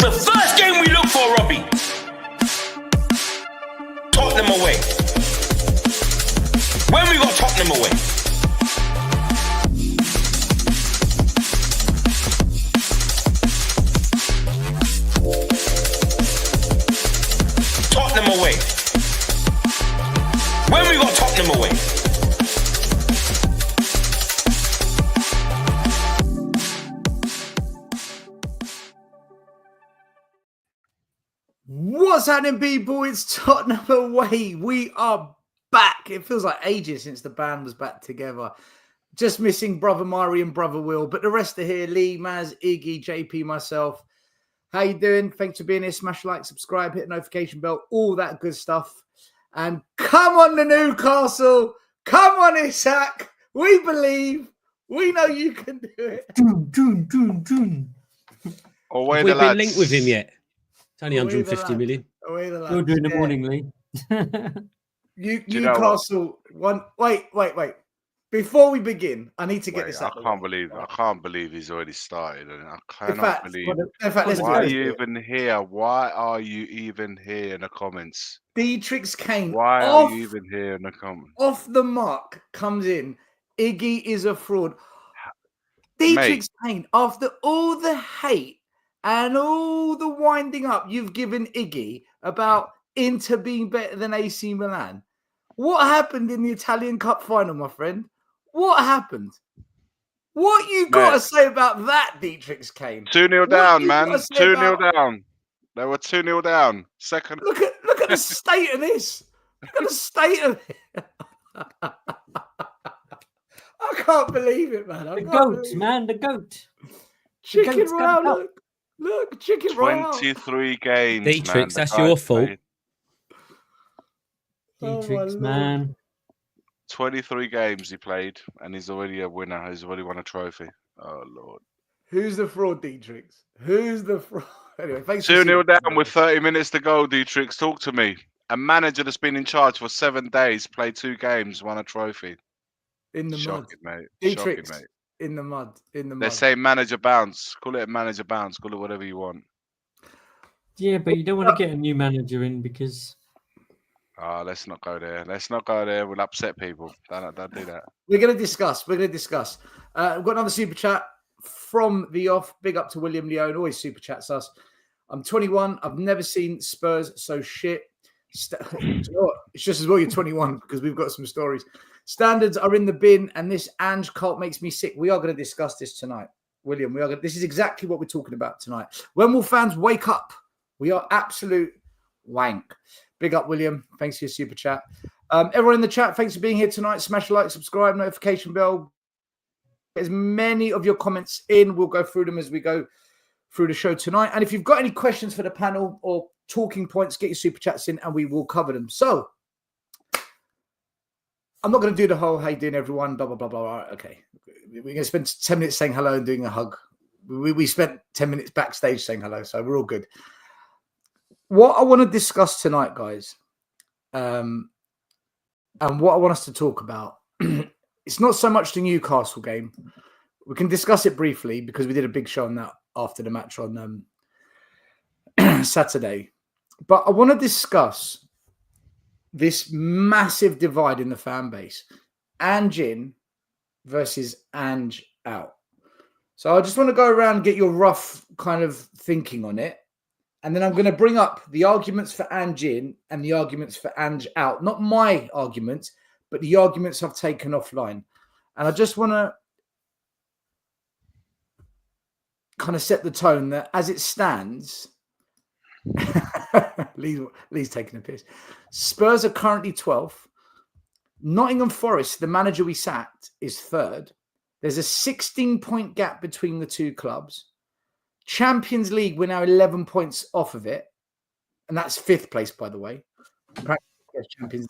the first game we look for, Robbie. Tottenham away. When we got Tottenham away. Tottenham away. When we got Tottenham away. What's happening, people? It's Tottenham away. We are back. It feels like ages since the band was back together. Just missing Brother Mari and Brother Will, but the rest are here. Lee, Maz, Iggy, JP, myself. How you doing? Thanks for being here. Smash like, subscribe, hit the notification bell, all that good stuff. And come on, the Newcastle. Come on, Isak. We believe. We know you can do it. Away Have we been linked with him yet? It's only 150 million. You'll do in the morning, Lee. Newcastle. One. Wait. Before we begin, I need to get this up. I can't believe he's already started. And I cannot In fact, believe. Why are you even here? Why are you even here in the comments? Dietrich Kane. Why are you even here in the comments? Off the mark comes in. Iggy is a fraud. Dietrich Kane, after all the hate and all the winding up you've given Iggy about Inter being better than AC Milan, what happened in the Italian Cup final, my friend? What happened? What you got to say about that, Dietrich Kane? 2-0 down, man. 2-0 down. They were 2-0 down. Second. Look at the state of this. Look at the state of it. I can't believe it, man. The goat, man. The goat. Chicken Royale. Look, Chicken Royale. 23 games, Dietrich, that's your fault. Dietrich, man. 23 games he played, and he's already a winner. He's already won a trophy. Oh, Lord. Who's the fraud, Dietrich? Who's the fraud? Anyway, thanks. 2-0 down with 30 minutes to go, Dietrich. Talk to me. A manager that's been in charge for 7 days, played 2 games, won a trophy. In the Shocking, mud. mate. Dietrich, Shocking, mate. in the mud. They say manager bounce. Call it a manager bounce. Call it whatever you want. Yeah, but you don't want to get a new manager in because... let's not go there. Let's not go there. We'll upset people. Don't do that. We're going to discuss. We've got another super chat from the off. Big up to William Leone. Always super chats us. I'm 21. I've never seen Spurs so shit. You know what? It's just as well you're 21 because we've got some stories. Standards are in the bin, and this Ange cult makes me sick. We are going to discuss this tonight, William. This is exactly what we're talking about tonight. When will fans wake up? We are absolute wank. Big up, William. Thanks for your super chat. Everyone in the chat, thanks for being here tonight. Smash a like, subscribe, notification bell. As many of your comments in. We'll go through them as we go through the show tonight. And if you've got any questions for the panel or talking points, get your super chats in and we will cover them. So, I'm not going to do the whole, hey, doing everyone, blah, blah, blah, blah. Okay. We're going to spend 10 minutes saying hello and doing a hug. We spent 10 minutes backstage saying hello, so we're all good. What I want to discuss tonight, guys, and what I want us to talk about, it's not so much the Newcastle game. We can discuss it briefly because we did a big show on that after the match on Saturday. But I want to discuss this massive divide in the fan base. Ange In versus Ange Out. So I just want to go around and get your rough kind of thinking on it. And then I'm going to bring up the arguments for Ange In and the arguments for Ange Out. Not my arguments, but the arguments I've taken offline. And I just want to kind of set the tone that as it stands, Lee's taking a piss. Spurs are currently 12th. Nottingham Forest, the manager we sacked, is 3rd. There's a 16-point gap between the two clubs. Champions League, we're now 11 points off of it. And that's 5th place, by the way. Champions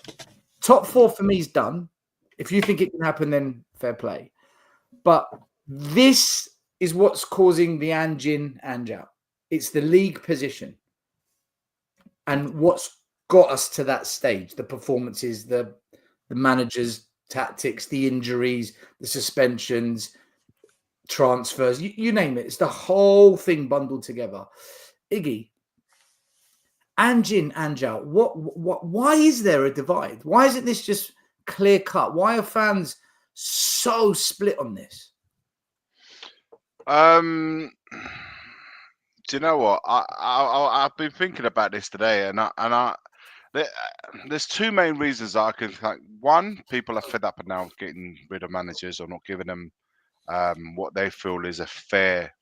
League. Top 4 for me is done. If you think it can happen, then fair play. But this is what's causing the Ange In, Ange Out. It's the league position. And what's got us to that stage, the performances, the manager's tactics, the injuries, the suspensions, transfers, you name it. It's the whole thing bundled together. Iggy, Ange In, Ange out. Why is there a divide? Why isn't this just clear cut? Why are fans so split on this? Do you know what? I've been thinking about this today, and there's two main reasons I can think. One, people are fed up now getting rid of managers or not giving them what they feel is a fair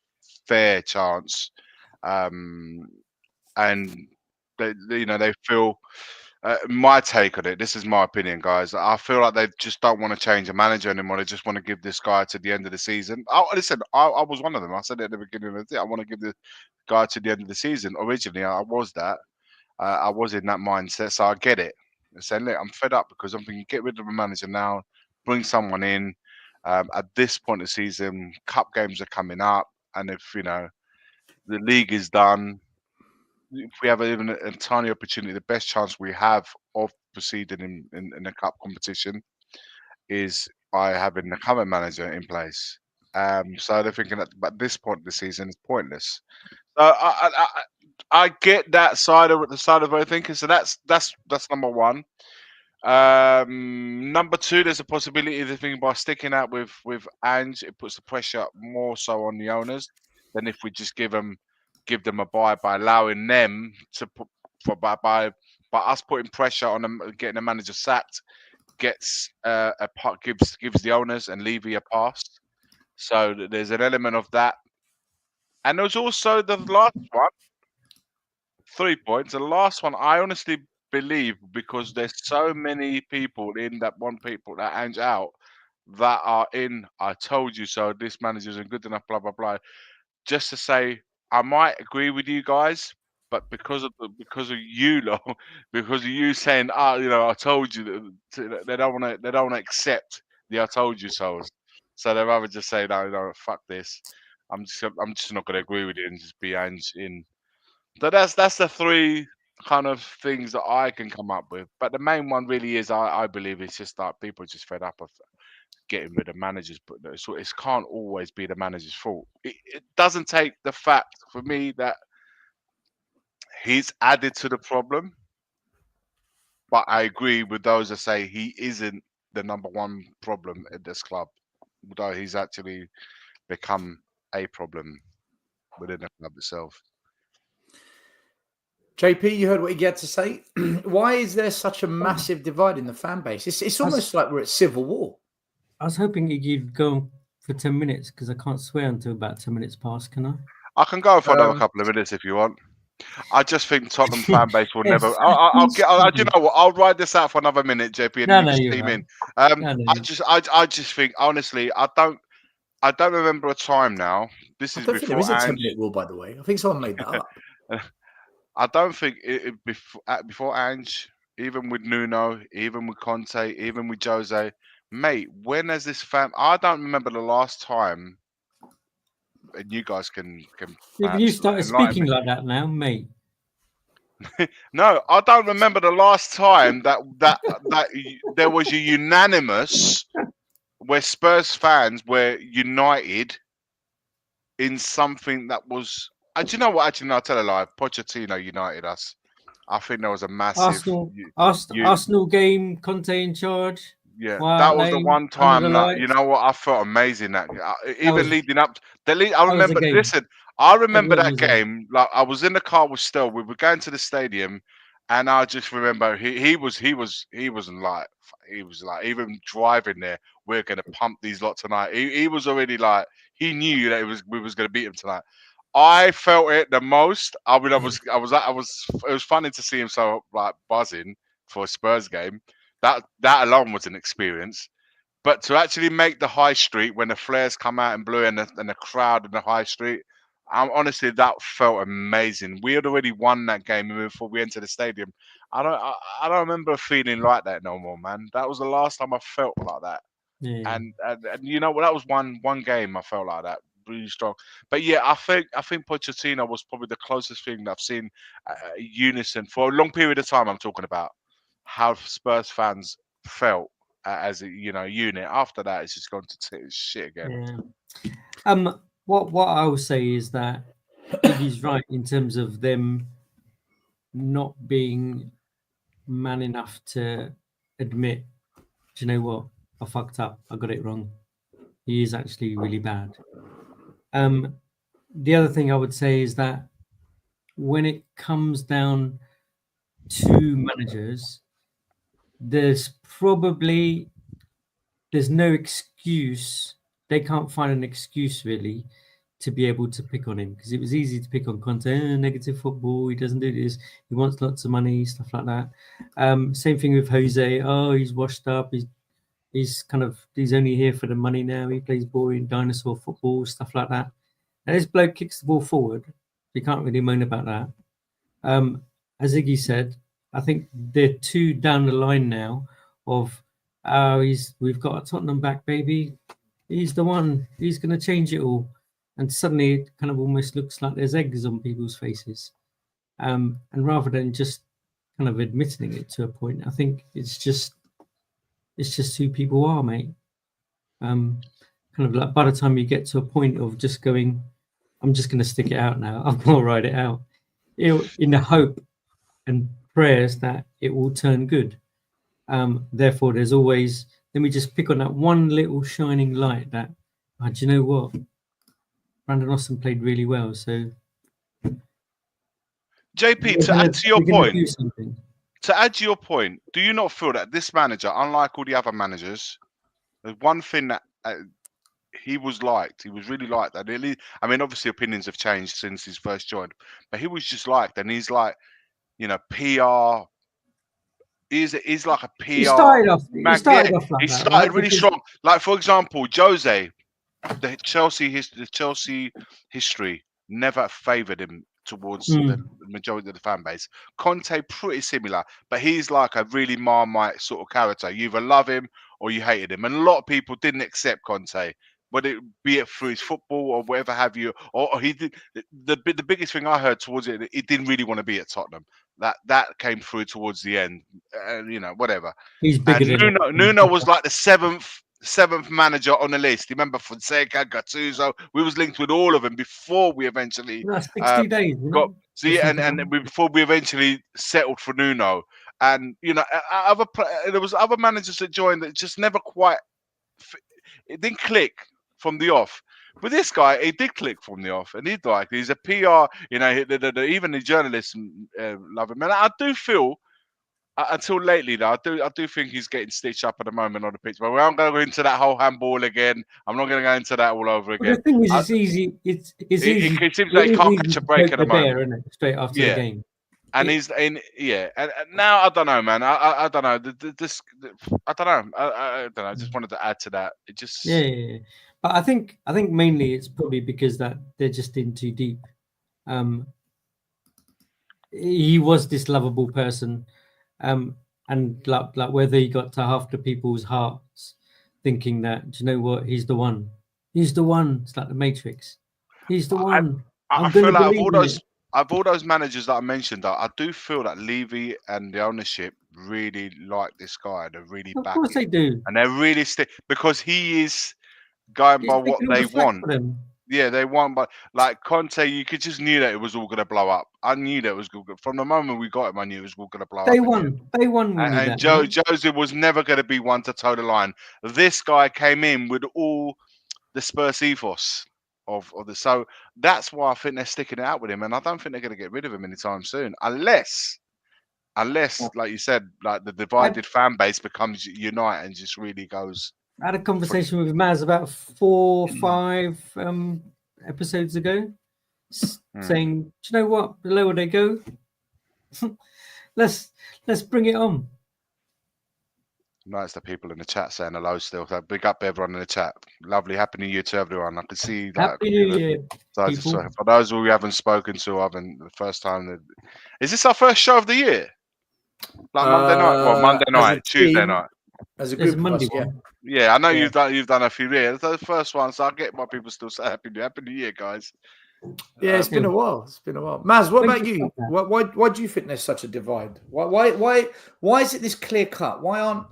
chance, and they feel. My take on it, this is my opinion, guys. I feel like they just don't want to change a manager anymore. They just want to give this guy to the end of the season. Listen, I was one of them. I said it at the beginning of the day. I want to give the guy to the end of the season. Originally, I was that. I was in that mindset, so I get it. I said, look, I'm fed up because I'm thinking, get rid of a manager now, bring someone in. At this point of the season, cup games are coming up, and if the league is done, if we have even a tiny opportunity, the best chance we have of proceeding in the cup competition is by having the current manager in place. So they're thinking that at this point of the season, it's pointless. So I get that side of the thinking. So that's number one. Number two, there's a possibility of the thing by sticking out with Ange, it puts the pressure more so on the owners than if we just give them a buy by allowing them to put by us putting pressure on them getting the manager sacked gives the owners and Levy a pass. So there's an element of that, and there's also the last one. 3 points. The last one, I honestly believe, because there's so many people in that Ange out that are in. I told you so. This manager isn't good enough. Blah blah blah. Just to say, I might agree with you guys, but because of you lot, because of you saying, I told you, they don't want to accept the I told you so. So they'd rather just say, no, fuck this. I'm just not going to agree with you and just be Ange In. So that's the three kind of things that I can come up with. But the main one really is, I believe, it's just that people are just fed up of getting rid of managers, but so it can't always be the manager's fault. It doesn't take the fact for me that he's added to the problem, but I agree with those that say he isn't the number one problem in this club, although he's actually become a problem within the club itself. JP, you heard what he had to say. Why is there such a massive divide in the fan base? It's almost like we're at civil war. I was hoping you'd go for 10 minutes because I can't swear until about 10 minutes past, can I? I can go for another couple of minutes if you want. I just think Tottenham fan base will never. Do you know what? I'll ride this out for another minute, JP, and you just team in. I just think, honestly, I don't remember a time now. This is before there is a 10-minute rule, by the way. I think someone made that up. I don't think before Ange, even with Nuno, even with Conte, even with Jose, mate. When has this I don't remember the last time. And you guys can. You started speaking like that now, mate. No, I don't remember the last time that there was a unanimous where Spurs fans were united in something that was. Do you know what? Actually, no, I'll tell a lie. Pochettino united us. I think there was a massive Arsenal game. Conte in charge. Yeah, that was the one time that, you know what, I felt amazing that even leading up. I remember. Listen, I remember that game. Like, I was in the car with Stel. We were going to the stadium, and I just remember he was like even driving there. We're gonna pump these lot tonight. He was already like he knew that we was gonna beat him tonight. I felt it the most. I mean, it was funny to see him so like buzzing for a Spurs game. That alone was an experience, but to actually make the high street when the flares come out in blue and the crowd in the high street, honestly, that felt amazing. We had already won that game before we entered the stadium. I don't remember a feeling like that no more, man. That was the last time I felt like that. Yeah. And you know, that was one game I felt like that. Really strong. But yeah, I think Pochettino was probably the closest thing that I've seen unison for a long period of time. I'm talking about how Spurs fans felt as a unit. After that, it's just gone to shit again. Yeah. What I will say is that Iggy's right in terms of them not being man enough to admit, do you know what? I fucked up. I got it wrong. He is actually really bad. The other thing I would say is that when it comes down to managers, there's no excuse. They can't find an excuse really to be able to pick on him, because it was easy to pick on Conte. Negative football. He doesn't do this. He wants lots of money, stuff like that. Same thing with Jose. Oh, he's washed up. He's only here for the money now. He plays boring dinosaur football, stuff like that. And this bloke kicks the ball forward. You can't really moan about that. As Iggy said, I think they're too down the line now of, we've got a Tottenham back, baby. He's the one. He's going to change it all. And suddenly it kind of almost looks like there's eggs on people's faces. And rather than just kind of admitting it to a point, I think it's just who people are, mate. Kind of like by the time you get to a point of just going, I'm just going to stick it out now. I'm going to ride it out, in the hope and prayers that it will turn good. Therefore, there's always, let me just pick on that one little shining light that, do you know what? Brandon Austin played really well. So, JP, to add to your point, do you not feel that this manager, unlike all the other managers, there's one thing that he was liked. He was really liked. I mean, obviously opinions have changed since he's first joined, but he was just liked, and he's like, PR. He's like a PR. He started off like he started really strong. Like, for example, Jose, the Chelsea history never favoured him towards the majority of the fan base. Conte, pretty similar, but he's like a really Marmite sort of character. You either love him or you hated him, and a lot of people didn't accept Conte, be it through his football or whatever have you, or he did. The biggest thing I heard towards it, he didn't really want to be at Tottenham. That came through towards the end, whatever. He's bigger than Nuno was like the seventh manager on the list. Remember Fonseca, Gattuso? We was linked with all of them before we eventually 60 days. Before we eventually settled for Nuno. And there was other managers that joined that just never quite. It didn't click from the off. But this guy, he did click from the off, and he's a PR. Even the journalists love him. And I do feel, until lately, though, I do think he's getting stitched up at the moment on the pitch. But we're not going to go into that whole handball again. I'm not going to go into that all over again. Well, the thing is, it's easy. It's easy. It seems like he can't catch a break at the moment. Isn't it? Straight after the game. And he's in, and now I don't know, man. I don't know. I don't know. I don't know. I just wanted to add to that. It just But I think mainly it's probably because that they're just in too deep. He was this lovable person, and like whether he got to half the people's hearts, thinking that, do you know what, he's the one. He's the one. It's like the Matrix. He's the one. I feel like of all those managers that I mentioned, I do feel that Levy and the ownership really like this guy. They're really back. Of course they do. And they're really because he is going by what they want. Yeah, they want, but like Conte, you just knew that it was all going to blow up. I knew that it was good. From the moment we got him, I knew it was all going to blow up. They won. And Jose was never going to be one to toe the line. This guy came in with all the Spurs ethos. So that's why I think they're sticking it out with him, and I don't think they're going to get rid of him anytime soon, unless, like you said, like the divided fan base becomes unite and just really goes. I had a conversation with Maz about 4 or 5 episodes ago, saying, "Do you know what? The lower they go, let's bring it on." Nice, the people in the chat saying hello still. So big up everyone in the chat. Lovely, happy New Year to everyone. I can see that. Happy New Year. So for those who we haven't spoken to, the first time. Is this our first show of the year? Like Monday night? Well, Monday night, Tuesday night. As a group, Monday one. Yeah, I know you've done a few years. That's the first one, so I get why people still say Happy New Year, guys. Yeah, it's been a while. Maz, what about you? Why do you think there's such a divide? Why is it this clear cut? Why aren't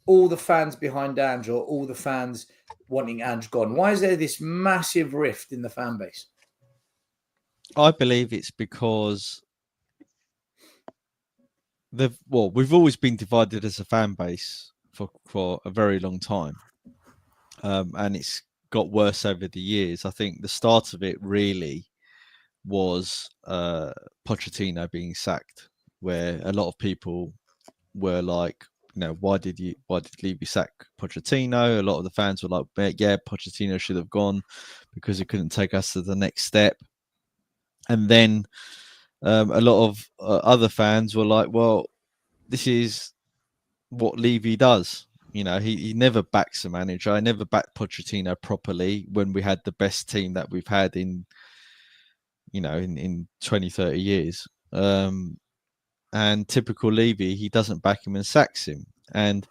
all the fans behind Ange or all the fans wanting Ange gone? Why is there this massive rift in the fan base? I believe it's because we've always been divided as a fan base for a very long time, and it's got worse over the years. I think the start of it really was Pochettino being sacked, where a lot of people were like, why did Levy sack Pochettino? A lot of the fans were like, yeah, Pochettino should have gone because he couldn't take us to the next step. And then a lot of other fans were like, well, this is what Levy does. He never backs a manager. I never backed Pochettino properly when we had the best team that we've had in 20, 30 years. And typical Levy, he doesn't back him and sacks him. And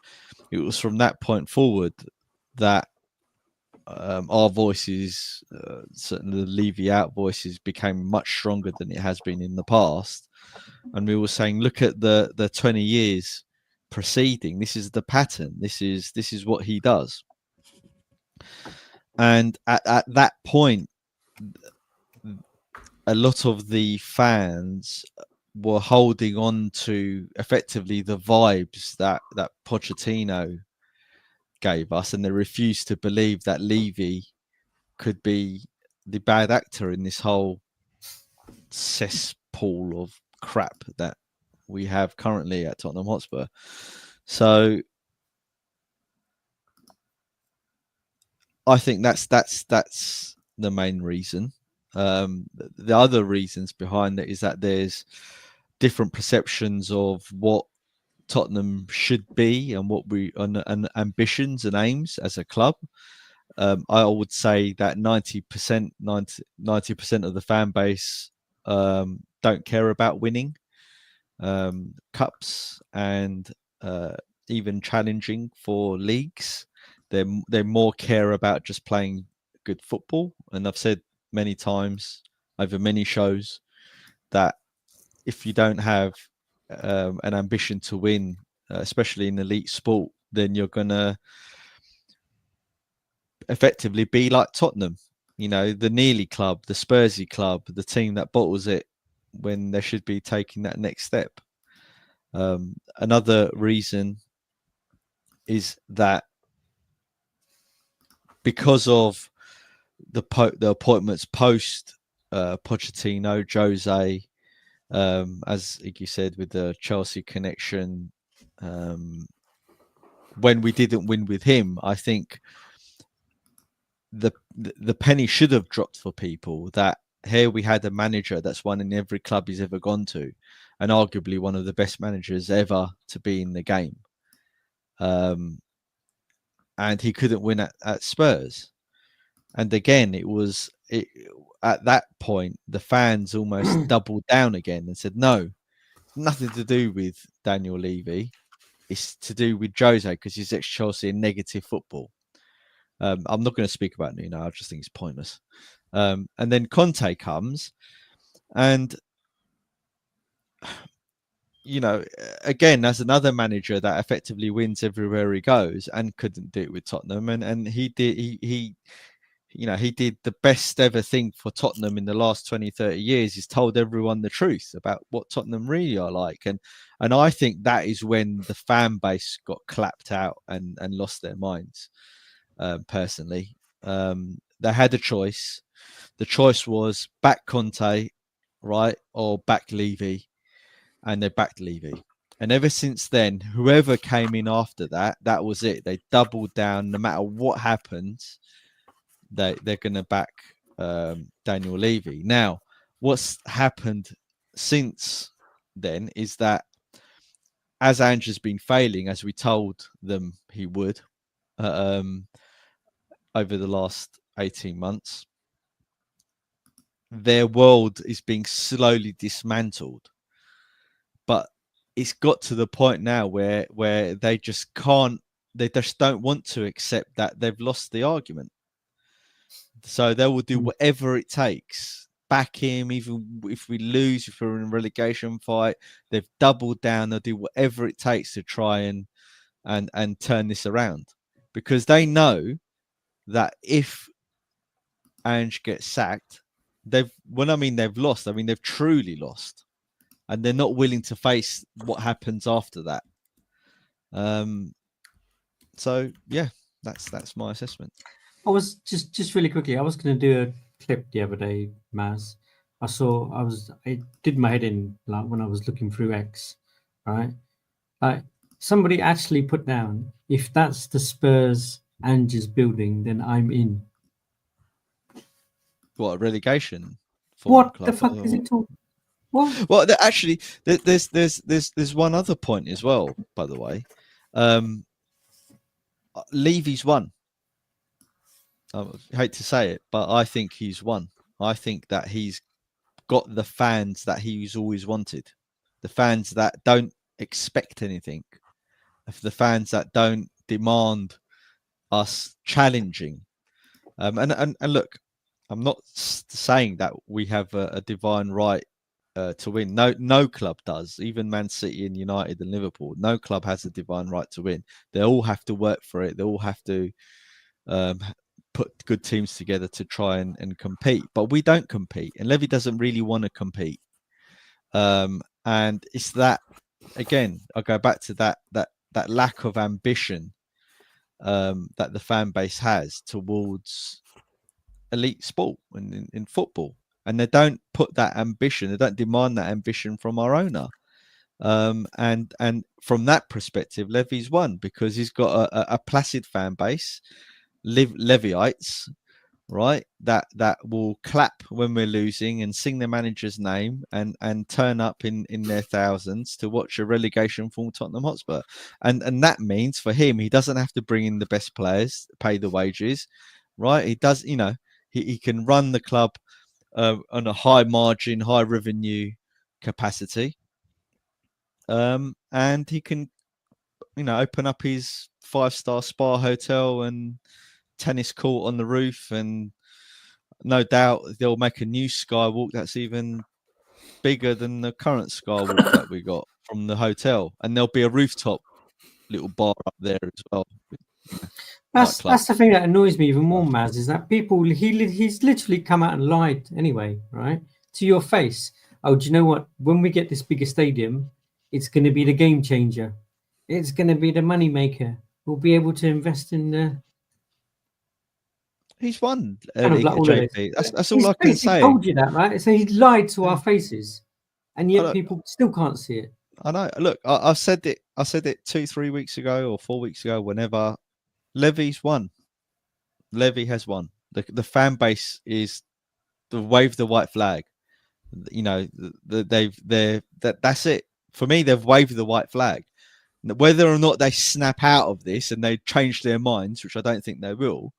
it was from that point forward that our voices, certainly the Levy out voices, became much stronger than it has been in the past. And we were saying, look at the 20 years preceding. This is the pattern. This is what he does. And at that point, a lot of the fans were holding on to effectively the vibes that Pochettino gave us, and they refused to believe that Levy could be the bad actor in this whole cesspool of crap that we have currently at Tottenham Hotspur. So I think that's the main reason. The other reasons behind it is that there's different perceptions of what Tottenham should be and what and ambitions and aims as a club. I would say that 90% of the fan base don't care about winning cups and even challenging for leagues. They more care about just playing good football. And I've said many times over many shows that if you don't have an ambition to win, especially in elite sport, then you're gonna effectively be like Tottenham, the Nearly club, the Spursy club, the team that bottles it when they should be taking that next step. Another reason is that because of the appointments post Pochettino, Jose, as Iggy said, with the Chelsea connection, when we didn't win with him, I think the penny should have dropped for people that here we had a manager that's won in every club he's ever gone to, and arguably one of the best managers ever to be in the game. And he couldn't win at Spurs. And again, at that point, the fans almost doubled down again and said, no, nothing to do with Daniel Levy. It's to do with Jose because he's ex-Chelsea and negative football. I'm not going to speak about Nuno. I just think it's pointless. And then Conte comes and, again, as another manager that effectively wins everywhere he goes and couldn't do it with Tottenham. And he did, he did the best ever thing for Tottenham in the last 20, 30 years. He's told everyone the truth about what Tottenham really are like. And I think that is when the fan base got clapped out and lost their minds, personally. They had a choice. The choice was back Conte, right, or back Levy. And they backed Levy. And ever since then, whoever came in after that, that was it. They doubled down. No matter what happens, they're going to back Daniel Levy. Now, what's happened since then is that as Ange has been failing, as we told them he would over the last 18 months, their world is being slowly dismantled. But it's got to the point now where they just can't, they just don't want to accept that they've lost the argument. So they will do whatever it takes. Back him, even if we lose, if we're in a relegation fight, they've doubled down. They'll do whatever it takes to try and and turn this around, because they know that if Ange gets sacked, they've lost, I mean they've truly lost, and they're not willing to face what happens after that. So yeah, that's my assessment. I was just really quickly. I was going to do a clip the other day, Maz. I did my head in like when I was looking through X, right? Like somebody actually put down, if that's the Spurs Ange's building, then I'm in. What, a relegation? What the fuck is it talking? What? Well, actually, there's one other point as well. By the way, Levy's won. I hate to say it, but I think he's won. I think that he's got the fans that he's always wanted, the fans that don't expect anything, the fans that don't demand us challenging. And look, I'm not saying that we have a divine right to win. No club does. Even Man City and United and Liverpool, no club has a divine right to win. They all have to work for it. They all have to put good teams together to try and compete. But we don't compete, and Levy doesn't really want to compete. And it's that, again, I go back to that lack of ambition that the fan base has towards elite sport and in football, and they don't put that ambition, they don't demand that ambition from our owner. And from that perspective, Levy's won, because he's got a placid fan base, Levyites, right? That will clap when we're losing and sing the manager's name and turn up in their thousands to watch a relegation from Tottenham Hotspur. And that means for him, he doesn't have to bring in the best players, pay the wages, right? He does, he can run the club on a high margin, high revenue capacity. And he can, open up his 5-star spa hotel and tennis court on the roof, and no doubt they'll make a new skywalk that's even bigger than the current skywalk that we got from the hotel, and there'll be a rooftop little bar up there as well. That's the thing that annoys me even more, Maz, is that he's literally come out and lied anyway, right, to your face. Oh, do you know what? When we get this bigger stadium, it's going to be the game changer. It's going to be the money maker. We'll be able to invest in the. He's won. Kind of like all JP. That's all I can say. He told you that, right? So he lied to our faces, and yet people still can't see it. I know. Look, I said it 2-3 weeks ago or 4 weeks ago. Whenever Levy's won, Levy has won. The fan base is wave the white flag. That's it for me. They've waved the white flag. Whether or not they snap out of this and they change their minds, which I don't think they will.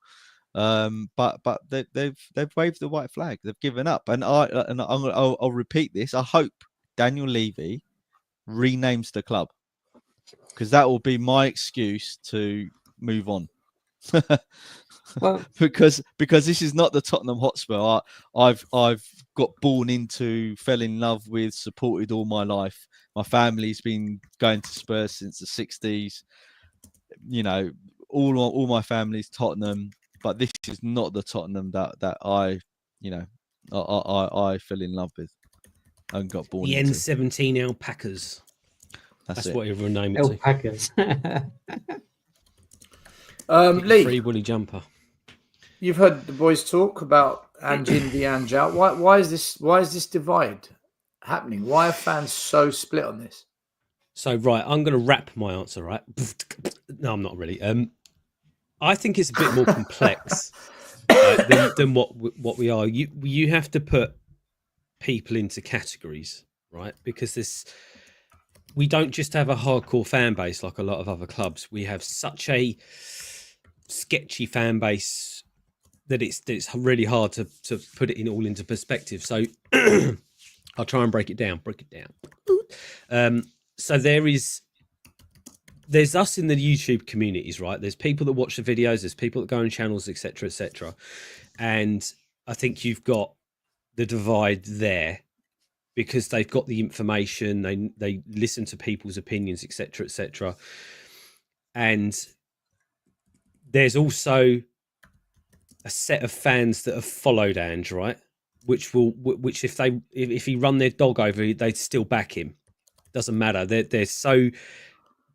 But they've waved the white flag. They've given up, and I'll repeat this. I hope Daniel Levy renames the club, because that will be my excuse to move on. Well, because this is not the Tottenham Hotspur I've got born into, fell in love with, supported all my life. My family's been going to Spurs since the 60s. All my family's Tottenham. But this is not the Tottenham that I fell in love with and got born the into. N17 Alpacas. That's what everyone named it. Alpacas. Lee, free woolly jumper. You've heard the boys talk about Ange In v Ange Out. Why is this divide happening? Why are fans so split on this? So right, I'm going to wrap my answer. Right? No, I'm not really. I think it's a bit more complex than what we are. You have to put people into categories, right? Because we don't just have a hardcore fan base like a lot of other clubs. We have such a sketchy fan base that it's really hard to put it all into perspective. So I'll try and break it down. So there's us in the YouTube communities, right? There's people that watch the videos, there's people that go on channels, etc., etc. And I think you've got the divide there because they've got the information, they listen to people's opinions, etc., etc. and there's also a set of fans that have followed Ange, right? Which if he run their dog over, they'd still back him. Doesn't matter. They're so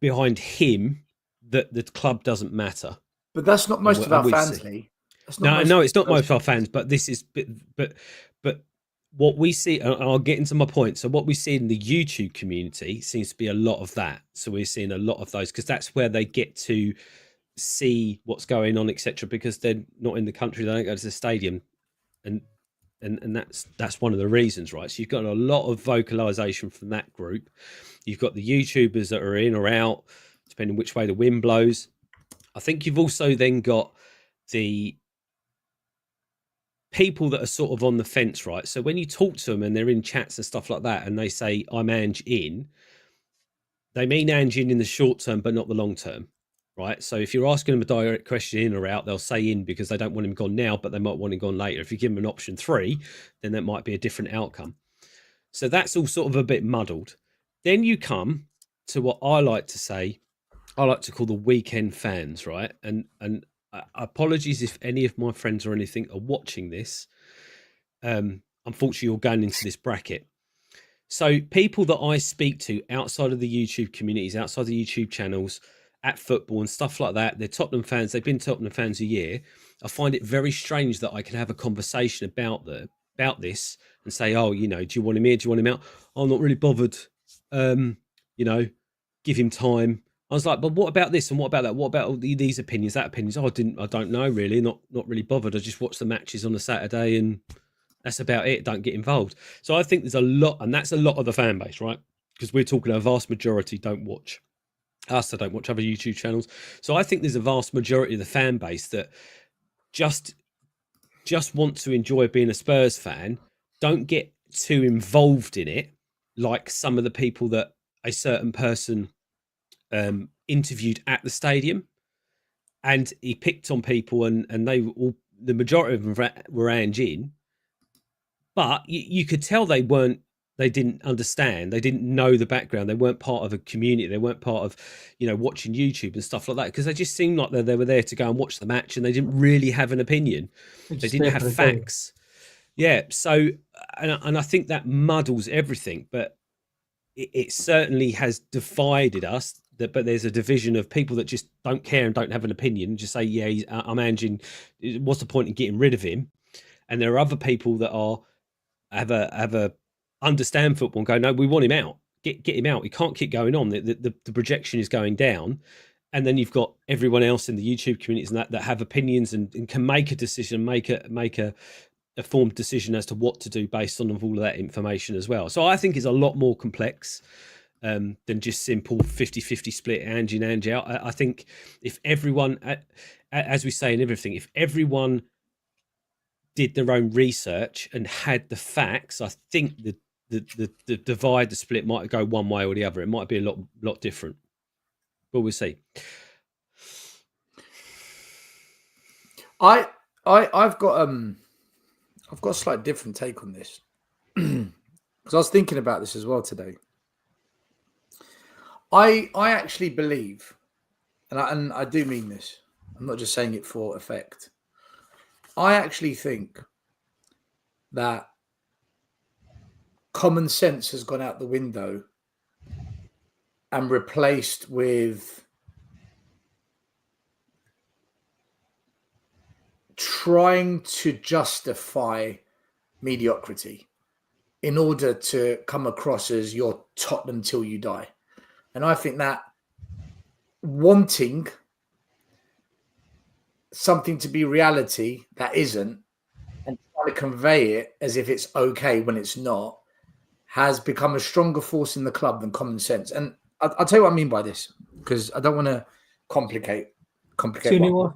behind him that the club doesn't matter. But that's not most of our fans, see. Lee. That's No, it's not most of our fans. But this is, but what we see, and I'll get into my point. So what we see in the YouTube community seems to be a lot of that. So we're seeing a lot of those because that's where they get to see what's going on, etc. Because they're not in the country, they don't go to the stadium, and that's one of the reasons, right? So you've got a lot of vocalization from that group. You've got the YouTubers that are in or out, depending which way the wind blows. I think you've also then got the people that are sort of on the fence, right? So when you talk to them and they're in chats and stuff like that, and they say, I'm Ange In, they mean Ange In the short term, but not the long term, right? So if you're asking them a direct question in or out, they'll say in because they don't want him gone now, but they might want him gone later. If you give them an option 3, then that might be a different outcome. So that's all sort of a bit muddled. Then you come to what I like to say, I like to call the weekend fans, right? And apologies if any of my friends or anything are watching this. Unfortunately, you're going into this bracket. So people that I speak to outside of the YouTube communities, outside the YouTube channels, at football and stuff like that, they're Tottenham fans. They've been Tottenham fans a year. I find it very strange that I can have a conversation about this and say, oh, do you want him here? Do you want him out? I'm not really bothered. Give him time. I was like, but what about this and what about that? What about all these opinions, that opinions? Oh, I don't know really. Not really bothered. I just watch the matches on a Saturday and that's about it. Don't get involved. So I think there's a lot, and that's a lot of the fan base, right? Because we're talking a vast majority don't watch us. I don't watch other YouTube channels. So I think there's a vast majority of the fan base that just want to enjoy being a Spurs fan, don't get too involved in it, like some of the people that a certain person interviewed at the stadium, and he picked on people, and they all, the majority of them were Ange In, but you could tell they didn't understand, they didn't know the background, they weren't part of a community, they weren't part of watching YouTube and stuff like that, because they just seemed like they were there to go and watch the match, and they didn't really have an opinion, they didn't have facts. Yeah, so and I think that muddles everything, but it certainly has divided us. But there's a division of people that just don't care and don't have an opinion, and just say, yeah, I'm Ange In. What's the point in getting rid of him? And there are other people that have a understand football and go, no, we want him out. Get him out. He can't keep going on. The projection is going down. And then you've got everyone else in the YouTube communities and that have opinions and can make a decision, make a formed decision as to what to do based on all of that information as well. So I think it's a lot more complex than just simple 50-50 split, Ange in, Ange out. I think if everyone, as we say in everything, if everyone did their own research and had the facts, I think the divide, the split might go one way or the other. It might be a lot different, but we'll see. I've got a slightly different take on this because I was thinking about this as well today. I actually believe, and I do mean this, I'm not just saying it for effect. I actually think that common sense has gone out the window and replaced with trying to justify mediocrity in order to come across as you're Tottenham till you die. And I think that wanting something to be reality that isn't, and trying to convey it as if it's okay when it's not, has become a stronger force in the club than common sense. And I'll tell you what I mean by this, because I don't want to complicate. 2-0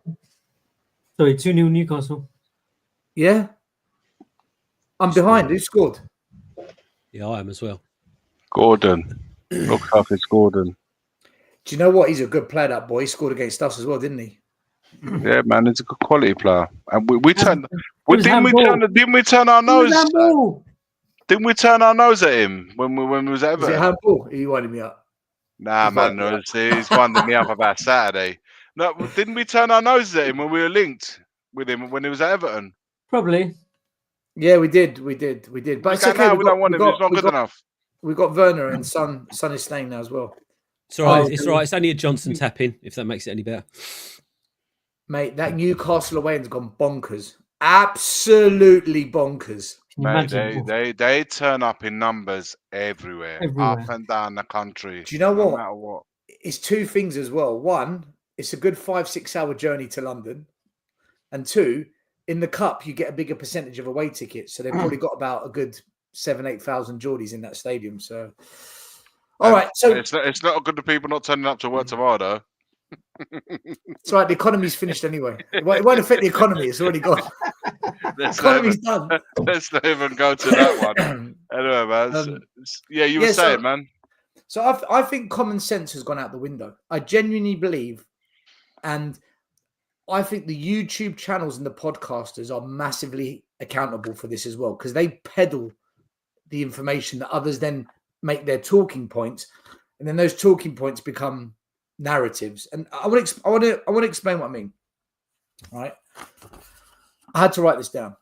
Newcastle. Yeah. I'm behind. Who scored? Yeah, I am as well. Gordon. Look up, it's Gordon. Do you know what? He's a good player, that boy. He scored against us as well, didn't he? Yeah, man, he's a good quality player. And didn't we turn our nose? Didn't we turn our nose at him when we was at Is it Everton? handball? Are you winding me up? Nah, man, he's winding me up about Saturday. No, didn't we turn our noses at him when we were linked with him when he was at Everton? Probably. Yeah, we did. But it's okay. No, we don't want him. He's not good enough. We got Werner and Son is staying now as well. It's all right. It's all right. It's only a Johnson tap in, if that makes it any better. Mate, that Newcastle away has gone bonkers. Absolutely bonkers. Mate, they turn up in numbers everywhere, up and down the country. Do you know what? No matter what. It's two things as well. One, it's a good 5-6 hour journey to London. And two, in the cup, you get a bigger percentage of away tickets. So they've probably got about a good 7,000-8,000 Geordies in that stadium. So, all right. So it's not good to people not turning up to work tomorrow, though. It's right. The economy's finished anyway. It won't affect the economy. It's already gone. The economy's done. Let's not even go to that one. Anyway, man. Yeah, you were saying, man. So I think common sense has gone out the window. I genuinely believe, and I think the YouTube channels and the podcasters are massively accountable for this as well, because they peddle the information that others then make their talking points, and then those talking points become narratives. And I want to explain what I mean. All right, I had to write this down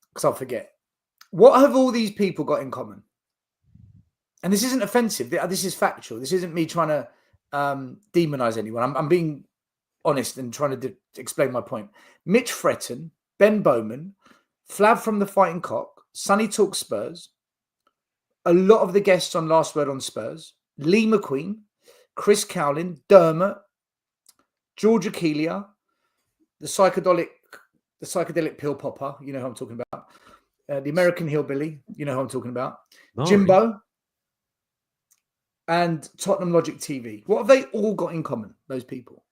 because I'll forget. What have all these people got in common? And this isn't offensive. This is factual. This isn't me trying to demonize anyone. I'm being honest and trying to explain my point. Mitch Fretton, Ben Bowman, Flav from the Fighting Cock, Sonny Talk Spurs, a lot of the guests on Last Word on Spurs, Lee McQueen, Chris Cowlin, Dermot, Georgia Keelia, the psychedelic pill popper, you know who I'm talking about, the American hillbilly, you know who I'm talking about, Jimbo, and Tottenham Logic TV. What have they all got in common, those people?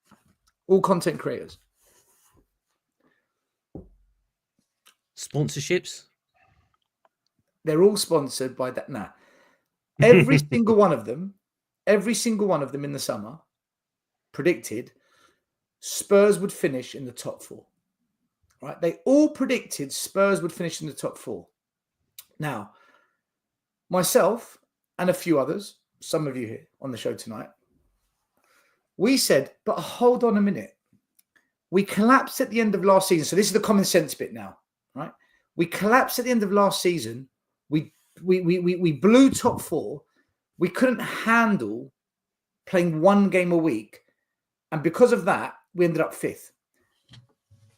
All content creators. Sponsorships? They're all sponsored by that. Nah. Every single one of them in the summer predicted Spurs would finish in the top 4. Right? They all predicted Spurs would finish in the top 4. Now, myself and a few others, some of you here on the show tonight, we said, but hold on a minute. We collapsed at the end of last season. So this is the common sense bit now, right? We collapsed at the end of last season. We blew top 4. We couldn't handle playing one game a week. And because of that, we ended up 5th.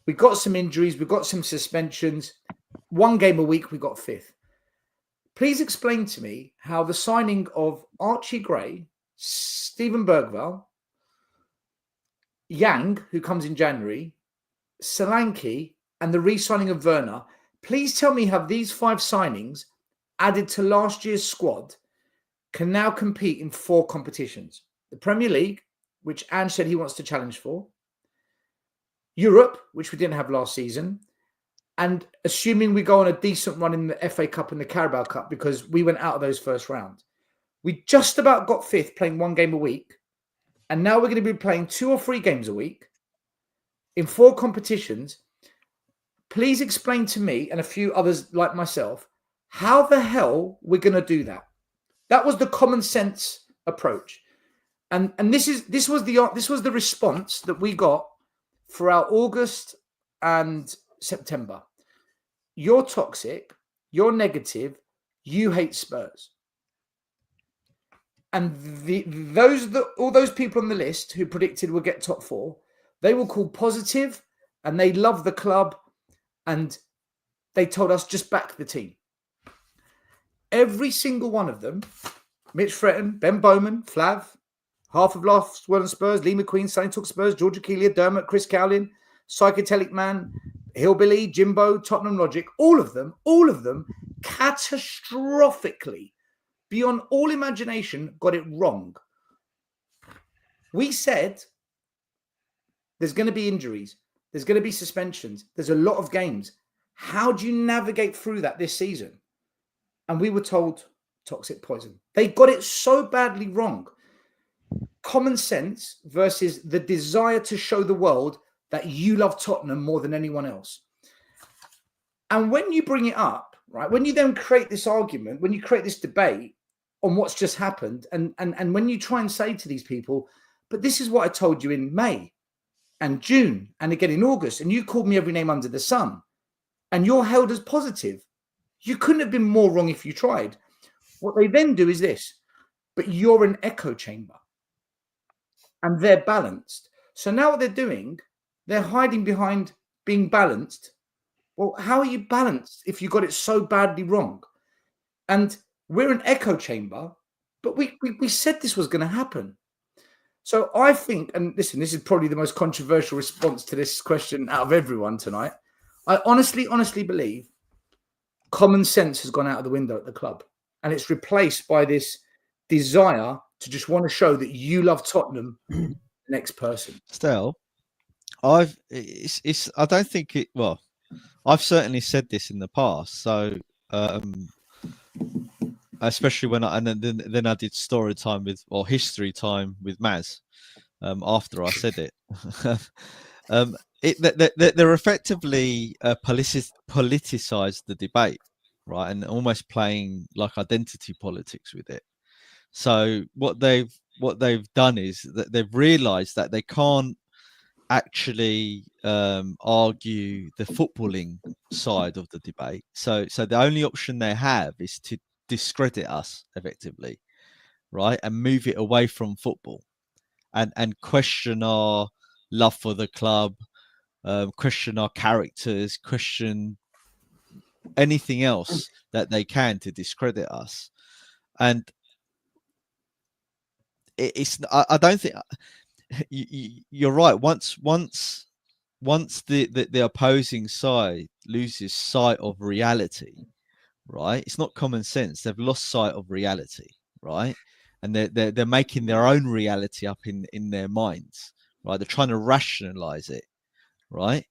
We got some injuries. We got some suspensions. One game a week, we got 5th. Please explain to me how the signing of Archie Gray, Steven Bergvall, Yang, who comes in January, Solanke, and the re-signing of Werner, please tell me how these 5 signings added to last year's squad can now compete in 4 competitions. The Premier League, which Ange said he wants to challenge for, Europe, which we didn't have last season, and assuming we go on a decent run in the FA Cup and the Carabao Cup because we went out of those first rounds. We just about got 5th playing one game a week, and now we're going to be playing 2 or 3 games a week in 4 competitions. Please explain to me and a few others like myself how the hell we're going to do that. That was the common sense approach, and this was the response that we got throughout August and September. You're toxic. You're negative. You hate Spurs. And all those people on the list who predicted we'll get top 4, they were called positive, and they love the club, and they told us just back the team. Every single one of them, Mitch Fretton, Ben Bowman, Flav, half of Last Word on Spurs, Lee McQueen, Sonny Talk Spurs, Georgia Keelia, Dermot, Chris Cowlin, Psychedelic Man, Hillbilly, Jimbo, Tottenham Logic, all of them catastrophically, beyond all imagination, got it wrong. We said there's going to be injuries. There's going to be suspensions. There's a lot of games. How do you navigate through that this season? And we were told toxic poison. They got it so badly wrong. Common sense versus the desire to show the world that you love Tottenham more than anyone else. And when you bring it up, right, when you then create this argument, when you create this debate, on what's just happened. And when you try and say to these people, but this is what I told you in May and June and again in August, and you called me every name under the sun, and you're held as positive. You couldn't have been more wrong if you tried. What they then do is this, but you're an echo chamber and they're balanced. So now what they're doing, they're hiding behind being balanced. Well, how are you balanced if you got it so badly wrong? And we're an echo chamber, but we said this was going to happen. So I think, and listen, this is probably the most controversial response to this question out of everyone tonight. I honestly believe common sense has gone out of the window at the club, and it's replaced by this desire to just want to show that you love Tottenham, the next person. Still, I don't think it. Well, I've certainly said this in the past. So, especially when then I did story time or history time with Maz. After I said it, they're effectively politicized the debate, right, and almost playing like identity politics with it. So what they've done is that they've realised that they can't actually argue the footballing side of the debate. So the only option they have is to discredit us effectively, right, and move it away from football, and question our love for the club, question our characters, question anything else that they can to discredit us. And I don't think you're right. Once the opposing side loses sight of reality, right? It's not common sense. They've lost sight of reality, right? And they're making their own reality up in their minds, right? They're trying to rationalize it, right?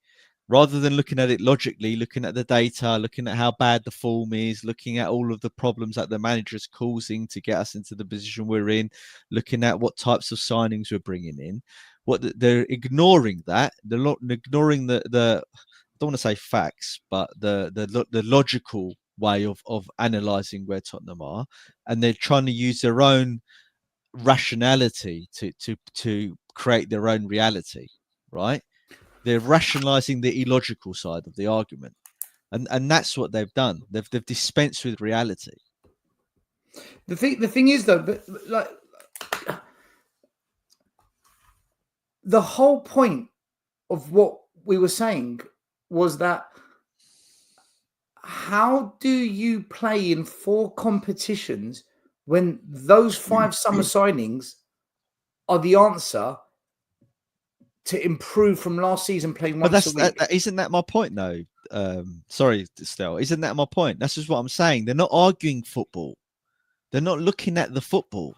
Rather than looking at it logically, looking at the data, looking at how bad the form is, looking at all of the problems that the manager's causing to get us into the position we're in, looking at what types of signings we're bringing in, they're ignoring that. They're not ignoring the I don't want to say facts, but the logical way of analysing where Tottenham are, and they're trying to use their own rationality to create their own reality, right? They're rationalizing the illogical side of the argument, and that's what they've done. They've dispensed with reality. The thing is though, but like the whole point of what we were saying was that how do you play in 4 competitions when those 5 summer signings are the answer to improve from last season playing once a week? Isn't that my point though? Sorry, Stel. Isn't that my point? That's just what I'm saying. They're not arguing football. They're not looking at the football.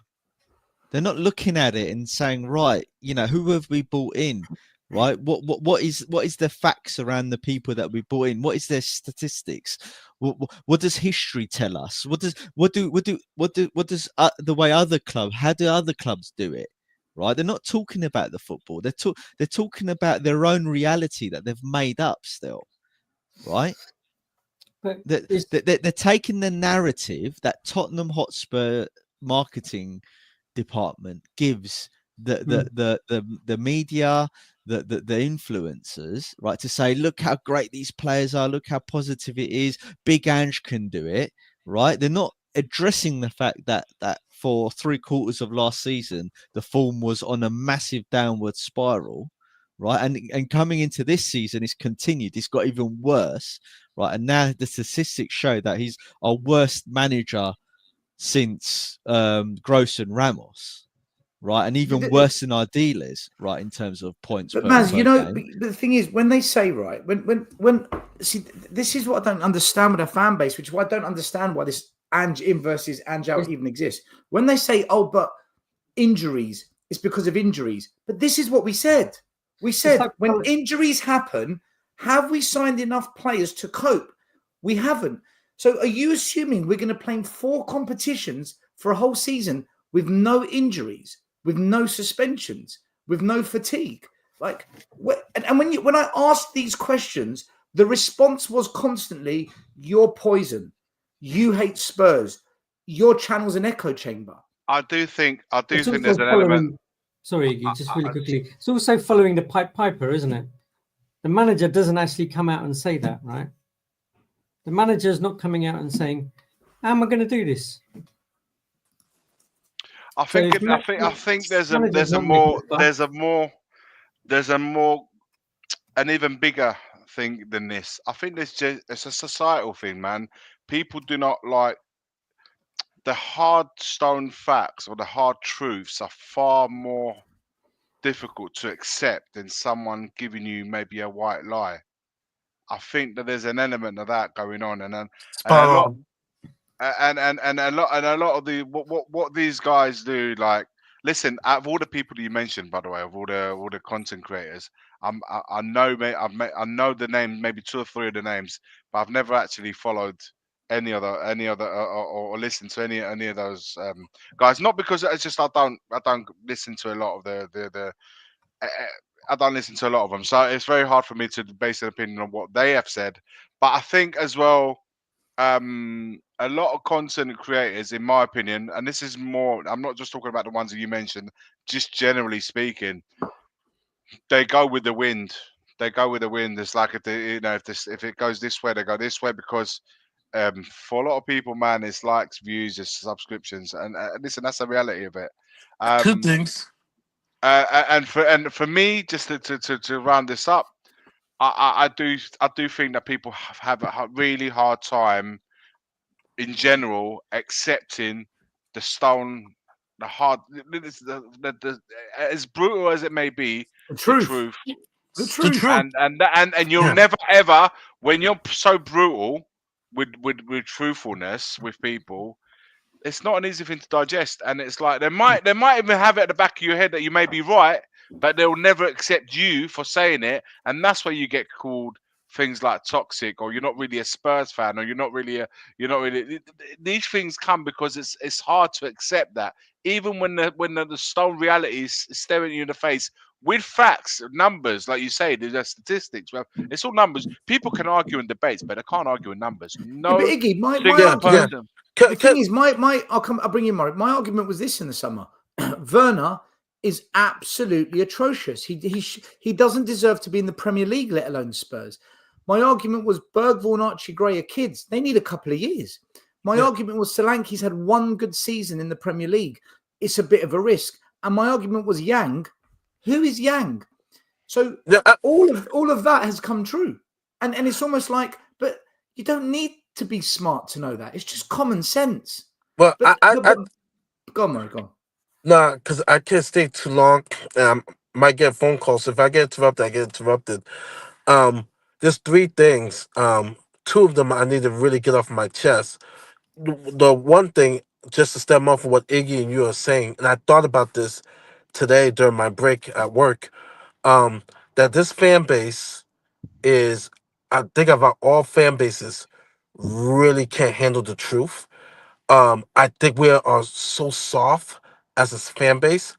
They're not looking at it and saying, right, who have we brought in? Right? What is the facts around the people that we brought in? What is their statistics? What does history tell us? What does the way other clubs? How do other clubs do it? Right? They're not talking about the football. They're talking about their own reality that they've made up still, right? But they're taking the narrative that Tottenham Hotspur marketing department gives the media, the influencers, right, to say, look how great these players are, look how positive it is, Big Ange can do it, right? They're not addressing the fact that for 3/4 of last season the form was on a massive downward spiral, right, and coming into this season it's continued, it's got even worse, right, and now the statistics show that he's our worst manager since Gross and Ramos, right, and even worse than our dealers, right, in terms of points. But Maz, but the thing is, when they say, right, when see, this is what I don't understand with our fan base, which is why I don't understand why this Ange In versus Ange Out even exists. When they say, oh, but injuries, it's because of injuries. But this is what we said. We said, like, when injuries happen, have we signed enough players to cope? We haven't. So are you assuming we're going to play in 4 competitions for a whole season with no injuries, with no suspensions, with no fatigue? Like, and when I asked these questions, the response was constantly, you're poison. You hate Spurs. your channel's an echo chamber. I do think It's there's also an element. following. Sorry, Iggy, just really quickly. It's also following the Piper, isn't it? The manager doesn't actually come out and say that, right? The manager's not coming out and saying, "How am I going to do this?" I So think if I think there's manager's a not making an even bigger thing than this. I think it's a societal thing, man. People do not like the hard stone facts or the hard truths are far more difficult to accept than someone giving you maybe a white lie. I think that there's an element of that going on, and a lot on. and a lot of the what these guys do, like, listen, out of all the people that you mentioned, by the way, of all the content creators, I know, mate, I know the name, maybe 2 or 3 of the names, but I've never actually followed any other or listened to any of those guys. Not because it's just I don't listen to a lot of the I don't listen to a lot of them, so it's very hard for me to base an opinion on what they have said. But I think as well, a lot of content creators, in my opinion, and this is more, I'm not just talking about the ones that you mentioned, just generally speaking, they go with the wind. They go with the wind. It's like if it goes this way, they go this way, because for a lot of people, man, it's likes, views, it's subscriptions, and listen, that's the reality of it. Two things. And for me, just to round this up, I do think that people have a really hard time in general accepting the stone, the hard, as brutal as it may be, The the truth. truth. The The truth. truth. And you'll Yeah. never ever, when you're so brutal with truthfulness with people, it's not an easy thing to digest. And it's like they might even have it at the back of your head that you may be right, but they'll never accept you for saying it, and that's where you get called things like toxic, or you're not really a Spurs fan, or you're not really these things come because it's hard to accept that, even when the stone reality is staring you in the face with facts, numbers, like you say, there's statistics. Well, it's all numbers. People can argue in debates, but they can't argue in numbers. Yeah, No but Iggy, my single argument, person. the thing is, I'll bring you my argument was this in the summer. Werner is absolutely atrocious. He doesn't deserve to be in the Premier League, let alone Spurs. My argument was Bergvall and Archie Gray are kids. They need a couple of years. My argument was Solanke's had one good season in the Premier League. It's a bit of a risk. And my argument was Yang. Who is Yang? So all of that has come true. And it's almost like, but you don't need to be smart to know that. It's just common sense. Well, But, I go on, Murray, go on. nah, because I can't stay too long. Might get phone calls. If I get interrupted, I get interrupted. There's 3 things. 2 of them I need to really get off my chest. The one thing, just to stem off of what Iggy and you are saying, and I thought about this today during my break at work, that this fan base is, I think about all fan bases, really can't handle the truth. I think we are so soft as a fan base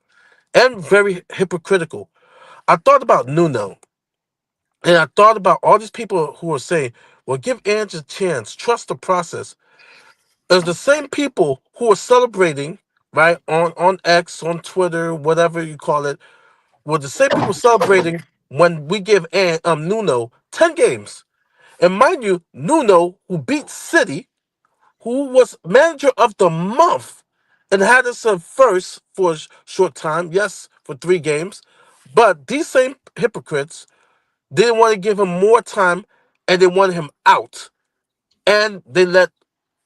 and very hypocritical. I thought about Nuno, and I thought about all these people who are saying, well, give Ange a chance, trust the process. There's the same people who are celebrating, right, on X, on Twitter, whatever you call it, were the same people celebrating when we give Nuno 10 games. And mind you, Nuno, who beat City, who was manager of the month and had us at first for a short time, yes, for 3 games, but these same hypocrites didn't want to give him more time, and they wanted him out. And they let,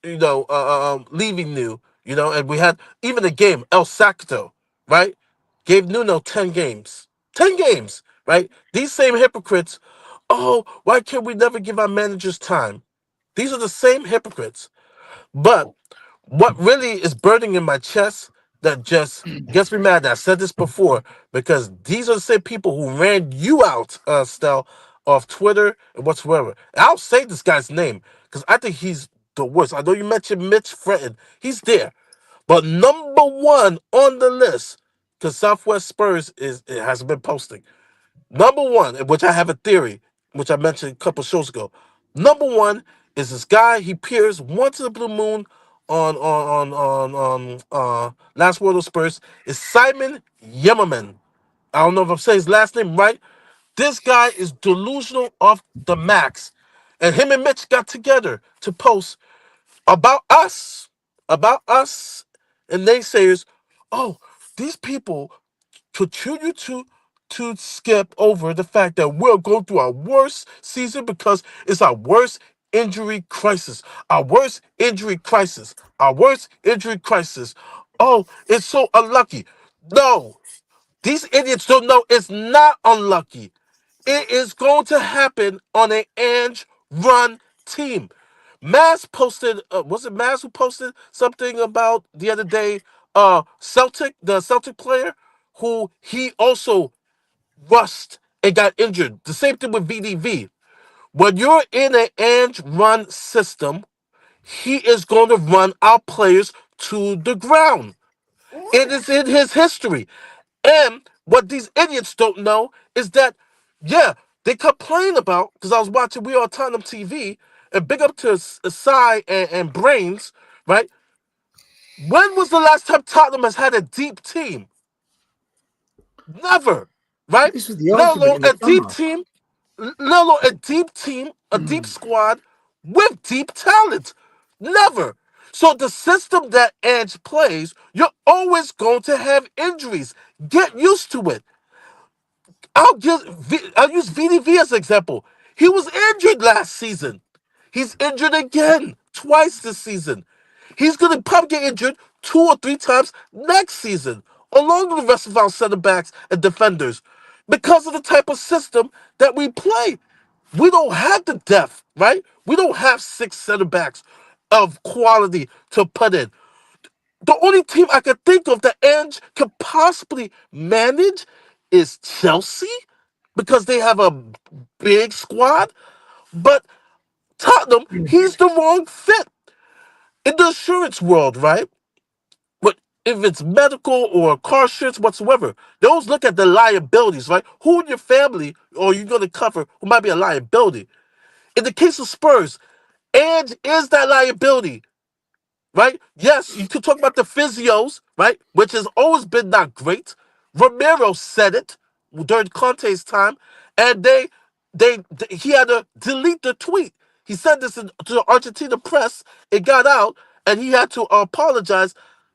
Levy knew, and we had even a game, El Sacto, right? Gave Nuno 10 games. 10 games, right? These same hypocrites, oh, why can't we never give our managers time? These are the same hypocrites. But what really is burning in my chest that just gets me mad, and I said this before, because these are the same people who ran you out, Stel, off Twitter and whatsoever. And I'll say this guy's name because I think he's the worst. I know you mentioned Mitch Fretton. He's there. But number 1 on the list, because Southwest Spurs it hasn't been posting. Number 1, which I have a theory, which I mentioned a couple shows ago. Number 1 is this guy, he appears once in a blue moon Last Word of Spurs is Simon Yemmerman. I don't know if I'm saying his last name right. This guy is delusional off the max. And him and Mitch got together to post about us, and naysayers. Oh, these people continue to skip over the fact that we're going through our worst season because it's our worst injury crisis. Our worst injury crisis. Our worst injury crisis. Oh, it's so unlucky. No, these idiots don't know it's not unlucky. It is going to happen on an Ange run team. Maz posted, was it Maz who posted something about the other day? The Celtic player who he also rushed and got injured. The same thing with VDV. When you're in an Ange run system, he is going to run our players to the ground. It is in his history. And what these idiots don't know is that, yeah, they complain about, because I was watching We Are Tottenham TV, and big up to Sai and Brains, right? When was the last time Tottenham has had a deep team? Never, right? This was the Let argument alone in the a deep summer. team, let alone a deep squad with deep talent. Never. So the system that Edge plays, you're always going to have injuries. Get used to it. I'll use VDV as an example. He was injured last season. He's injured again twice this season. He's going to probably get injured 2 or 3 times next season, along with the rest of our center backs and defenders, because of the type of system that we play. We don't have the depth, right? We don't have 6 center backs of quality to put in. The only team I could think of that Ange could possibly manage is Chelsea because they have a big squad. But Tottenham, he's the wrong fit. In the insurance world, right? But if it's medical or car insurance whatsoever, they always look at the liabilities, right? Who in your family are you going to cover who might be a liability? In the case of Spurs, Ange is that liability. Right? Yes, you could talk about the physios, right? Which has always been not great. Romero said it during Conte's time, and he had to delete the tweet. He said this to the Argentina press. It got out, and he had to apologize,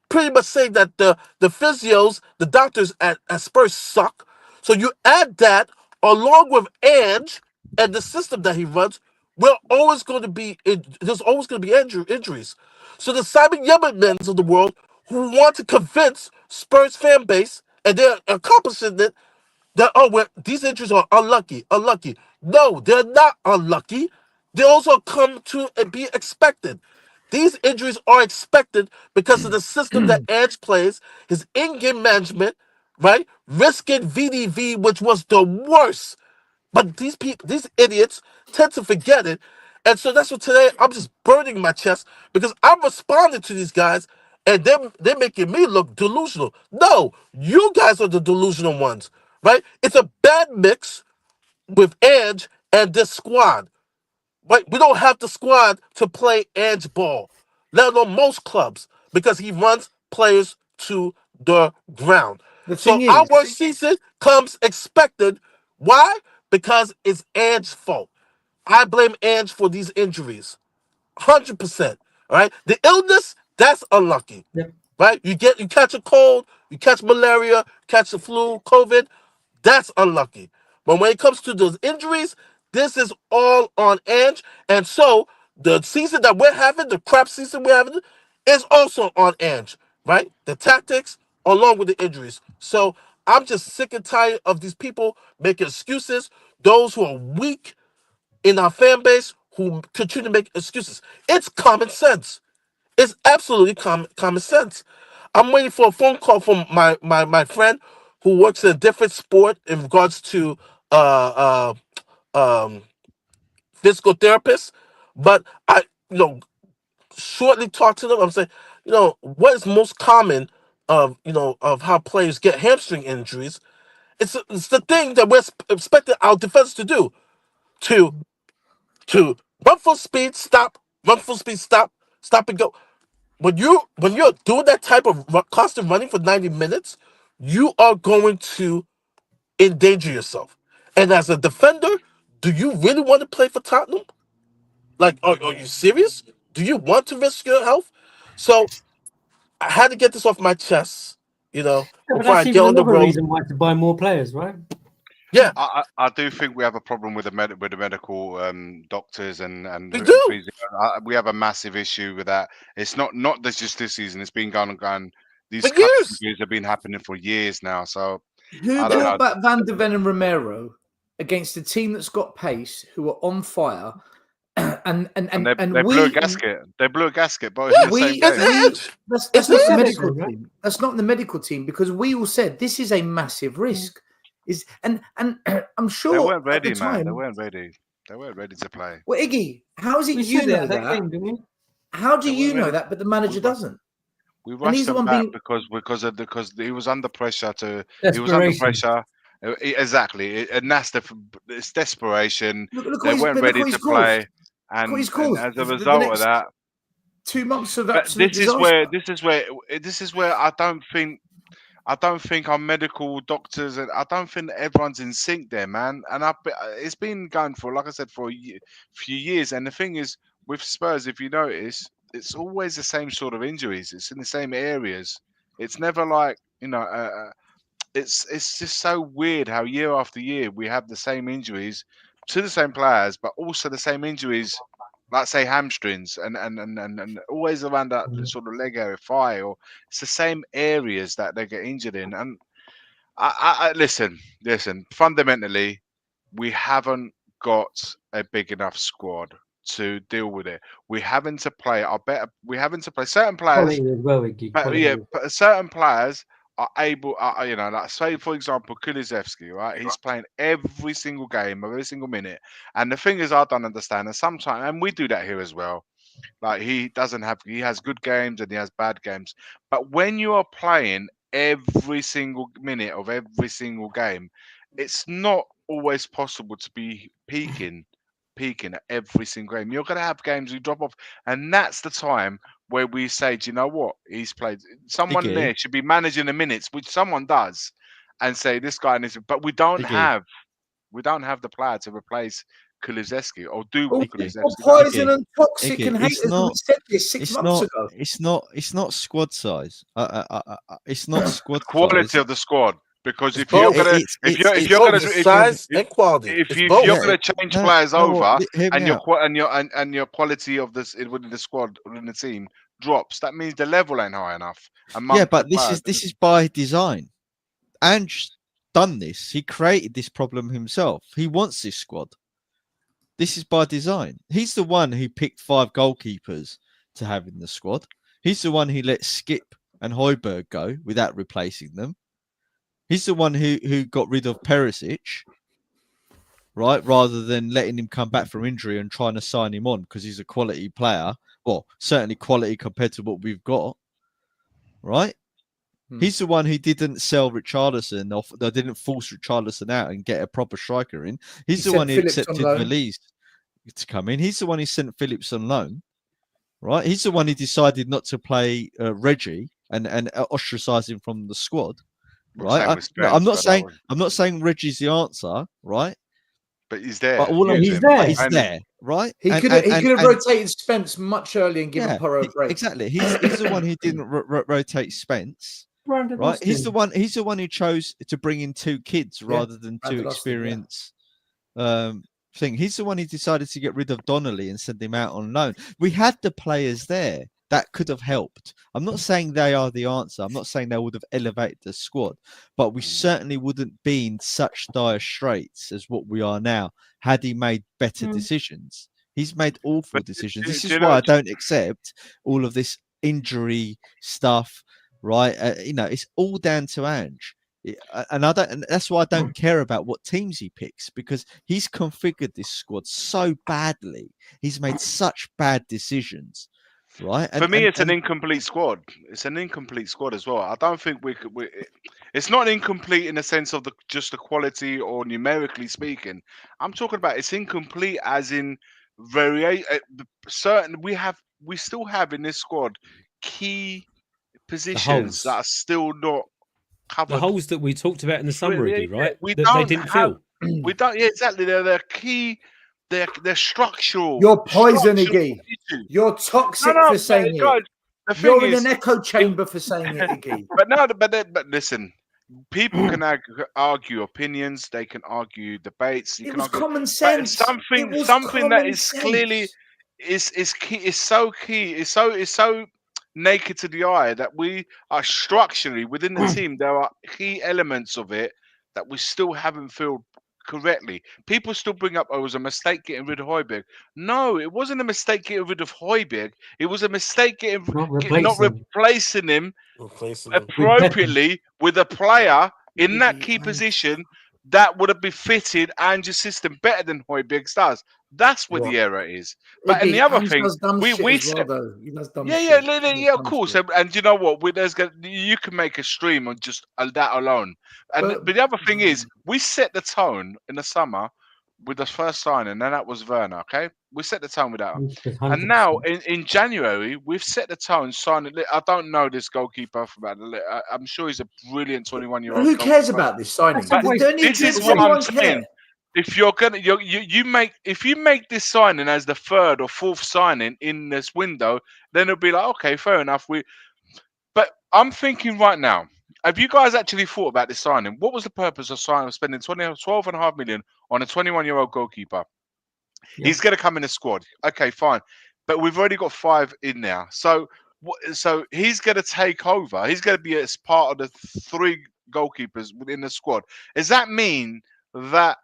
pretty much saying that the physios, the doctors at Spurs suck. So you add that along with Ange and the system that he runs, there's always going to be injuries. So the Simon Yemmermans of the world who want to convince Spurs fan base, and they're accomplishing it, that these injuries are unlucky. No, they're not unlucky. They also come to be expected. These injuries are expected because of the system that Edge plays, his in-game management, right? Risking VDV, which was the worst. But these idiots tend to forget it. And so that's what today I'm just burning my chest because I'm responding to these guys and they're making me look delusional. No, you guys are the delusional ones, right? It's a bad mix with Edge and this squad. Right? We don't have the squad to play Edge ball, let alone most clubs, because he runs players to the ground. The So thing our is, worst season comes expected. Why? Because it's Edge's fault. I blame Edge for these injuries. 100%. All right. The illness, that's unlucky. Yep. Right? You catch a cold, you catch malaria, catch the flu, COVID, that's unlucky. But when it comes to those injuries, this is all on Ange. And so the season that we're having, the crap season we're having, is also on Ange, right? The tactics along with the injuries. So I'm just sick and tired of these people making excuses, those who are weak in our fan base who continue to make excuses. It's common sense. It's absolutely common sense. I'm waiting for a phone call from my friend who works in a different sport in regards to um, physical therapists. But I, shortly talk to them. I'm saying, what is most common of how players get hamstring injuries? It's the thing that we're expecting our defense to do to run full speed, stop, run full speed, stop and go. when you're doing that type of constant running for 90 minutes, you are going to endanger yourself. And as a defender, do you really want to play for Tottenham? Like, are you serious? Do you want to risk your health? So I had to get this off my chest, Yeah, but before I that's get even on the another road. reason why to buy more players, right? Yeah, I do think we have a problem with the medical doctors and we do. physio. We have a massive issue with that. It's not just this season. It's been going and going. For These cup years. injuries have been happening for years now. So Who I don't know. brought back Van de Ven and Romero against a team that's got pace, who are on fire, and They blew we a gasket. They blew a gasket, both Yeah, in the same we it's game. Edge. that's It's not the Edge. medical Right? team. That's not the medical team because we all said this is a massive risk. Is and I'm sure They weren't at the ready, man. They time. weren't ready. They weren't ready to play. Well, Iggy, how is it We you said it know at that that? game, didn't we? How do They you weren't know ready. that, but the manager doesn't? We And he's rushed the them one back being because he was under pressure to. He was under Desperation. pressure. Exactly, and that's it's desperation. look They what he's weren't look ready what he's to caused. play, Look what and he's caused. as a The result of next that, 2 months of but absolute disaster. this is where I don't think our medical doctors and I don't think everyone's in sync there, man. And it's been going for, like I said, for few years. And the thing is, with Spurs, if you notice, it's always the same sort of injuries. It's in the same areas. It's never like it's just so weird how year after year we have the same injuries to the same players, but also the same injuries, like say hamstrings and always around that sort of leg area, thigh, or it's the same areas that they get injured in. And I listen. Fundamentally, we haven't got a big enough squad to deal with it. We having to play certain players. Quality as well, Iggy. But Quality. yeah, but certain players are able, like say for example, Kulusevski, right? He's playing every single game, every single minute. And the thing is, I don't understand. And sometimes, and we do that here as well. Like he has good games and he has bad games. But when you are playing every single minute of every single game, it's not always possible to be peaking at every single game. You're going to have games you drop off, and that's the time where we say, do you know what? He's played. Someone Iggy. there should be managing the minutes, which someone does, and say this guy needs. But we don't Iggy. have the player to replace Kulusevski or do Oh, what Iggy. or Kulusevski does. poison and toxic Iggy, and it's haters. We not- said this six It's months not. ago. It's not squad size. It's not squad Quality size. of the squad, because if It's you're both. gonna It's- if it's- you're Both gonna the if size you and quality. if It's you both. if you're Yeah, going to change no, players no, well, over hear me and your out. and your quality of this within the squad within the team drops, that means the level ain't high enough. Yeah, but this is by design. Ange done this. He created this problem himself. He wants this squad. This is by design. He's the one who picked 5 goalkeepers to have in the squad. He's the one who let Skip and Højbjerg go without replacing them. He's the one who got rid of Perisic, right? Rather than letting him come back from injury and trying to sign him on because he's a quality player. Well, certainly quality compared to what we've got, right? He's the one who didn't sell Richarlison off. They didn't force Richarlison out and get a proper striker in. He's the one who accepted Valise to come in. He's the one who sent Phillips on loan, right? He's the one who decided not to play Reggie and ostracize him from the squad, right? I'm not saying Reggie's the answer, right? But he's there. But he's there. He's there, right? He could have rotated Spence much earlier and given Porro a break. Exactly. He's the one who didn't rotate Spence. Right, he's the one who chose to bring in 2 kids rather than 2 experienced thing. He's the one who decided to get rid of Donnelly and send him out on loan. We had the players there that could have helped. I'm not saying they are the answer. I'm not saying they would have elevated the squad, but we certainly wouldn't be in such dire straits as what we are now had he made better decisions. He's made awful decisions. This is why I don't accept all of this injury stuff. Right, it's all down to Ange, and that's why I don't care about what teams he picks, because he's configured this squad so badly. He's made such bad decisions, right? For me, it's an incomplete squad. It's an incomplete squad as well. I don't think it's not incomplete in the sense of just the quality or numerically speaking. I'm talking about it's incomplete as in certain. We still have in this squad key positions that holes. are still not covered. The holes that we talked about in the summer Yeah, review, right? we That they don't didn't have. fill. We don't. Yeah, exactly. They're key. They're structural. You're poison, structural Iggy. issues. You're toxic No, for saying guys. it. The thing You're in is, an echo chamber for saying it, Iggy. but listen. People can argue opinions. They can argue debates. You It can was argue, common but sense. something It was that common is sense. clearly is key. Is so key. It's so naked to the eye that we are structurally within the team. There are key elements of it that we still haven't filled correctly. People still bring up, "Oh, it was a mistake getting rid of Højbjerg." No, it wasn't a mistake getting rid of Højbjerg. It was a mistake Not not replacing him Replacing them. appropriately with a player in that key Iggy, position that would have befitted Ange's system better than Højbjerg's does. That's where the error is. But and Iggy, the other Ange thing, does dumb we shit as well, said, though. He does dumb yeah, shit. yeah, of course. And you know what? You can make a stream on just that alone. But the other thing is, we set the tone in the summer with the first signing, and that was Werner. Okay, we set the tone with that. And now in January, we've set the tone. Signing. I don't know this goalkeeper I'm sure he's a brilliant 21-year-old. Who cares about this signing? But this is what I'm saying. If you're gonna, you make this signing as the third or fourth signing in this window, then it'll be like, okay, fair enough. But I'm thinking right now, have you guys actually thought about this signing? What was the purpose of spending 12.5 million on a 21-year-old goalkeeper? Yeah. He's going to come in the squad. Okay, fine. But we've already got 5 in there. So he's going to take over. He's going to be as part of the 3 goalkeepers within the squad. Does that mean that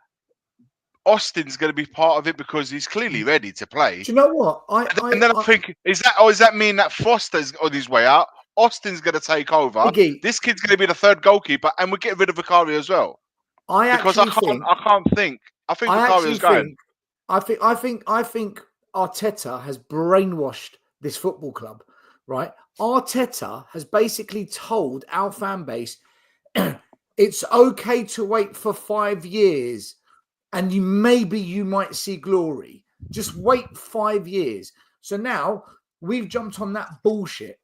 Austin's going to be part of it because he's clearly ready to play? Do you know what? And then I'm thinking, does that mean that Foster's on his way out? Austin's going to take over. Iggy, this kid's going to be the 3rd goalkeeper, and we're getting rid of Vicario as well. I think Vicario's going. I think Arteta has brainwashed this football club, right? Arteta has basically told our fan base it's okay to wait for 5 years, and you might see glory. Just wait 5 years. So now we've jumped on that bullshit.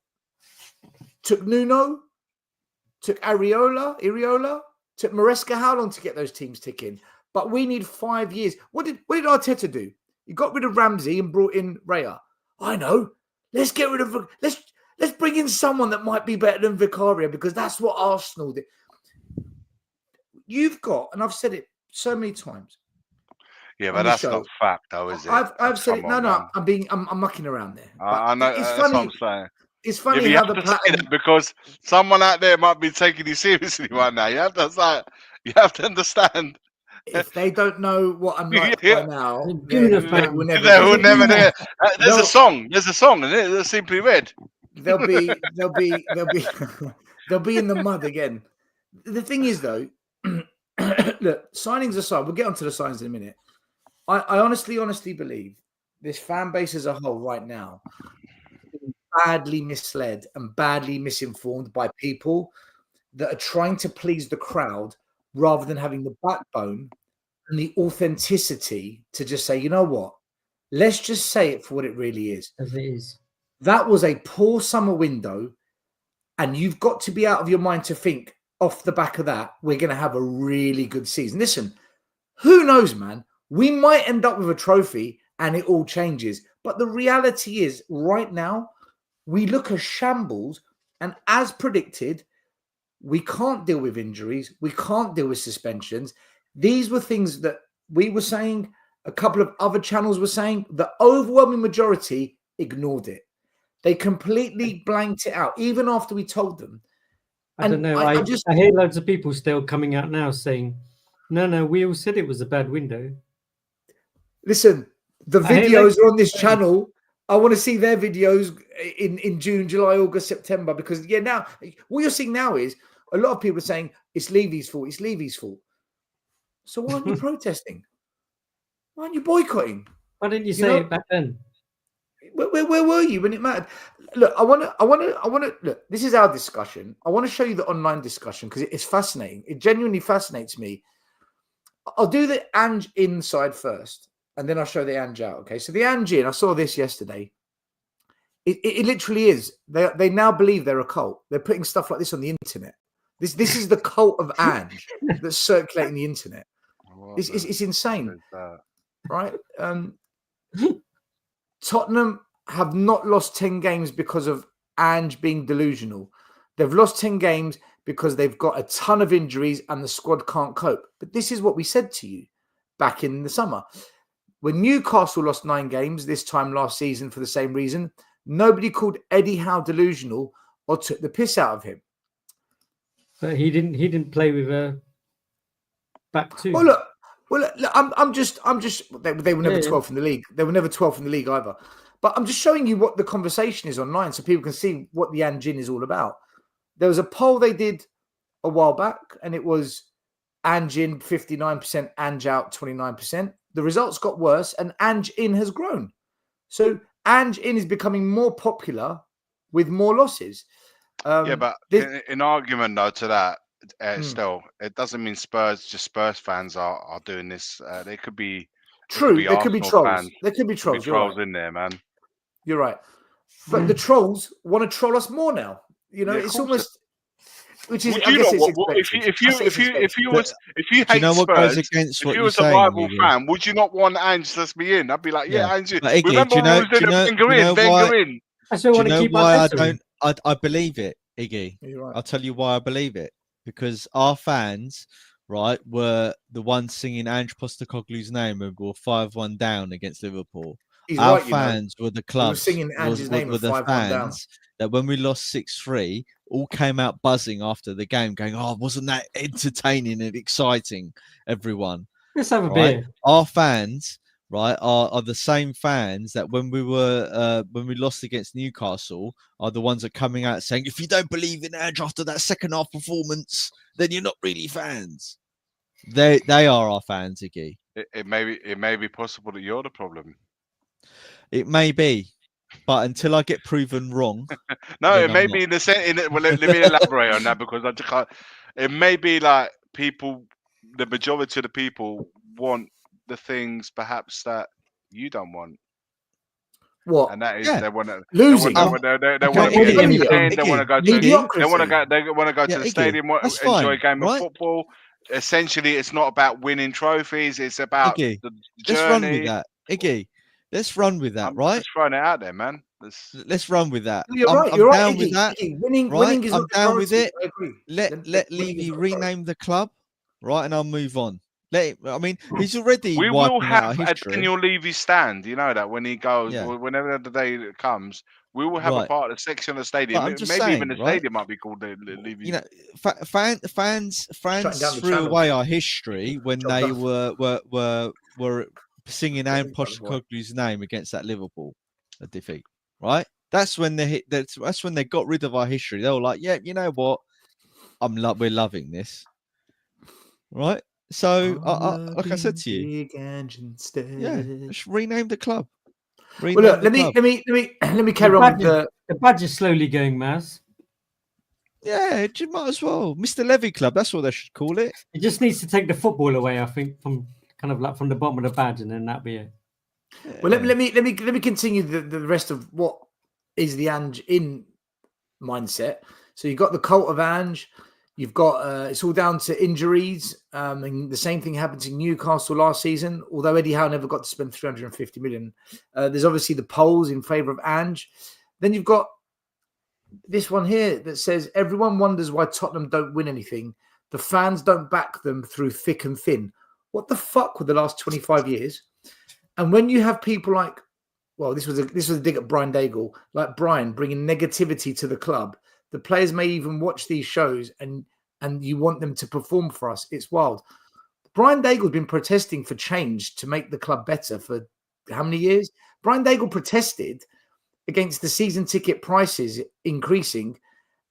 Took Nuno, took Iriola, took Maresca. How long to get those teams ticking? But we need 5 years. What did Arteta do? He got rid of Ramsey and brought in Raya. I know. Let's get rid of. Let's bring in someone that might be better than Vicario, because that's what Arsenal did. You've got, and I've said it so many times. Yeah, but that's not fact, though, is it? I've said it. No. I'm mucking around there. I know. It's funny. What I'm saying. It's funny how the pattern, because someone out there might be taking you seriously right now. You have to understand. If they don't know what I'm like by now, they will never do it. There's a song, isn't it? That's Simply Red. They'll be they'll be in the mud again. The thing is, though, look, signings aside, we'll get onto the signings in a minute. I honestly believe this fan base as a whole right now is badly misled and badly misinformed by people that are trying to please the crowd rather than having the backbone and the authenticity to just say, you know what, let's just say it for what it really is. As it is. That was a poor summer window, and you've got to be out of your mind to think off the back of that, we're going to have a really good season. Listen, who knows, man? We might end up with a trophy and it all changes. But the reality is right now, we look a shambles, and as predicted, we can't deal with injuries. We can't deal with suspensions. These were things that we were saying, a couple of other channels were saying. The overwhelming majority ignored it. They completely blanked it out, even after we told them. I don't know. I hear loads of people still coming out now saying, no, we all said it was a bad window. Listen, the videos are on this channel. I want to see their videos in June, July, August, September, because, now what you're seeing now is a lot of people are saying it's Levy's fault. It's Levy's fault. So why aren't you protesting? Why aren't you boycotting? Why didn't you say it back then? Where were you when it mattered? Look, I want to look. This is our discussion. I want to show you the online discussion because it's fascinating. It genuinely fascinates me. I'll do the Ange In side first, and then I'll show the Ange out. Okay, so the Ange In, I saw this yesterday. It literally is. They now believe they're a cult. They're putting stuff like this on the internet. This is the cult of Ange that's circulating the internet. It's insane, right? Tottenham have not lost 10 games because of Ange being delusional. They've lost 10 games because they've got a ton of injuries and the squad can't cope. But this is what we said to you back in the summer. When Newcastle lost 9 games this time last season for the same reason, nobody called Eddie Howe delusional or took the piss out of him. But he didn't play with a back two. Well, look, I'm just. They were never 12th in the league. They were never 12th in the league either. But I'm just showing you what the conversation is online, so people can see what the Ange In is all about. There was a poll they did a while back, and it was Ange In 59%, Ange Out 29%. The results got worse, and Ange In has grown. So Ange In is becoming more popular with more losses. But in argument though to that, still, it doesn't mean Spurs fans are doing this. They could be true. There could be trolls. Fans. There could be trolls. Trolls in there, man. You're right. But the trolls want to troll us more now. You know, it's almost. Which is, if you hate what Spurs, goes against if what you you're was a saying, rival fan, would you not want Ange to be in? I'd be like, Ange. Iggy, Remember when we was doing Wenger in? I still want to keep my I believe it, Iggy. Right. I'll tell you why I believe it. Because our fans, right, were the ones singing Ange Postecoglou's name and we were 5-1 down against Liverpool. Our fans were the clubs, singing Ange's name were the 5-1 fans down. that when we lost 6-3, all came out buzzing after the game, going, "Oh, wasn't that entertaining and exciting?" Everyone, let's have a beer. Our fans, right, are the same fans that when we lost against Newcastle, are the ones that are coming out saying, "If you don't believe in Ange after that second half performance, then you're not really fans." They are our fans, Iggy. It may be possible that you're the problem. It may be, but until I get proven wrong, no, it may be in the sense. Well, let me elaborate on that because I just can't. It may be like people, the majority of the people want the things perhaps that you don't want. What? And that is they want to losing. They want to be entertained. They want to go to. They want to go to the stadium. Enjoy a game of football. Essentially, it's not about winning trophies. It's about the journey. Let's run with that, Iggy. Let's run with that, right? Just throwing it out there, man. Let's run with that. You're I'm right. down with that. Winning is I'm down with it. I agree. Let Levy rename the club, right, and I'll move on. I mean, he's already. We will have a Daniel Levy stand. You know that when he goes, whenever the day comes, we will have a part of the section of the stadium. Maybe even the stadium might be called the Levy. You know, fans threw away our history when they were singing Ange Postecoglou's name against that Liverpool defeat, right? That's when that's when they got rid of our history. They were like, "Yeah, you know what? We're loving this, right?" So, like I said to you, just rename the club. Well, look, let me carry on with the badge is slowly going, Maz. Yeah, you might as well, Mr. Levy Club. That's what they should call it. It just needs to take the football away, I think, from kind of like from the bottom of the badge, and then that'd be it. Well, let me continue the rest of what is the Ange In mindset. So you've got the cult of Ange. You've got it's all down to injuries, and the same thing happened to Newcastle last season. Although Eddie Howe never got to spend 350 million, there's obviously the polls in favour of Ange. Then you've got this one here that says everyone wonders why Tottenham don't win anything. The fans don't back them through thick and thin. What the fuck with the last 25 years? And when you have people like, well, this was a dig at Brian Daigle, like Brian bringing negativity to the club. The players may even watch these shows and you want them to perform for us. It's wild. Brian Daigle's been protesting for change to make the club better for how many years? Brian Daigle protested against the season ticket prices increasing.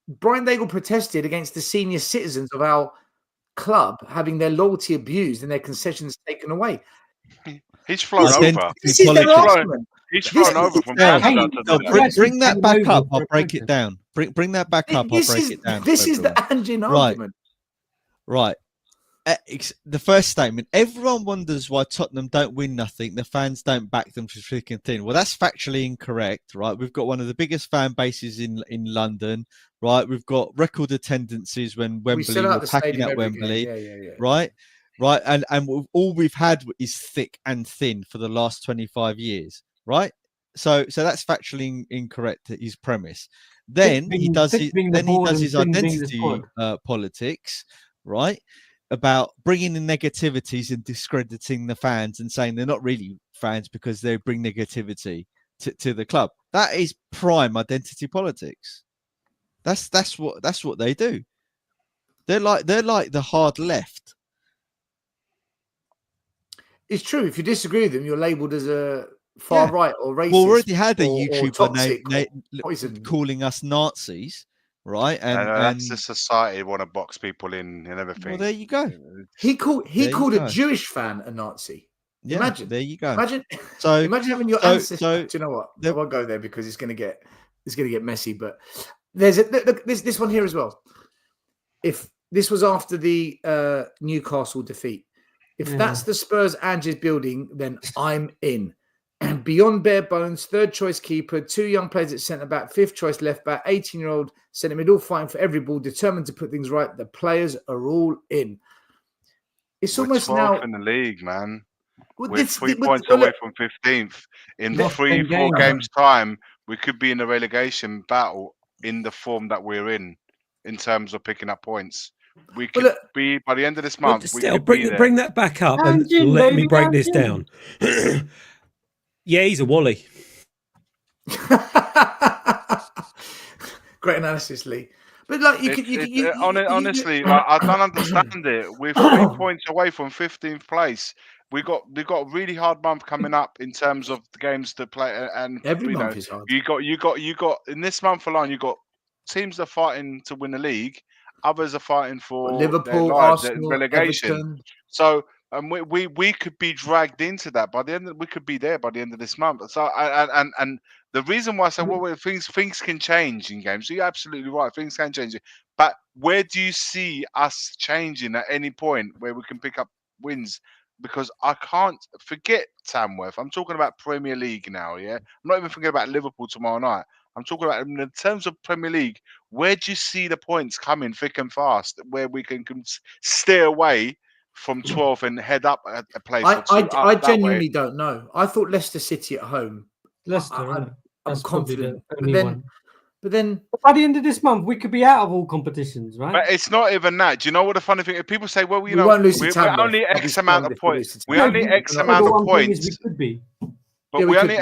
Brian Daigle protested against the senior citizens of our club having their loyalty abused and their concessions taken away. He's flown over. This is their argument. He's flown over from Bring that back up. I'll break it down. Bring that back up. I'll break it down. This is the Ange In argument. Right. the first statement, everyone wonders why Tottenham don't win nothing. The fans don't back them for thick and thin. Well, that's factually incorrect, right? We've got one of the biggest fan bases in London, right? We've got record attendances when We sell Wembley out were the packing stadium at every game. Wembley, Yeah. right? And all we've had is thick and thin for the last 25 years, right? So that's factually incorrect, his premise. Then he does thick being the board and his thin being the identity squad. politics, right? About bringing in negativities and discrediting the fans and saying they're not really fans because they bring negativity to the club. That is prime identity politics. That's what they do. They're like the hard left. It's true. If you disagree with them, you're labelled as a far right or racist. Well, we already had a or YouTuber toxic named calling us Nazis, right? And And that's the society want to box people in and everything. well, there you go. He called you a go. Jewish fan a Nazi. Yeah, Imagine. there you go. Imagine. So Imagine having your ancestors. Do you know what? I won't go there because it's going to get messy. But there's this one here as well. If this was after the Newcastle defeat, if that's the Spurs Ange is building, then I'm in. And beyond bare bones, third choice keeper, 2 young players at centre back, 5th choice left back, 18-year-old centre mid, all fighting for every ball, determined to put things right. The players are all in. It's almost now in the league, man. Well, We're 3 points away from 15th. In 3-4 games' time, we could be in a relegation battle in the form that we're in terms of picking up points. We could be by the end of this month. Still, bring that back up and let me break this down. Yeah, he's a Wally. Great analysis, Lee. But like honestly, like, I don't understand it. We're 3 points away from 15th place. We got a really hard month coming up in terms of the games to play, and every month is hard. You got in this month alone. You got teams that are fighting to win the league. Others are fighting for Liverpool, their lives, Arsenal, relegation. Everton. So we could be dragged into that by the end. We could be there by the end of this month. So and the reason why I say things can change in games. So you're absolutely right. Things can change. But where do you see us changing at any point where we can pick up wins? Because I can't forget Tamworth. I'm talking about Premier League now. Yeah, I'm not even thinking about Liverpool tomorrow night. I'm talking about in terms of Premier League. Where do you see the points coming thick and fast? Where we can steer away from 12 and head up a place. I genuinely don't know. I thought Leicester City at home. Leicester, I'm confident. But by the end of this month, we could be out of all competitions, right? But it's not even that. Do you know what the funny thing is? People say, well, we won't lose we're only X amount of points. We only X amount of points. We could be. But we only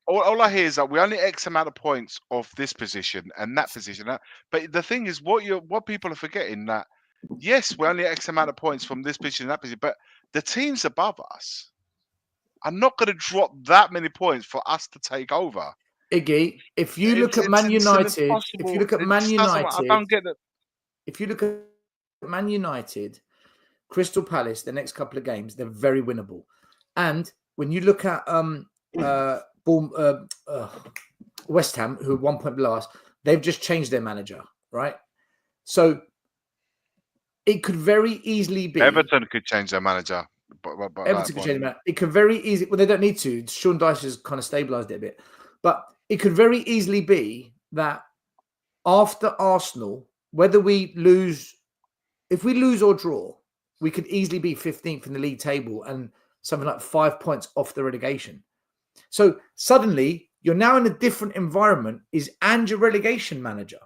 all I hear is that we only X amount of points of this position and that position. But the thing is, what people are forgetting that, yes, we're only X amount of points from this position and that position, but the teams above us are not going to drop that many points for us to take over. Iggy, if you look at Man United, I don't get that. If you look at Man United, Crystal Palace, the next couple of games, they're very winnable. And when you look at West Ham, who are 1 point below us, they've just changed their manager, right? So it could very easily be Everton could change their manager. Everton could change their manager. It could very easily. Well, they don't need to. Sean Dyche has kind of stabilised it a bit, but it could very easily be that after Arsenal, whether we lose, if we lose or draw, we could easily be 15th in the league table and something like 5 points off the relegation. So suddenly you're now in a different environment. Is Ange a relegation manager?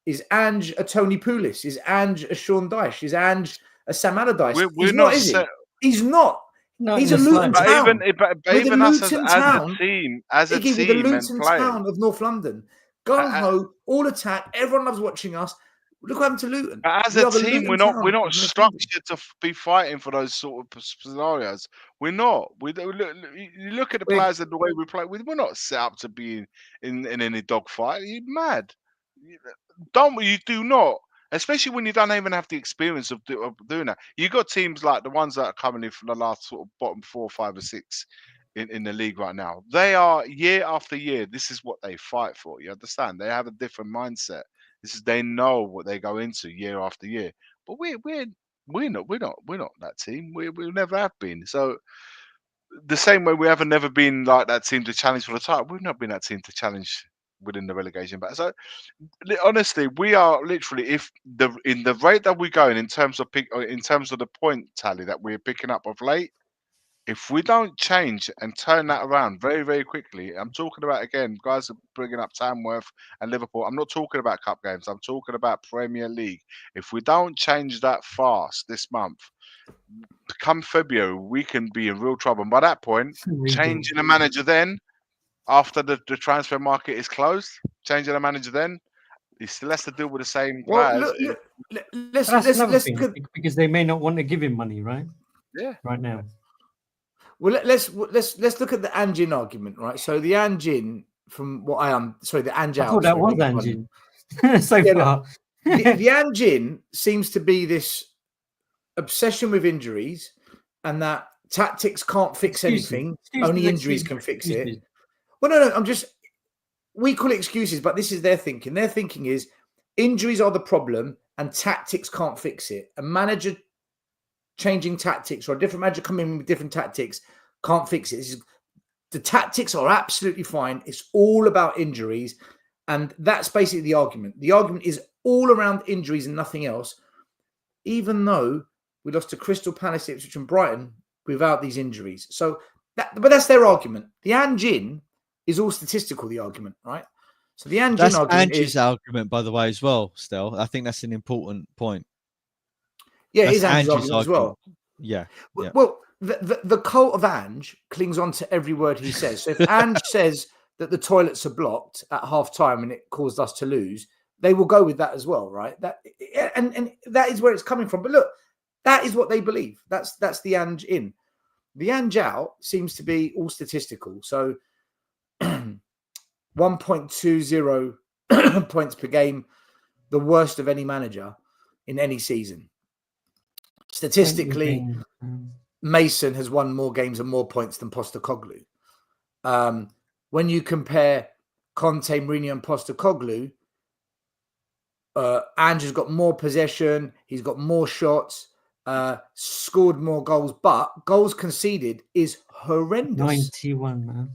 Is Ange a Tony Pulis? Is Ange a Sean Dyche? Is Ange a Sam Allardyce? He's not, is he? He's not. He's a Luton town. But even us as a team, the Luton town of North London, gung ho, all attack. Everyone loves watching us. Look what happened to Luton. But as a team, we're not structured to be fighting for those sort of scenarios. We're not. You look at the players and the way we play. We're not set up to be in any dogfight. You're mad. You do not. Especially when you don't even have the experience of doing that. You got teams like the ones that are coming in from the last sort of bottom 4, 5, or 6 in the league right now. They are year after year. This is what they fight for. You understand? They have a different mindset. They know what they go into year after year. But we're we're not that team. We never have been. So the same way we haven't never been like that team to challenge for the title, we've not been that team to challenge within the relegation battle. So honestly, we are literally in the rate that we're going in terms of the point tally that we're picking up of late. If we don't change and turn that around very, very quickly, I'm talking about, again, guys are bringing up Tamworth and Liverpool. I'm not talking about cup games. I'm talking about Premier League. If we don't change that fast this month, come February, we can be in real trouble. And by that point, changing the manager then, after the transfer market is closed, changing the manager then, he still has to deal with the same players. Let's thing, because they may not want to give him money, right? Yeah. Right now. Well, let's look at the Ange In argument, right? So the Ange In, from what I am, the Ange Out. I thought that was Ange In so far. The Ange In seems to be this obsession with injuries, and that tactics can't fix anything. Only injuries can fix it. Well, no. We call it excuses, but this is their thinking. Their thinking is injuries are the problem, and tactics can't fix it. A manager changing tactics, or a different manager coming in with different tactics, can't fix it. The tactics are absolutely fine. It's all about injuries. And that's basically the argument. The argument is all around injuries and nothing else, even though we lost to Crystal Palace, Ipswich and Brighton without these injuries. But that's their argument. The Ange In is all statistical, the argument, right? So the Ange In argument Ange's argument, by the way, as well, Stel. I think that's an important point. Yeah, it is Ange's argument as well. Yeah. Well, the cult of Ange clings on to every word he says. So if Ange says that the toilets are blocked at half time and it caused us to lose, they will go with that as well, right? And that is where it's coming from. But look, that is what they believe. That's the Ange In. The Ange Out seems to be all statistical. So 1.20 points per game, the worst of any manager in any season. Statistically, Mason has won more games and more points than Postecoglou. When you compare Conte, Mourinho and Postecoglou, Ange has got more possession, he's got more shots, scored more goals, but goals conceded is horrendous. 91, man.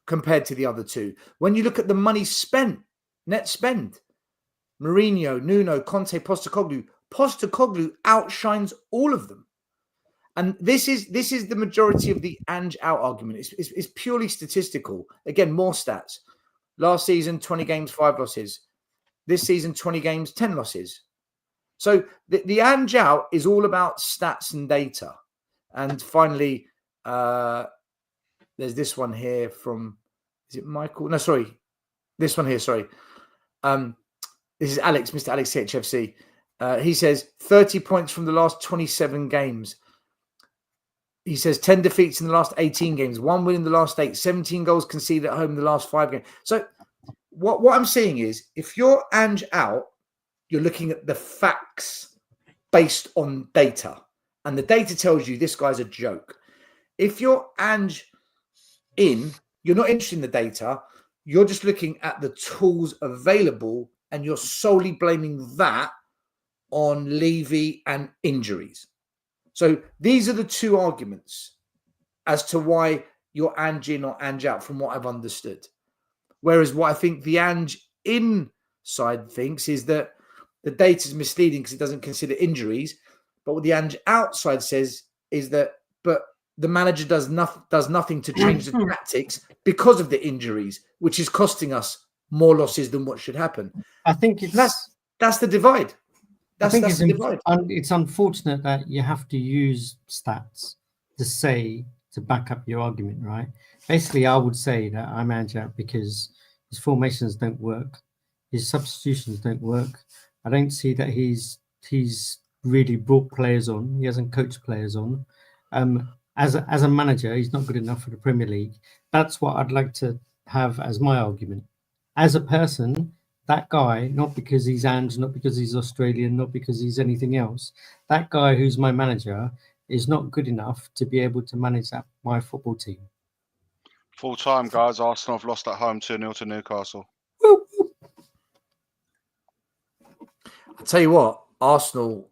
Compared to the other two. When you look at the money spent, net spend, Mourinho, Nuno, Conte, Postecoglou outshines all of them. And this is the majority of the Ange Out argument. It's purely statistical. Again, more stats. Last season, 20 games, 5 losses. This season, 20 games, 10 losses. So the Ange Out is all about stats and data. And finally, there's this one here from, is it Michael? No, sorry. This one here, sorry. This is Alex, Mr. Alex HFC. He says 30 points from the last 27 games. He says 10 defeats in the last 18 games, 1 win in the last 8, 17 goals conceded at home in the last 5 games. So what I'm saying is, if you're Ange Out, you're looking at the facts based on data. And the data tells you this guy's a joke. If you're Ange In, you're not interested in the data. You're just looking at the tools available, and you're solely blaming that on Levy and injuries. So these are the two arguments as to why you're Ange In or Ange Out, from what I've understood. Whereas what I think the Ange In side thinks is that the data is misleading because it doesn't consider injuries. But what the Ange Out side says is that, but the manager does nothing to change the tactics because of the injuries, which is costing us more losses than what should happen. I think that's the divide. It's unfortunate that you have to use stats to back up your argument, right? Basically, I would say that I'm Ange Out because his formations don't work, his substitutions don't work. I don't see that he's really brought players on. He hasn't coached players on. As a manager, he's not good enough for the Premier League. That's what I'd like to have as my argument. As a person, that guy, not because he's Ange, not because he's Australian, not because he's anything else, that guy who's my manager is not good enough to be able to manage my football team. Full time, guys. Arsenal have lost at home 2-0 to Newcastle. I'll tell you what, Arsenal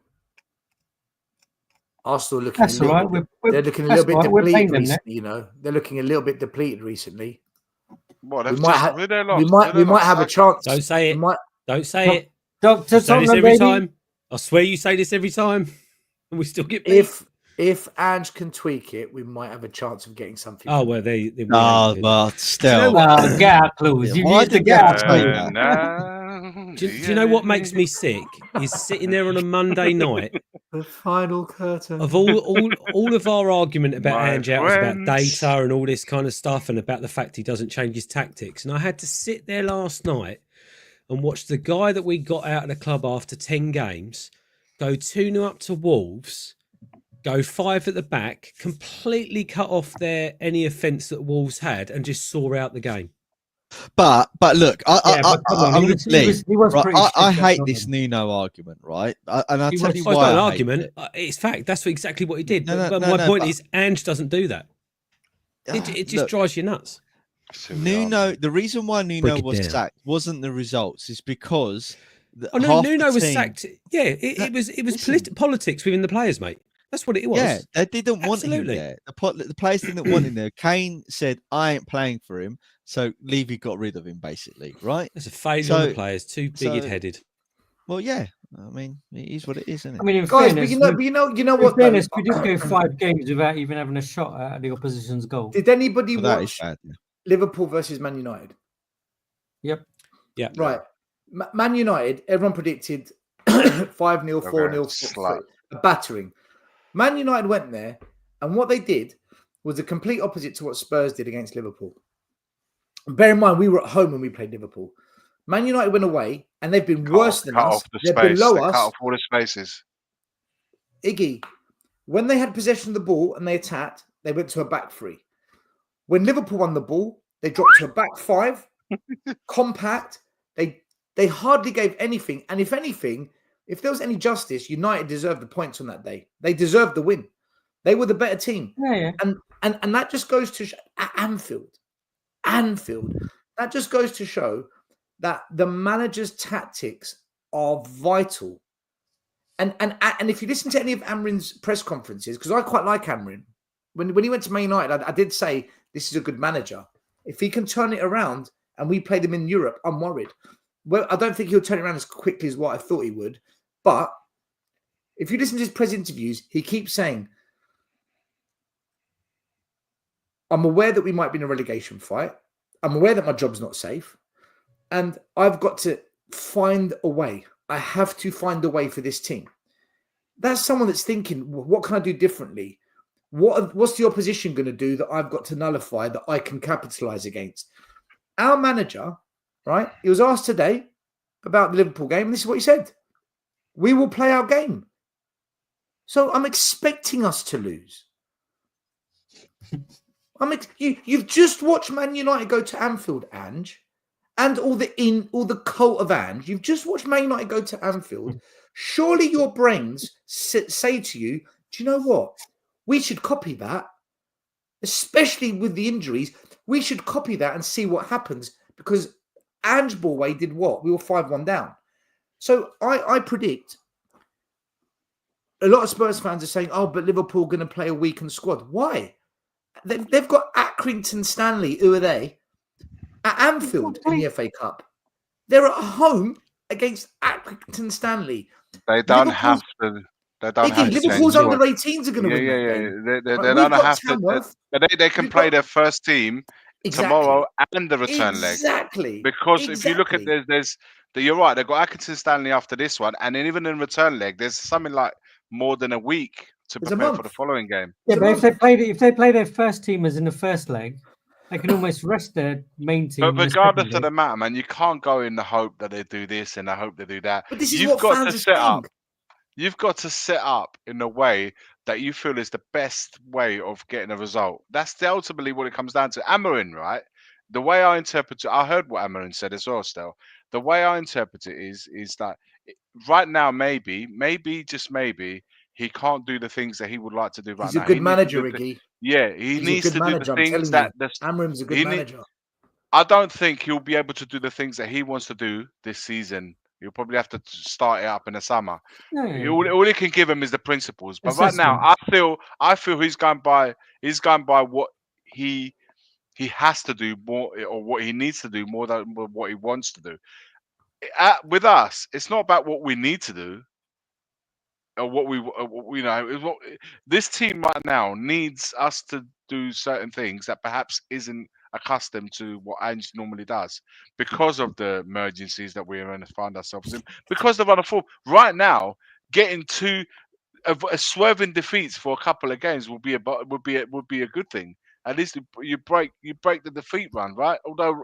Arsenal looking That's a little all right. bit, they're looking a that's little bit all right. We're paying depleted them recently, you know. They're looking a little bit depleted recently. What? We They've might just have who they we lost? might Who we they might lost? have a chance. Don't say We it. might, Don't say it. Doctor You say this Tottenham, every baby. time. I swear you say this every time, and we still get beat. if Ange can tweak it, we might have a chance of getting something. Oh well, they Oh, good. well, Do you know still. what? Get out clues. You Why used the did you have get to out say clues. that? Do you know what makes me sick? Is sitting there on a Monday night. The final curtain. Of all of our argument about My Ange out was about friends. data and all this kind of stuff, and about the fact he doesn't change his tactics. And I had to sit there last night and watch the guy that we got out of the club after 10 games go 2-0 up to Wolves, go 5 at the back, completely cut off any offence that Wolves had, and just saw out the game. But look, Yeah, but come on, I'm he gonna was leave. pretty Right, I strict, hate that's this all. Nuno argument, right? And I'll He tell was- you Well, it's why not an I hate argument. it. It's fact. That's exactly what he did. No, but no, my no, point but- is, Ange doesn't do that. It just Look, drives you nuts. Nuno, the reason why Nuno Break it was down. sacked wasn't the results, it's because Oh no, half the Nuno was team- sacked. Yeah, it was listen. politics within the players, mate. That's what it was. Yeah, they didn't want Absolutely. him there. The players didn't want him there. Kane said, "I ain't playing for him," so Levy got rid of him, basically, right? It's a failure on So- the players. Too big-headed. Well, yeah. I mean, it is what it is, isn't it? I mean, in Guys, fairness, but you know in what? Though? fairness, we did go 5 games without even having a shot at the opposition's goal. Did anybody Well, that is watch bad. Yeah. Liverpool versus Man United? Yep. Yeah. Right. Man United, everyone predicted 5-0, 4-0, Slut. a battering. Man United went there, and what they did was the complete opposite to what Spurs did against Liverpool. And bear in mind, we were at home when we played Liverpool. Man United went away, and they've been worse than cut us. off the They're space. below They us. cut off all the spaces. Iggy, when they had possession of the ball and they attacked, they went to a back 3. When Liverpool won the ball, they dropped to a back 5, compact. They hardly gave anything. And if anything, if there was any justice, United deserved the points on that day. They deserved the win. They were the better team. Yeah. And that just goes to at Anfield, that just goes to show that the manager's tactics are vital. And if you listen to any of Amrin's press conferences, because I quite like Amrin, when he went to Man United, I did say this is a good manager. If he can turn it around and we play them in Europe, I'm worried. Well, I don't think he'll turn it around as quickly as what I thought he would. But if you listen to his press interviews, he keeps saying, I'm aware that we might be in a relegation fight. I'm aware that my job's not safe. And I've got to find a way. I have to find a way for this team. That's someone that's thinking, what can I do differently? What's the opposition going to do that I've got to nullify that I can capitalize against? Our manager, right, he was asked today about the Liverpool game, and this is what he said. We will play our game. So I'm expecting us to lose. You've just watched Man United go to Anfield, Ange, and all the cult of Ange. You've just watched Man United go to Anfield. Surely your brains say to you, do you know what? We should copy that, especially with the injuries. We should copy that and see what happens, because Ange Ballway did what? We were 5-1 down. So I predict a lot of Spurs fans are saying, oh, but Liverpool going to play a weakened squad. Why? They've got Accrington Stanley. Who are they? At Anfield in the FA Cup. They're at home against Accrington Stanley. They don't have to. They don't have to. Liverpool's change under it. 18s are going to win that game. They Right, don't we've got have to. Tamworth. But they can We've play got- their first team tomorrow and the return leg. Exactly. Because if you look at you're right. They've got Accrington Stanley after this one, and then even in return leg, there's something like more than a week to There's a prepare for month. the following game. Yeah, So but if they play their first teamers in the first leg, they can almost rest their main team. But in the regardless second of the leg. matter, man, you can't go in the hope that they do this and I hope they do that. But this is You've what got fans to are set up. saying. You've got to set up in a way that you feel is the best way of getting a result. That's ultimately what it comes down to. Amarin, right? The way I interpret it, I heard what Amarin said as well, still. The way I interpret it is that right now, maybe, just maybe, he can't do the things that he would like to do right He's now. a good He needs to manager, do the- Ricky. Yeah, he He's needs a good to do manager, the I'm things telling that you. Amram's a good manager. I don't think he'll be able to do the things that he wants to do this season You'll probably have to start it up in the summer. Yeah. All he can give him is the principles. But right now, Assessment. I feel he's going by what he has to do more, or what he needs to do more than what he wants to do. With us, it's not about what we need to do or what we you know. This team right now needs us to do certain things that perhaps isn't accustomed to what Ange normally does because of the emergencies that we're going to find ourselves in, because of other form. Right now, getting two swerving defeats for a couple of games would be a good thing. At least you break the defeat run, right? Although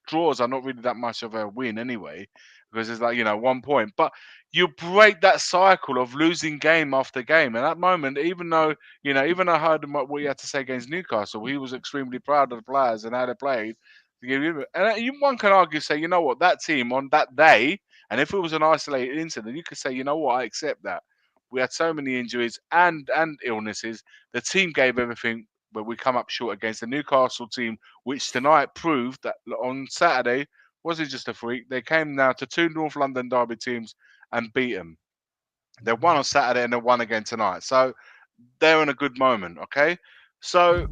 draws are not really that much of a win anyway, because it's like 1 point. But you break that cycle of losing game after game. And at that moment, even though I heard what he had to say against Newcastle, he was extremely proud of the players and how they played. And one can argue, say, you know what, that team on that day, and if it was an isolated incident, you could say, you know what, I accept that. We had so many injuries and illnesses. The team gave everything, but we come up short against the Newcastle team, which tonight proved that on Saturday wasn't just a freak. They came now to two North London derby teams and beat them. They won on Saturday and they won again tonight. So they're in a good moment, okay? So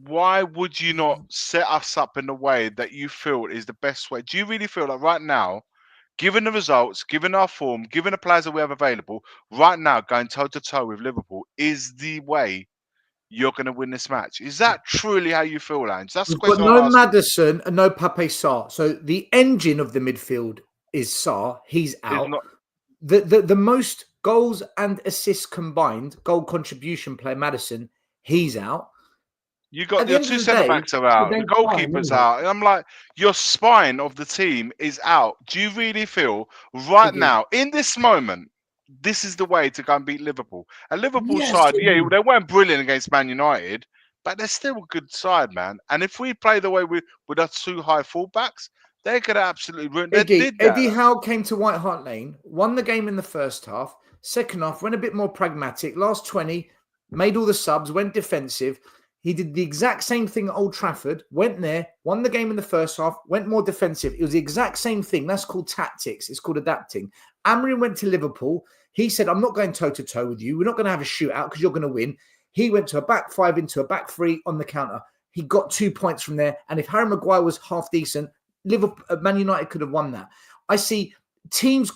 why would you not set us up in the way that you feel is the best way? Do you really feel like right now, given the results, given our form, given the players that we have available, right now going toe-to-toe with Liverpool is the way you're going to win this match? Is that truly how you feel, Ange? That's the We've got question no I'm asking. Maddison and no Pape Sarr. So the engine of the midfield is Sarr. He's out. The most goals and assists combined, goal contribution player Maddison, he's out. You got your two centre backs are out, the goalkeeper's out. And I'm like, your spine of the team is out. Do you really feel right now, in this moment, this is the way to go and beat Liverpool? And Liverpool's side, they weren't brilliant against Man United, but they're still a good side, man. And if we play the way with our two high fullbacks, they could absolutely ruin. Eddie Howe came to White Hart Lane, won the game in the first half. Second half, went a bit more pragmatic. Last 20, made all the subs, went defensive. He did the exact same thing at Old Trafford, went there, won the game in the first half, went more defensive. It was the exact same thing. That's called tactics. It's called adapting. Amorim went to Liverpool. He said, I'm not going toe-to-toe with you. We're not going to have a shootout because you're going to win. He went to a back five into a back three on the counter. He got 2 points from there. And if Harry Maguire was half decent, Man United could have won that. I see teams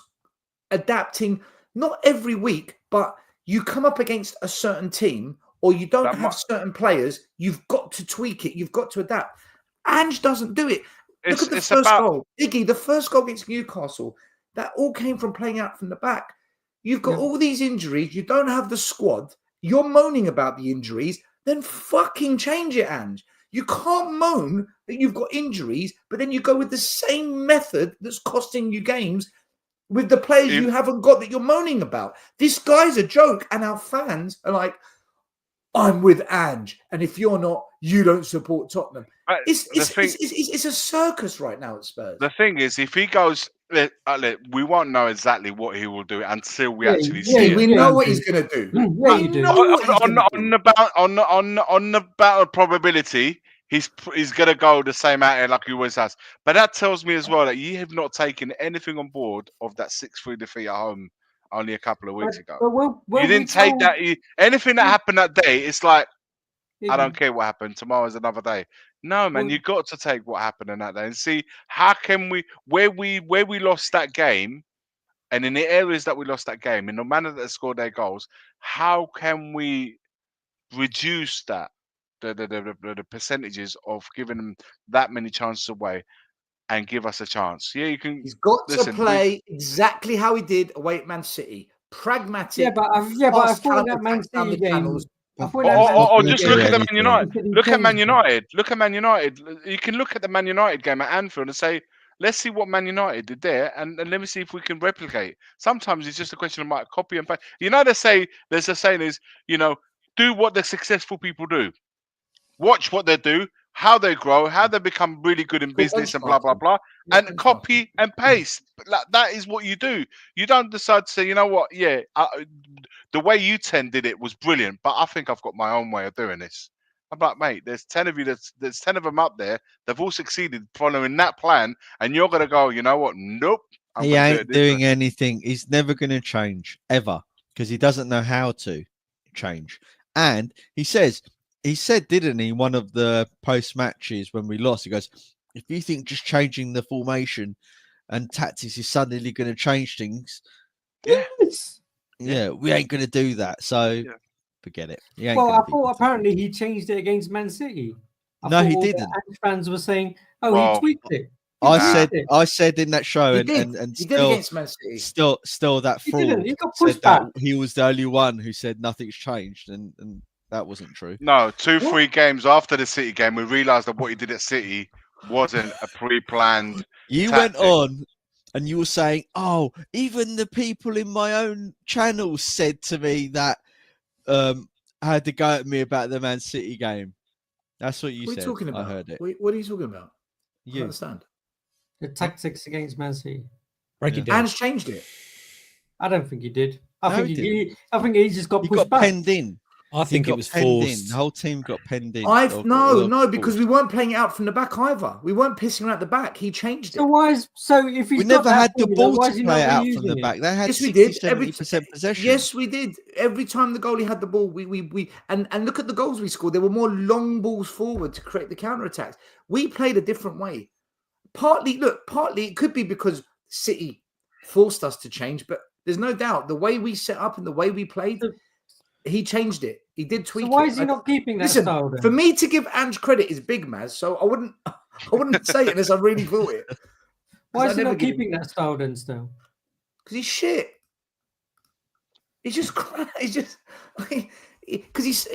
adapting, not every week, but you come up against a certain team or you don't have certain players, you've got to tweak it. You've got to adapt. Ange doesn't do it. Look at the first goal. Iggy, the first goal against Newcastle, that all came from playing out from the back. You've got all these injuries. You don't have the squad. You're moaning about the injuries. Then fucking change it, Ange. You can't moan that you've got injuries, but then you go with the same method that's costing you games with the players you haven't got that you're moaning about. This guy's a joke, and our fans are like, I'm with Ange, and if you're not, you don't support Tottenham. It's a circus right now at Spurs. The thing is, if he goes, we won't know exactly what he will do until we actually see it. We know what he's going to do. On the battle probability, he's going to go the same out here like he always has. But that tells me as well that you have not taken anything on board of that 6-3 defeat at home only a couple of weeks ago. You didn't take that. Anything that happened that day, it's like, I don't care what happened. Tomorrow's another day. No, man, you got to take what happened in that day and see how can where we lost that game, and in the areas that we lost that game, in the manner that scored their goals, how can we reduce that the percentages of giving them that many chances away and give us a chance? Yeah, you can. He's got to play exactly how he did away at Man City. Pragmatic. But I thought that Man City game. Or just look at the Man United. Look at Man United. Look at Man United. You can look at the Man United game at Anfield and say, let's see what Man United did there, and let me see if we can replicate. Sometimes it's just a question of copy and paste. There's a saying is, do what the successful people do. Watch what they do, how they grow, how they become really good in business and blah, blah, blah, and copy and paste. That is what you do. You don't decide to say, you know what, the way you 10 did it was brilliant, but I think I've got my own way of doing this. I'm like, mate, there's 10 of you, there's 10 of them up there. They've all succeeded following that plan, and you're going to go, you know what, nope, I'm He gonna do ain't it this way. doing anything. He's never going to change ever because he doesn't know how to change. And he said, didn't he, one of the post matches when we lost? He goes, "If you think just changing the formation and tactics is suddenly going to change things, Yes. yeah, we ain't going to do that. So Yeah. forget it." He ain't Well, gonna I beat thought Tottenham. apparently he changed it against Man City. I No, thought he all the didn't. Ange fans were saying, "Oh, Well, he tweaked it." I said in that show, He and did. and He did still, against Man City. still that He didn't. fraud He got said pushed that back. he was the only one who said nothing's changed, and that wasn't true. No, 2-3 games after the City game, we realised that what he did at City wasn't a pre-planned. You tactic. went on and you were saying, "Oh, even the people in my own channel said to me that had to go at me about the Man City game." That's what you What are said. you talking about? I heard it. What are you talking about? I don't You. understand. The tactics against Man City. Break it down. Ange changed it. I don't think he did. I No, think he he just got He pushed got back. penned in. I think He it got was penned in. forced. The whole team got penned in. No, because we weren't playing it out from the back either. We weren't pissing around the back. He changed it. So if he's We got never that had the formula, ball why to is he play not it out from the reusing back. it? They had Yes, we 60, did. 70% possession. Yes, we did. Every time the goalie had the ball, we and look at the goals we scored. There were more long balls forward to create the counter attacks. We played a different way. Partly it could be because City forced us to change, but there's no doubt the way we set up and the way we played, he changed it. He did tweak So why it. is he not keeping that Listen, style then? for me to give Ange credit is big, Maz. So I wouldn't say it unless I really thought it. Why I is he never not give him- keeping that style then still? Because he's shit. He's just he's just because he's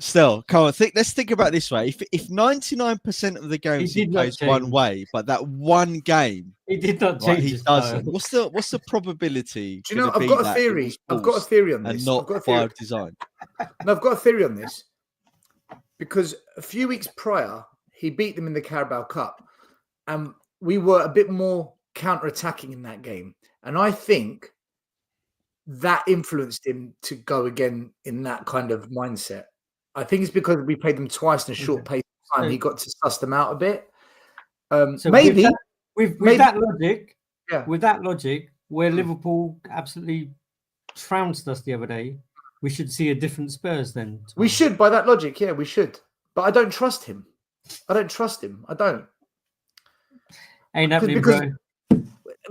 Still, come on. Let's think about it this way. If 99% of the games he did not plays one change. way, but that one game, He did not right, change he his style. doesn't. What's the probability? Do you know? gonna I've be got a that it theory. was I've got a forced theory on and this. not I've got a by theory. design. No, I've got a theory on this because a few weeks prior he beat them in the Carabao Cup, and we were a bit more counter-attacking in that game, and I think that influenced him to go again in that kind of mindset. I think it's because we played them twice in a short pace of time. So- He got to suss them out a bit. So Maybe with maybe- that logic, Yeah. with that logic, where Liverpool absolutely trounced us the other day, we should see a different Spurs then. we should, by that logic, yeah, we should. But I don't trust him. I don't. Ain't happening, because- bro.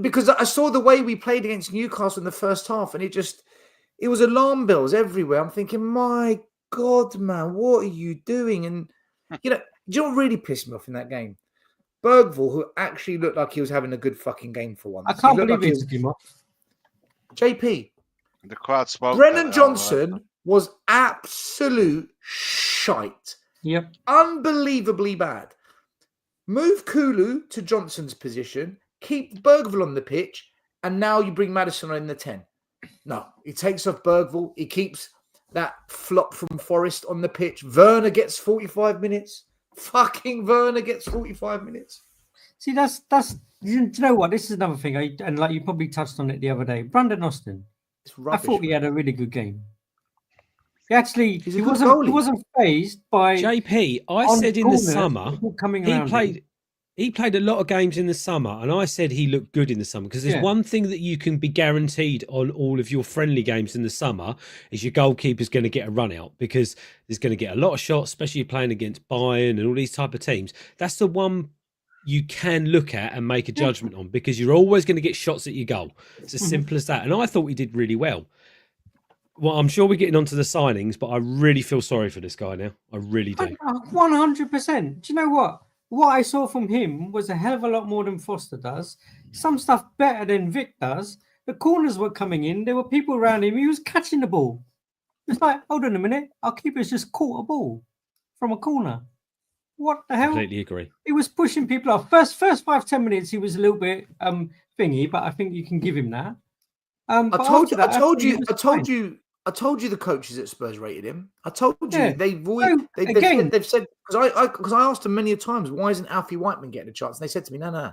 Because I saw the way we played against Newcastle in the first half, and it was alarm bells everywhere. I'm thinking, my God, man, what are you doing? And do you know what really pissed me off in that game? Bergvall, who actually looked like he was having a good fucking game for once. I can't He looked believe like he took him off. JP. The crowd spoke. Brennan Johnson was absolute shite. Yep. Unbelievably bad. Move Kulu to Johnson's position, keep Bergvall on the pitch, and now you bring Maddison in the 10. No, he takes off Bergvall. He keeps that flop from Forest on the pitch. Werner gets 45 minutes. Fucking Werner gets 45 minutes. See, that's you know what? This is another thing, and like you probably touched on it the other day. Brandon Austin. It's rubbish. I thought he man. had a really good game. He actually He's a he good wasn't goalie. phased by JP, I on said in the corners, summer people coming he around him. played a lot of games in the summer, and I said he looked good in the summer because there's Yeah. one thing that you can be guaranteed on all of your friendly games in the summer is your goalkeeper's going to get a run out because there's going to get a lot of shots, especially playing against Bayern and all these type of teams. That's the one you can look at and make a judgment on because you're always going to get shots at your goal. It's as simple as that. And I thought he did really well. Well, I'm sure we're getting onto the signings, but I really feel sorry for this guy now. I really do. 100%. Do you know what? What I saw from him was a hell of a lot more than Foster does. Some stuff better than Vic does. The corners were coming in. There were people around him. He was catching the ball. It's like, hold on a minute. Our keeper's just caught a ball from a corner. What the hell? Completely agree. He was pushing people off. First 5-10 minutes, he was a little bit thingy, but I think you can give him that. I But told after you, that, I told thought he you, was I told fine. you, I told you the coaches at Spurs rated him. I told you Yeah. they've said because I asked them many a times, why isn't Alfie Whiteman getting a chance? And they said to me, no,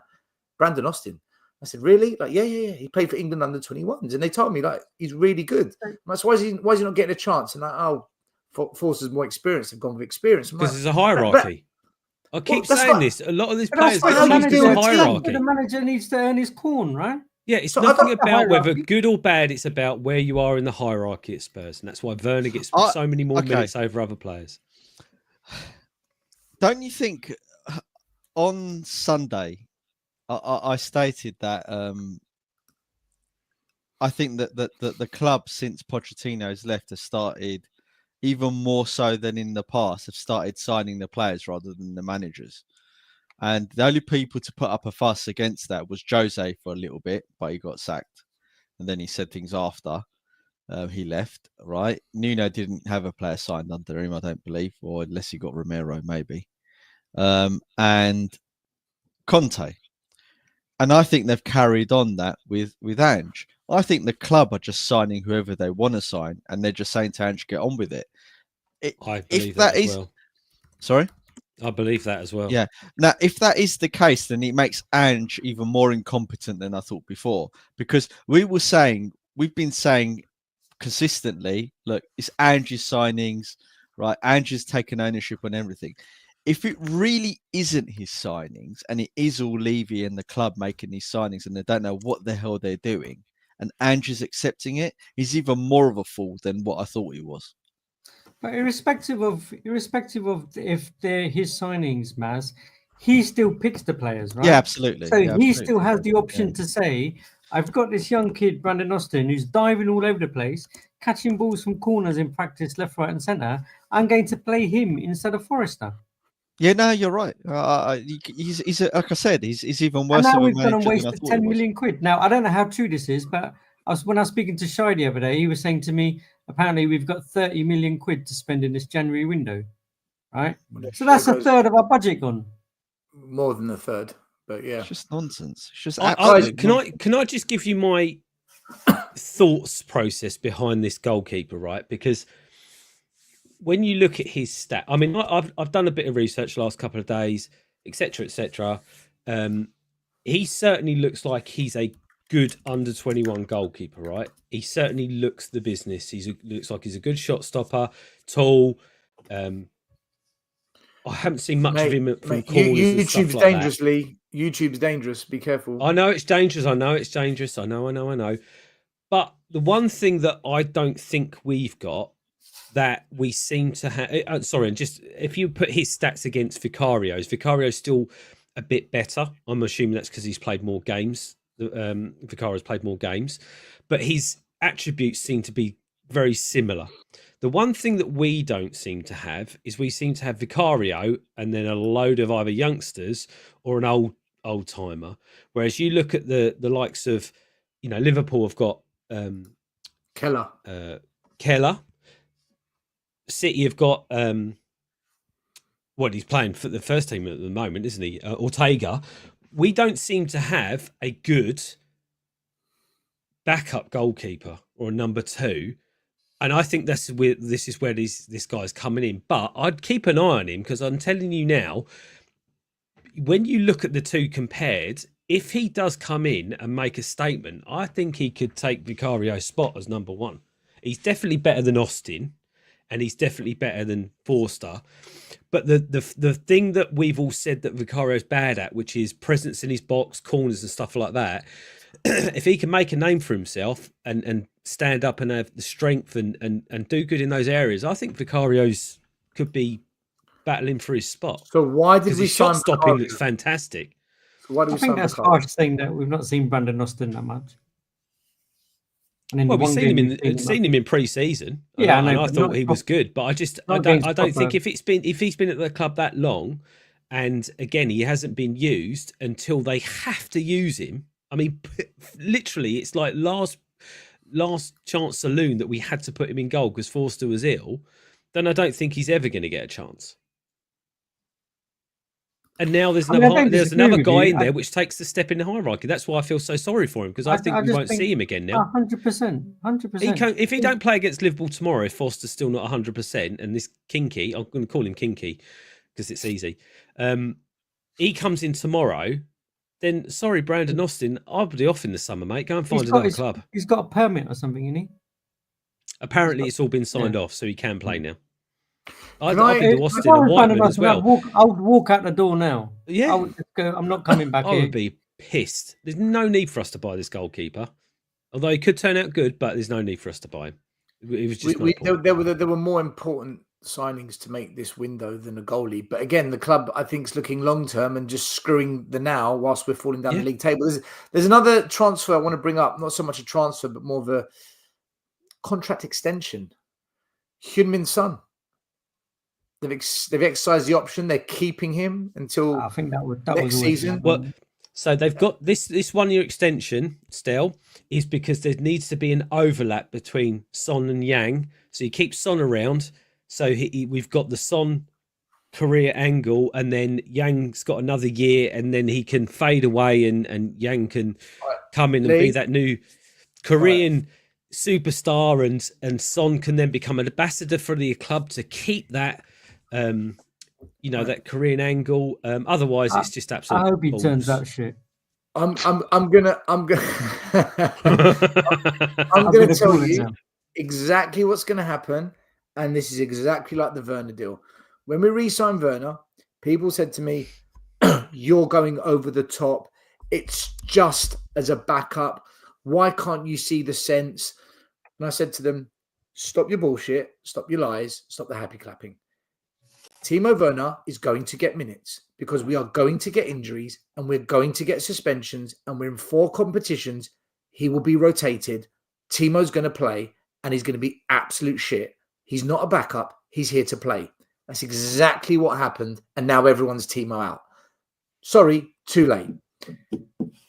Brandon Austin. I said, really? Like, yeah. He played for England under 21s, and they told me like he's really good. That's why is he not getting a chance? And like, Forster's more experienced. Have gone with experience. I'm Because like, there's a hierarchy. I keep that's saying like- this. A lot of these But that's players like get how you used deal to with teams. hierarchy. The manager needs to earn his corn, right? Yeah, it's So I nothing don't- about whether hierarchy. good or bad. It's about where you are in the hierarchy at Spurs, and that's why Werner gets so many more minutes over other players. Don't you think on Sunday I stated that I think that the club since Pochettino's left has started even more so than in the past have started signing the players rather than the managers. And the only people to put up a fuss against that was Jose for a little bit, but he got sacked. And then he said things after he left, right? Nuno didn't have a player signed under him, I don't believe, or unless he got Romero, maybe. And Conte. And I think they've carried on that with Ange. I think the club are just signing whoever they want to sign, and they're just saying to Ange, get on with it. I believe that as well. Sorry? I believe that as well. Yeah. Now, if that is the case, then it makes Ange even more incompetent than I thought before. Because we've been saying consistently, look, it's Ange's signings, right? Ange's taken ownership on everything. If it really isn't his signings and it is all Levy and the club making these signings and they don't know what the hell they're doing and Ange is accepting it, he's even more of a fool than what I thought he was. But irrespective of if they're his signings, Maz, he still picks the players, right? Yeah, absolutely. So Yeah, he absolutely. still has the option to say, I've got this young kid, Brandon Austin, who's diving all over the place, catching balls from corners in practice, left, right, and centre. I'm going to play him instead of Forrester. Yeah, no, you're right. He's like I said, he's even worse And now of a we've gone and manager than I wasted thought 10 he was. million quid. Now, I don't know how true this is, but when I was speaking to Shai the other day, he was saying to me, apparently we've got 30 million quid to spend in this January window, right? So that's a third of our budget gone. More than a third, but yeah. It's just nonsense. It's just Can I just give you my thoughts process behind this goalkeeper, right? Because when you look at his stat, I mean, I've done a bit of research the last couple of days, etc., etc. He certainly looks like he's a good under 21 goalkeeper, right? He certainly looks the business. Looks like he's a good shot stopper, tall. I haven't seen much of him from corners and stuff YouTube's like dangerous, that. Lee. YouTube's dangerous. Be careful. I know it's dangerous. I know it's dangerous. I know. But the one thing that I don't think we've got that we seem to have... and just if you put his stats against Vicario's still a bit better. I'm assuming that's because he's played more games. Vicario's played more games. But his attributes seem to be very similar. The one thing that we don't seem to have is we seem to have Vicario and then a load of either youngsters or an old timer. Whereas you look at the likes of, Liverpool have got Keller. City have got he's playing for the first team at the moment, isn't he? Ortega. We don't seem to have a good backup goalkeeper or a number two. And I think this is where this guy's coming in. But I'd keep an eye on him because I'm telling you now, when you look at the two compared, if he does come in and make a statement, I think he could take Vicario's spot as number one. He's definitely better than Austin, and he's definitely better than Forster. But the thing that we've all said that Vicario's bad at, which is presence in his box, corners and stuff like that, if he can make a name for himself and stand up and have the strength and do good in those areas, I think Vicario's could be battling for his spot. So why did we his shot sign stopping Vicario? looks fantastic. So why do we I think sign that's Vicario? harsh saying that we've not seen Brandon Austin that much. And Well, we've seen him in pre-season. Yeah, and I know, I but thought not he was top- good, but I don't think if he's been at the club that long, and again he hasn't been used until they have to use him. I mean, literally, it's like last chance saloon that we had to put him in goal because Forster was ill. Then I don't think he's ever going to get a chance. And now there's another guy in there which takes the step in the hierarchy. That's why I feel so sorry for him because I think we won't see him again now. 100%. If he don't play against Liverpool tomorrow, if Foster's still not 100%, and this Kinky, I'm going to call him Kinky because it's easy. He comes in tomorrow, then sorry, Brandon Austin, I'll be off in the summer, mate. Go and find another club. He's got a permit or something, isn't he? Apparently, it's all been signed off, so he can play now. I'd I- be If Austin I and was fan of Whiteman as Arsenal, well. I would walk out the door now. Yeah. I would just go, I'm not coming back I here. would be pissed. There's no need for us to buy this goalkeeper. Although he could turn out good, but there's no need for us to buy him. It was just not a point. there were more important signings to make this window than a goalie. But again, the club, I think, is looking long term and just screwing the now whilst we're falling down Yeah. the league table. There's another transfer I want to bring up, not so much a transfer, but more of a contract extension. Heung-min Son. They've exercised the option. They're keeping him until I think that next was always season. Well, so they've got this 1 year extension still is because there needs to be an overlap between Son and Yang. So you keep Son around. So we've got the Son career angle, and then Yang's got another year, and then he can fade away, and Yang can come in and be Lee? that new Korean superstar, and Son can then become an ambassador for the club to keep that. That Korean angle. Otherwise, it's just absolute. I hope he balls. turns out shit. I'm gonna I'm gonna gonna tell call it you now. exactly what's gonna happen, and this is exactly like the Werner deal. When we re-signed Werner, people said to me, "You're going over the top. It's just as a backup. Why can't you see the sense?" And I said to them, "Stop your bullshit. Stop your lies. Stop the happy clapping. Timo Werner is going to get minutes because we are going to get injuries and we're going to get suspensions, and we're in 4 competitions. He will be rotated. Timo's going to play, and he's going to be absolute shit. He's not a backup. He's here to play." That's exactly what happened. And now everyone's Timo out. Sorry, too late.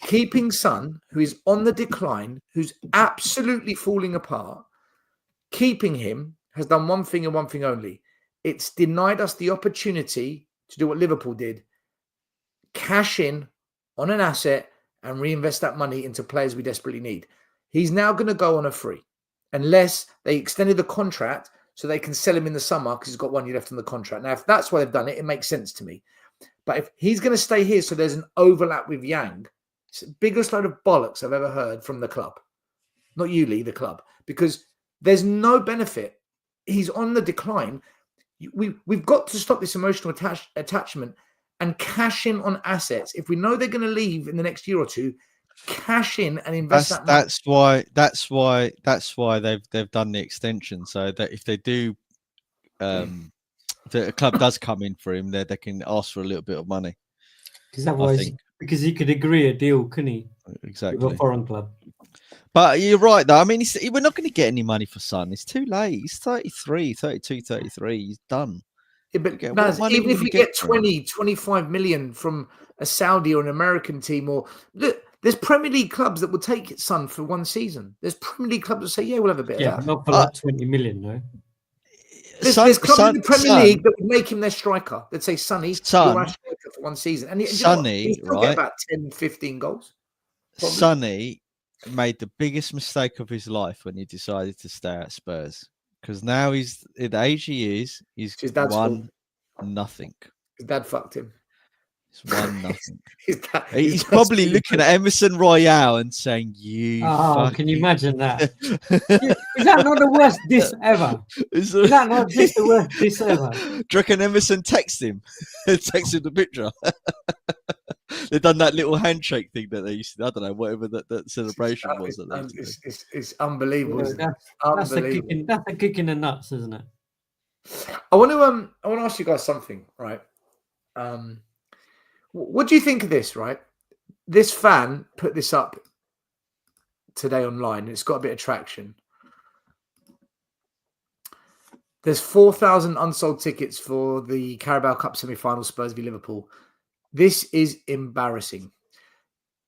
Keeping Son, who is on the decline, who's absolutely falling apart, keeping him has done one thing and one thing only. It's denied us the opportunity to do what Liverpool did. Cash in on an asset and reinvest that money into players we desperately need. He's now going to go on a free unless they extended the contract so they can sell him in the summer because he's got 1 year left on the contract. Now, if that's why they've done it, it makes sense to me. But if he's going to stay here so there's an overlap with Yang, it's the biggest load of bollocks I've ever heard from the club. Not you, Lee, the club. Because there's no benefit. He's on the decline. We've got to stop this emotional attachment and cash in on assets. If we know they're going to leave in the next year or two, cash in and invest that money. That's why they've done the extension, so that if they do, the club does come in for him, they can ask for a little bit of money. Because otherwise, because he could agree a deal, couldn't he? Exactly. With a foreign club. But you're right, though. I mean, we're not going to get any money for Son. It's too late. He's 33, 32, 33. He's done. Yeah, but Naz, even if we get 20, 25 million from a Saudi or an American team, or look, there's Premier League clubs that will take Son for one season. There's Premier League clubs that say, "Yeah, we'll have a bit of that." Not for like 20 million, no. There's clubs in the Premier League that would make him their striker. They'd say, "Sonny, you're our striker for one season." And Sonny, right? Get about 10, 15 goals. Probably. Sonny made the biggest mistake of his life when he decided to stay at Spurs, because now he's at the age he is. He's won nothing. His dad fucked him. He's won nothing. He's probably looking at Emerson Royale and saying, "You." Oh, can you imagine that? Is that not the worst diss ever? Is that not just the worst diss ever? Do you reckon Emerson text him? Text him the picture. They've done that little handshake thing that they used to. I don't know, whatever that celebration was. It's unbelievable. Yeah, that's a kick in the nuts, isn't it? I want to ask you guys something, right? What do you think of this? Right, this fan put this up today online. It's got a bit of traction. There's 4,000 unsold tickets for the Carabao Cup semi-final, Spurs v Liverpool. This is embarrassing.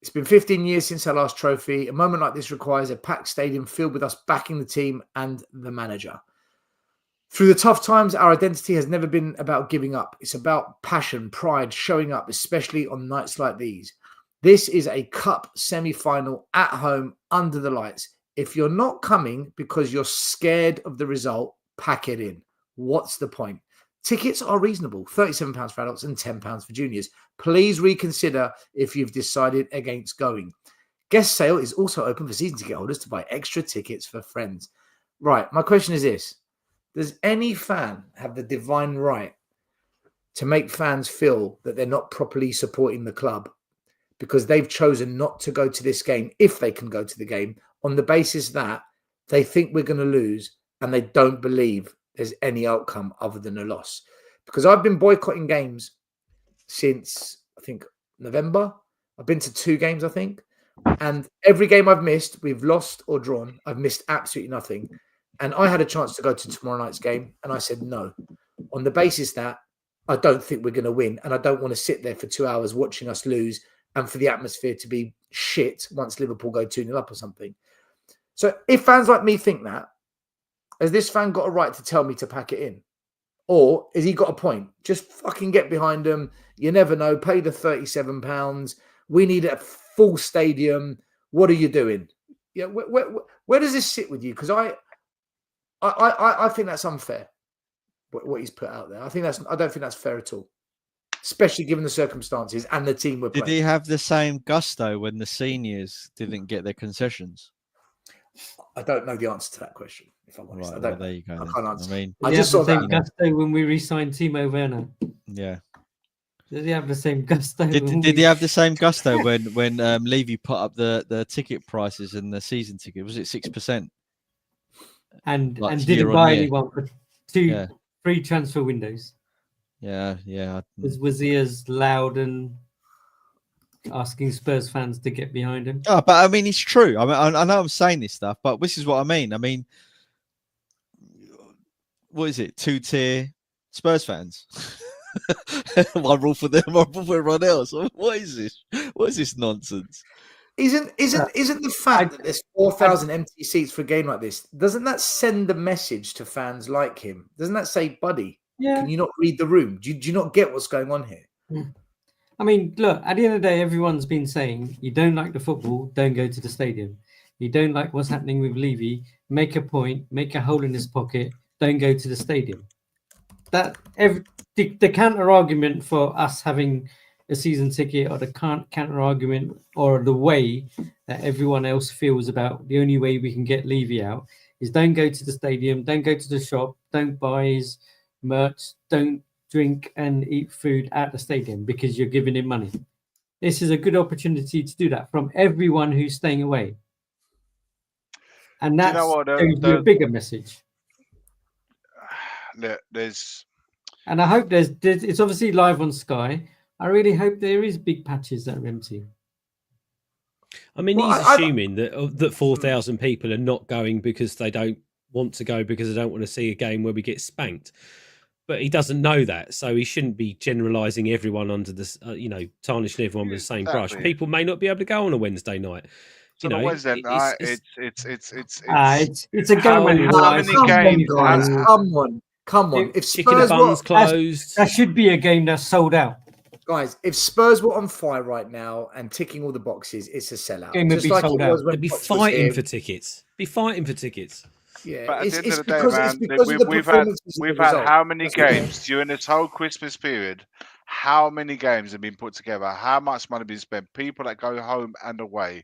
It's been 15 years since our last trophy. A moment like this requires a packed stadium filled with us backing the team and the manager. Through the tough times, our identity has never been about giving up. It's about passion, pride, showing up, especially on nights like these. This is a cup semi-final at home under the lights. If you're not coming because you're scared of the result, pack it in. What's the point? Tickets are reasonable, £37 for adults and £10 for juniors. Please reconsider if you've decided against going. Guest sale is also open for season ticket holders to buy extra tickets for friends. Right, my question is this. Does any fan have the divine right to make fans feel that they're not properly supporting the club because they've chosen not to go to this game, if they can go to the game, on the basis that they think we're going to lose and they don't believe there's any outcome other than a loss? Because I've been boycotting games since, I think, November. I've been to 2 games, I think. And every game I've missed, we've lost or drawn. I've missed absolutely nothing. And I had a chance to go to tomorrow night's game, and I said no, on the basis that I don't think we're going to win, and I don't want to sit there for 2 hours watching us lose and for the atmosphere to be shit once Liverpool go 2-0 up or something. So if fans like me think that, has this fan got a right to tell me to pack it in? Or has he got a point? Just fucking get behind them. You never know. Pay the £37. We need a full stadium. What are you doing? Yeah, where does this sit with you? Because I think that's unfair. What he's put out there, I don't think that's fair at all, especially given the circumstances and the team we're playing. Did he have the same gusto when the seniors didn't get their concessions? I don't know the answer to that question. If I'm honest, Right, I don't. well, there you go. I then. can't answer. I mean, I just saw the same that. gusto when we re-signed Timo Werner. yeah. Did he have the same gusto? Did he have the same gusto when Levy put up the ticket prices and the season ticket? Was it 6%? and Like didn't year on buy year. anyone for 2 Yeah. free transfer windows? Yeah. Was he as loud and asking Spurs fans to get behind him? Oh, but I mean, it's true. I mean, I know I'm saying this stuff, but this is what I mean. I mean, what is it? 2-tier Spurs fans. One rule for them, one rule for everyone else. What is this? What is this nonsense? Isn't the fact that there's 4,000 empty seats for a game like this, doesn't that send a message to fans like him? Doesn't that say, buddy, can you not read the room? Do you not get what's going on here? I mean, look, at the end of the day, everyone's been saying you don't like the football, don't go to the stadium. You don't like what's happening with Levy, make a point, make a hole in his pocket, don't go to the stadium. The counter argument for us having a season ticket, or the counter argument, or the way that everyone else feels about the only way we can get Levy out is don't go to the stadium, don't go to the shop, don't buy his merch, don't drink and eat food at the stadium because you're giving him money. This is a good opportunity to do that from everyone who's staying away. And that's a bigger message. There's, and I hope it's obviously live on Sky. I really hope there is big patches that are empty. I mean, he's assuming that 4,000 people are not going because they don't want to go, because they don't want to see a game where we get spanked. But he doesn't know that, so he shouldn't be generalising everyone under this, tarnishing everyone with the same brush. People may not be able to go on a Wednesday night. So on Wednesday night, it's a game. Come on. If Chicken and buns closed, that should be a game that's sold out. Guys, if Spurs were on fire right now and ticking all the boxes, it's a sellout. Game would be sold out. They'd be fighting for tickets. Yeah, but at the end of the day, man, we've had how many games during this whole Christmas period? How many games have been put together? How much money been spent? People that go home and away,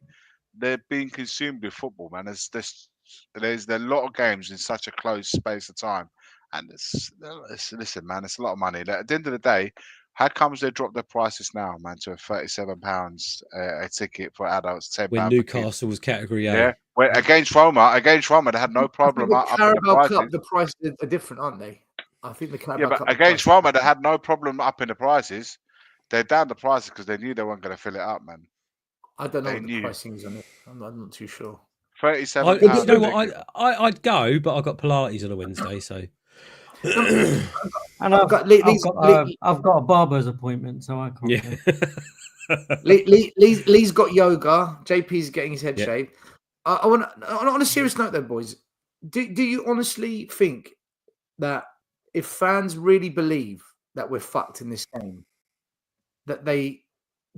they're being consumed with football, man. There's a lot of games in such a close space of time, and listen, man, it's a lot of money. At the end of the day, how comes they dropped their prices now, man, to £37 a ticket for adults, £10 when Newcastle was category A? Yeah, well, against Roma, they had no problem up in the prices. Cup, the prices are different, aren't they? I think the Carabao Cup. But against Roma, they had no problem up in the prices. They're down the prices because they knew they weren't going to fill it up, man. I don't know what the pricing is on it. I'm not too sure. £37. You know what? I'd go, but I've got Pilates on a Wednesday, so. And I've got a barber's appointment, so I can't. Yeah. Lee's got yoga. JP's getting his head shaved. I want on a serious note, though, boys. Do you honestly think that if fans really believe that we're fucked in this game, that they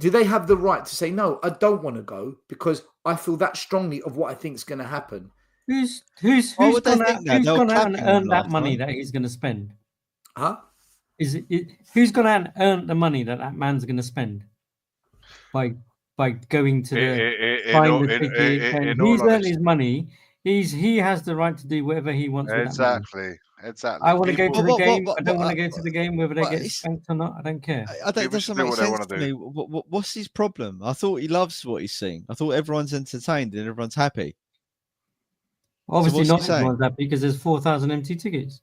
have the right to say no? I don't want to go because I feel that strongly of what I think is going to happen. Who's gone out and earned that money that he's going to spend? Huh? Who's going to earn the money that man's going to spend by going to buying the ticket? And he's earned his money He has the right to do whatever he wants with that money. Exactly. I want to go to the What- game. what- I don't what- want to go to the game, whether they but get it's- spanked or not. I don't care. I don't, it People should doesn't do make what they sense wanna to do. me. What's his problem? I thought he loves what he's seeing. I thought everyone's entertained and everyone's happy. Obviously, what's he not saying? everyone's happy because there's 4,000 empty tickets.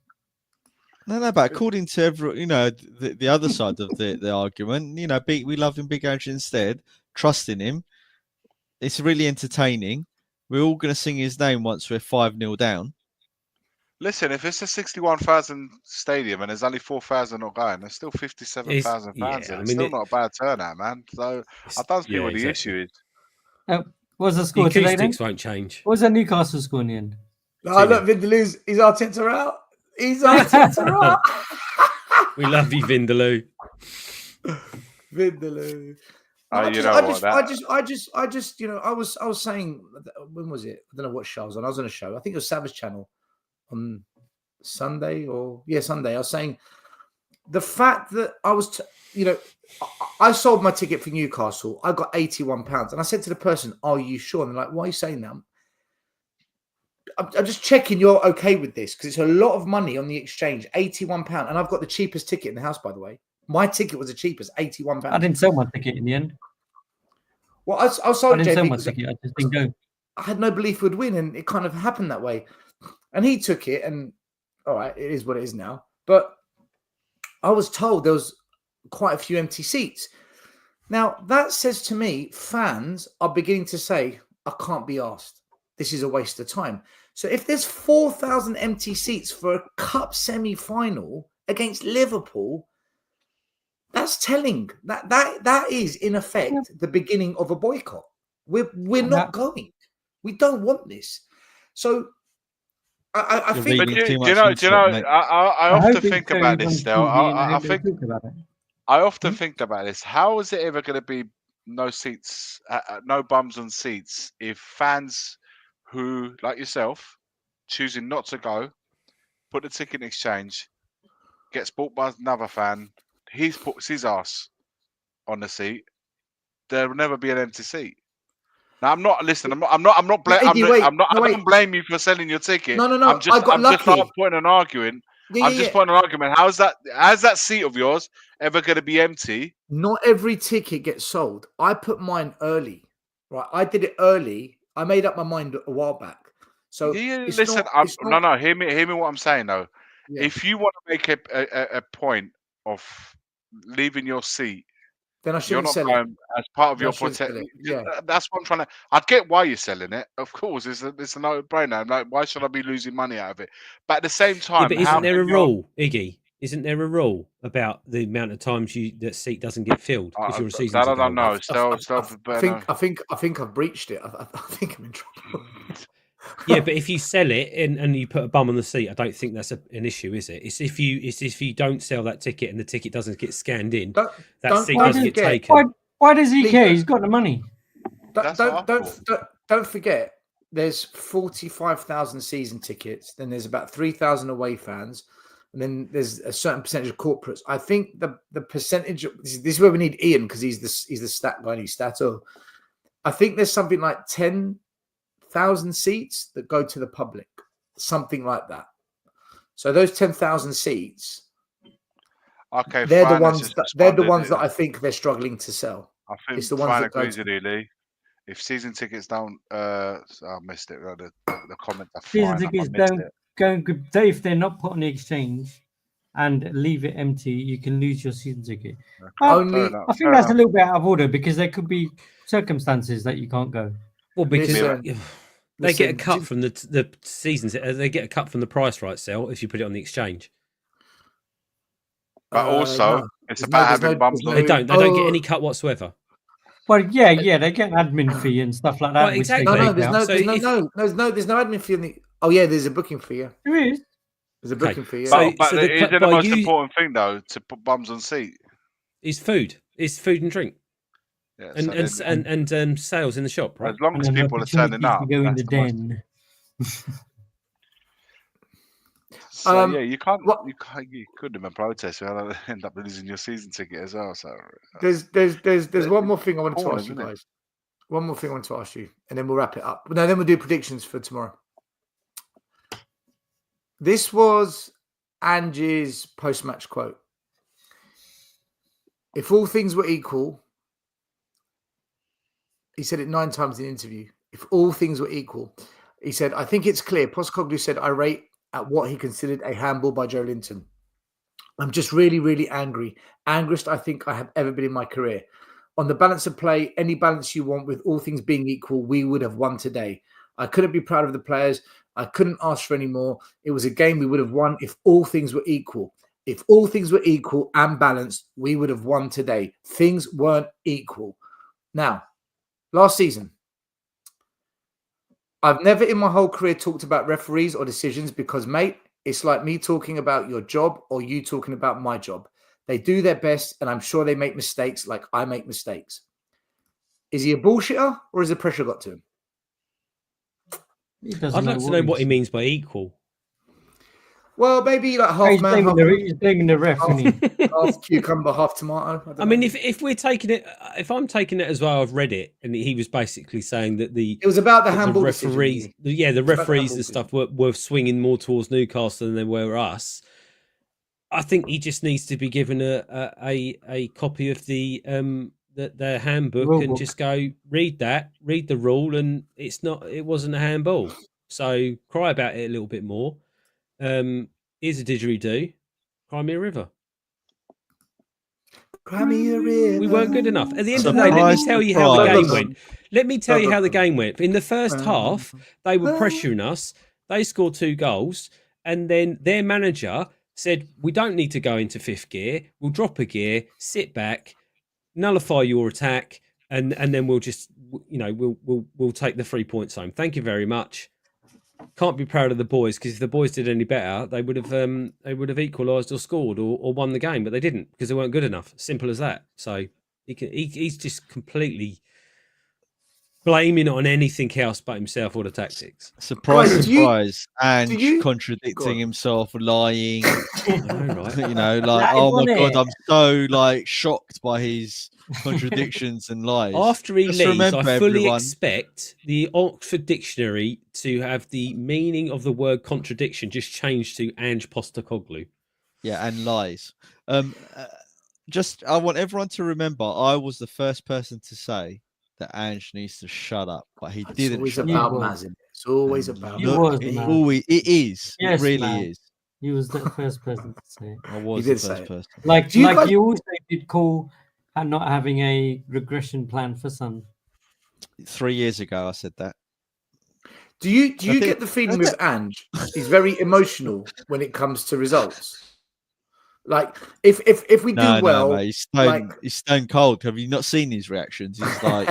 No, but according to the other side of the argument, we love him, Big Ange instead, trusting him. It's really entertaining. We're all going to sing his name once we're 5-0 down. Listen, if it's a 61,000 stadium and there's only 4,000 not going, there's still 57,000 fans. Yeah, It's I mean, still not a bad turnout, man. So I don't see what the issue is. What was the The score today then? acoustics won't change. What was that Newcastle score in the end? Oh, look, Vindaloo's, he's Arteta out. He's Arteta out. We love you, Vindaloo. Vindaloo. I was saying, when was it? I don't know what show I was on. I was on a show. I think it was Savage Channel on Sunday Sunday. I was saying the fact that I sold my ticket for Newcastle. I got £81. And I said to the person, "Are you sure?" And they're like, "Why are you saying that?" I'm just checking you're okay with this because it's a lot of money on the exchange, £81. And I've got the cheapest ticket in the house, by the way. My ticket was the cheapest, £81. I didn't sell my ticket in the end. Well, I sold I didn't sell JB my because ticket. I just didn't go. I had no belief would win, and it kind of happened that way. And he took it, and all right, it is what it is now. But I was told there was quite a few empty seats. Now, that says to me, fans are beginning to say, I can't be asked. This is a waste of time. So if there's 4,000 empty seats for a cup semi-final against Liverpool, that's telling. That is, in effect, the beginning of a boycott. We're not going. We don't want this. So I You're think. But reading too much I into it, mate. often think about this, though. I think about it. I often think about this. How is it ever going to be no seats, no bums on seats, if fans who, like yourself, choosing not to go, put the ticket in exchange, gets bought by another fan, he puts his ass on the seat, there will never be an empty seat. Now I'm not listening. I don't blame you for selling your ticket. No. I'm just pointing and arguing. I'm just pointing an argument. How's that seat of yours ever going to be empty? Not every ticket gets sold. I put mine early, right? I did it early. I made up my mind a while back. So listen. Hear me. What I'm saying though. Yeah. If you want to make a point of leaving your seat, then I shouldn't sell it as part of then your protection. Yeah, that's what I'm trying to. I get why you're selling it. Of course, it's a no-brainer. I'm like, why should I be losing money out of it? But at the same time, but isn't there a rule, Iggy? Isn't there a rule about the amount of times that seat doesn't get filled if you're a season ticket holder? I don't know. I think I've breached it. I think I'm in trouble. Yeah, but if you sell it and you put a bum on the seat, I don't think that's an issue, is it? It's if you don't sell that ticket and the ticket doesn't get scanned in, that seat doesn't get taken. Why does he care? He's got the money. Don't forget, there's 45,000 season tickets. Then there's about 3,000 away fans, and then there's a certain percentage of corporates. I think the percentage. This is where we need Ian because he's the stat guy. He's stato. I think there's something like 10,000 seats that go to the public, something like that. So those 10,000 seats, okay, they're the ones that I think they're struggling to sell. I think it's the ones that agrees with you, Lee. If season tickets don't, I missed it. The comment. Season tickets don't go. If they're not put on the exchange and leave it empty, you can lose your season ticket. I think that's a little bit out of order because there could be circumstances that you can't go. Well, because they get a cut from the seasons. They get a cut from the price right sale if you put it on the exchange. But also, it's about having bums. They don't get any cut whatsoever. Well, yeah, they get an admin fee and stuff like that. Right, exactly. There's no admin fee. There's a booking fee. Yeah. There is. There's a booking fee. Yeah. But isn't the most important thing though to put bums on seat? Is food. It's food and drink. Yeah, and sales in the shop, right? As long as people are turning up. Go in the den. So you can't. You couldn't even protest. You'll end up losing your season ticket as well. So there's one more thing I wanted to ask you guys. One more thing I want to ask you, and then we'll wrap it up. No, then we'll do predictions for tomorrow. This was Ange's post-match quote. If all things were equal, he said it 9 times in the interview. If all things were equal, he said, I think it's clear. Postecoglou said irate at what he considered a handball by Joe Linton. I'm just really, really angry. Angriest I think I have ever been in my career. On the balance of play, any balance you want, with all things being equal, we would have won today. I couldn't be proud of the players. I couldn't ask for any more. It was a game we would have won if all things were equal. If all things were equal and balanced, we would have won today. Things weren't equal. Now, last season, I've never in my whole career talked about referees or decisions because, mate, it's like me talking about your job or you talking about my job. They do their best, and I'm sure they make mistakes like I make mistakes. Is he a bullshitter or has the pressure got to him? I'd like to know what he means by equal. Well, maybe like half He's man, blaming the ref, isn't he? half cucumber, half tomato. I mean, if we're taking it, if I'm taking it as well, I've read it, and he was basically saying that it was about the handball referees, decision. the referees and stuff were swinging more towards Newcastle than they were us. I think he just needs to be given a copy of their handbook Rule and book. just go read the rule, and it wasn't a handball. So cry about it a little bit more. Here's a didgeridoo. Cry me a river. Cry me a river. We weren't good enough. At the end of the day, let me tell you how the game went. Let me tell you how the game went. In the first half, they were pressuring us. They scored 2 goals, and then their manager said, "We don't need to go into 5th gear. We'll drop a gear, sit back, nullify your attack, and then we'll just, we'll take the 3 points home. Thank you very much." Can't be proud of the boys, because if the boys did any better, they would have equalised or scored or won the game, but they didn't because they weren't good enough. Simple as that. So he's just completely blaming it on anything else but himself or the tactics. Surprise, and contradicting himself, lying. Right. Oh my god, I'm so shocked by his contradictions and lies. After he Just leaves, remember, I fully everyone, expect the Oxford Dictionary to have the meaning of the word contradiction just changed to Ange Postecoglou. Yeah, and lies. I want everyone to remember, I was the first person to say that Ange needs to shut up, but he didn't. It's always about Mazin. It's always about. It is. Yes, it really man. is. He was the first person to say it. I was the first person. You also did call not having a regression plan for Son. 3 years ago, I said that. Do you get the feeling with Ange, he's very emotional when it comes to results? Like if we do well, mate, he's stone cold. Have you not seen his reactions? He's like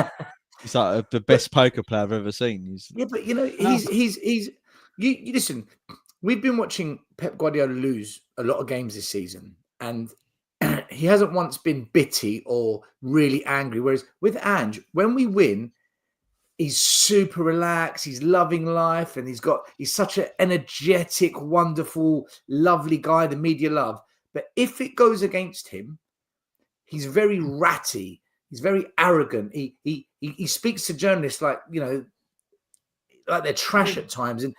he's like the best poker player I've ever seen. Yeah, but he's you listen. We've been watching Pep Guardiola lose a lot of games this season, and he hasn't once been bitty or really angry. Whereas with Ange, when we win, he's super relaxed. He's loving life, and he's such an energetic, wonderful, lovely guy. The media love. But if it goes against him, he's very ratty. He's very arrogant. He speaks to journalists like like they're trash at times, and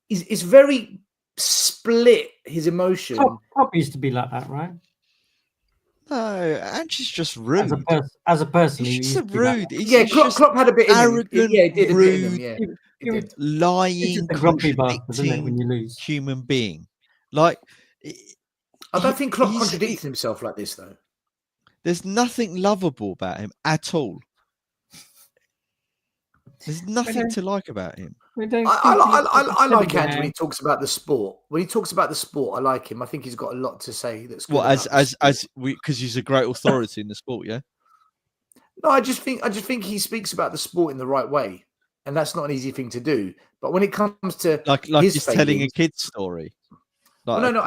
it's very split. His emotion. Klopp used to be like that, right? No, Ange's just rude. As a person, he's just rude. Klopp had a bit arrogant, in him. He did rude, he did. lying, contradicting when you lose. Human being. I don't think Klopp contradicts himself like this, though. There's nothing lovable about him at all. There's nothing to like about him. I like Ange when he talks about the sport. When he talks about the sport, I like him. I think he's got a lot to say. That's good. Because he's a great authority in the sport, yeah. No, I just think he speaks about the sport in the right way, and that's not an easy thing to do. But when it comes to his he's telling a kid's story. I'm going to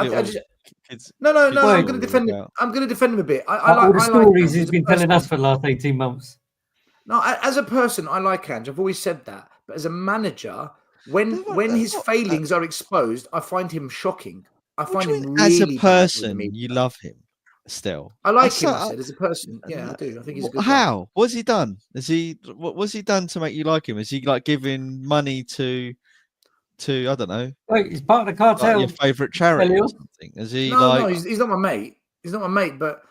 defend him. I'm going to defend him a bit. All the stories he's been telling us for the last 18 months. No, as a person, I like Ange. I've always said that. But as a manager, when his failings are exposed, I find him shocking. I find him really as a person, you love him still. I like him. I said as a person, yeah, I do. I think he's a good How? guy. What's he done? What's he done to make you like him? Is he giving money to to I don't know, Wait, he's part of the like cartel. your favourite charity or Elio? something? Is he No, like? no, he's not my mate. He's not my mate, but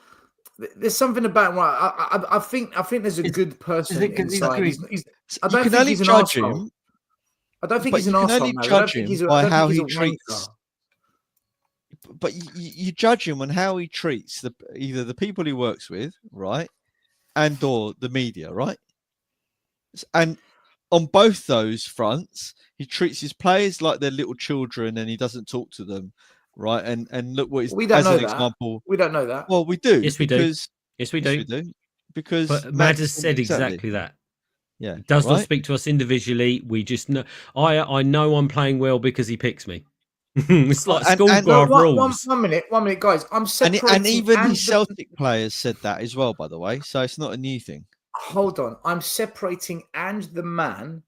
there's something about him. I think there's a good person it 'cause he's inside. Greek? I You don't can think only he's an judge arsehole. him, I don't think but he's an you can arsehole. only No. I don't judge think him he's a, I by don't how think he he's a treats. wanker. But you judge him on how he treats either the people he works with, right, and or the media, right? And on both those fronts, he treats his players like they're little children, and he doesn't talk to them, right? And look what he's We don't as know an that. example. We don't know that. Well, we do. Yes, we do. because, Yes, we yes, do. we do. Because But Mad has said exactly. exactly that. Yeah, He does not right? speak to us individually. We just know. I know I'm playing well because he picks me. It's like And- school and- graph One rules. minute, guys. I'm And, separating. and even Ange his Celtic players said that as well, by the way. So it's not a new thing. Hold on. I'm separating Ange the man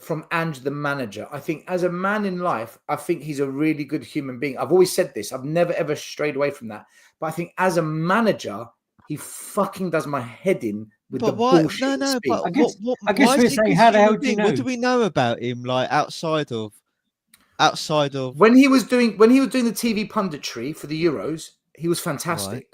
from Ange the manager. I think as a man in life, I think he's a really good human being. I've always said this. I've never ever strayed away from that. But I think as a manager, he fucking does my head in with the But why? bullshit. No. he speaks. But I guess- what? I guess why we're is he a saying, good how the hell human do you being? What know? do we know about him? Like outside of When he was doing the TV punditry for the Euros, he was fantastic.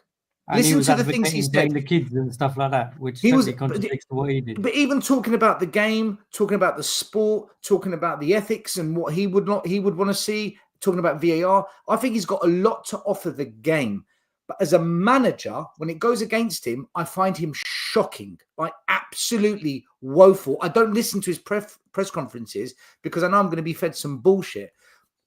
And he Listen was to the things he advocating paying said. the kids and stuff like that, which He was- totally contradicts to what he did. But even talking about the game, talking about the sport, talking about the ethics and what he would want to see, talking about VAR, I think he's got a lot to offer the game. But as a manager, when it goes against him, I find him shocking, like absolutely woeful. I don't listen to his press conferences because I know I'm going to be fed some bullshit.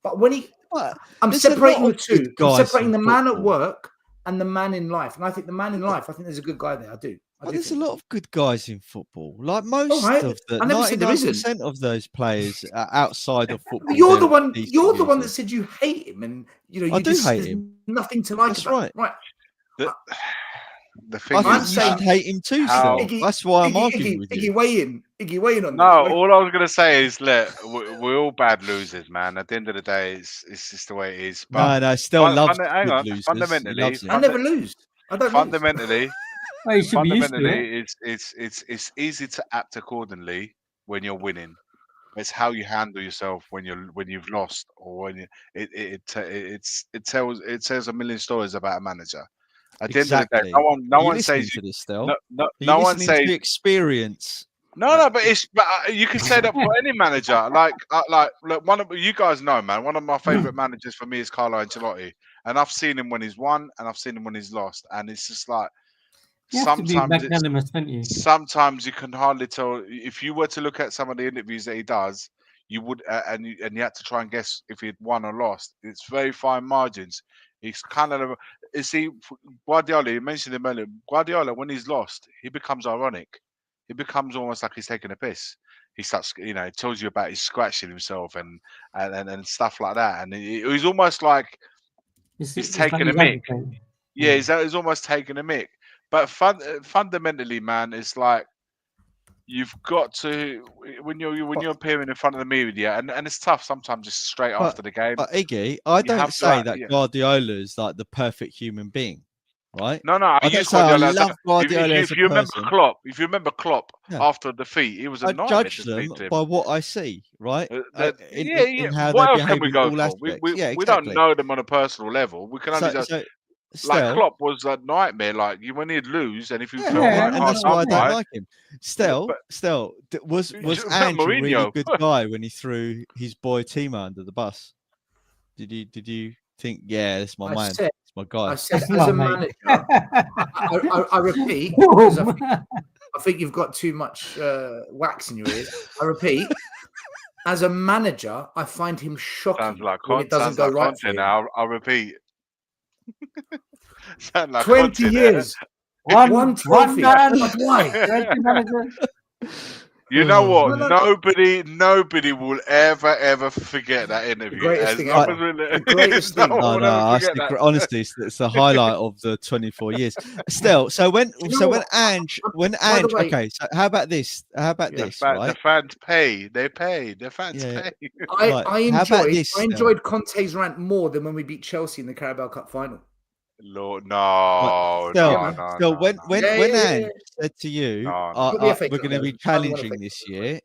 But when I'm there's a separating lot the of good two. I'm guys separating in the man at football. work and the man in life. And I think the man in life, I think there's a good guy there. I do. But there's a lot of good guys in football. Like most right. of the I never said there 99% of those players are outside of football. You're the they're one. decent You're the one that users. said you hate him, and you know I you do just hate there's him. nothing to like That's about. right. The thing I is, think I'm you saying- should hate him too. how- Still, that's why I'm arguing with Iggy, you. weigh in. Iggy, weigh in on no, this. all I was gonna say is, look, we're all bad losers, man. At the end of the day, it's just the way it is. But No, still loves hang good on, losers. He fundamentally, loves them. I never lose. I don't lose. fundamentally, Well, you should be used to it. fundamentally, it's easy to act accordingly when you're winning. It's how you handle yourself when you've lost, or when it tells a million stories about a manager. At the end of the day, Exactly. no Are you one listening says to this still? no Are you one listening says to experience. no, but you can say that for any manager. Like look, one of you guys know, man. One of my favorite managers for me is Carlo Ancelotti, and I've seen him when he's won, and I've seen him when he's lost, and it's just like You have to be sometimes magnanimous, don't you? sometimes you can hardly tell. If you were to look at some of the interviews that he does, you would, and you had to try and guess if he'd won or lost. It's very fine margins. He's kind of, you see, Guardiola. You mentioned him earlier. Guardiola, when he's lost, he becomes ironic. He becomes almost like he's taking a piss. He starts, he tells you about he's scratching himself and stuff like that, and he's almost like he's taking a mick. Yeah, he's almost taking a mick. But fundamentally, man, it's like you've got to when you're appearing in front of the media, and it's tough sometimes just straight after the game. But Iggy, I have don't to say act- that yeah. Guardiola is like the perfect human being, right? No, I don't use say I Guardiola. love Guardiola If as a you remember person. Klopp, Yeah. after defeat, he was a I nightmare judge to them speak to him. by what I see, right? In how What they else can behave we in go all for? aspects. We Yeah, we don't exactly. know them on a personal level. We can only So, just so like still, Klopp was a nightmare. Like when he'd lose, and if you felt Yeah, like and hard that's why I done don't by, like him. Still, but- was You should Ange a really Mourinho. good guy when he threw his boy Timo under the bus? Did you think, yeah, that's my man, said- it's my guy? I said, That's as not a mate. manager, I repeat, because I think you've got too much wax in your ears. I repeat, as a manager, I find him shocking Sounds like when it doesn't go right for content. him. Now I'll repeat. Sound like 20 content, years, one trophy. man. But why? You know what? No. Nobody will ever forget that interview. greatest As thing long ever. as we The greatest thing. no No, one no, will ever forget that. honestly, it's the highlight of the 24 years. Still, so when what? Ange, By the way- okay, so how about this? How about The this, The right? fans pay. They pay. The fans Yeah. pay. Right, how about this, I enjoyed Conte's rant more than when we beat Chelsea in the Carabao Cup final. Lord, no, Still, no. when Yeah. Ange said to you, No, no. Got the FA we're Cup, going to though. be Finally won challenging FA this Cup, year,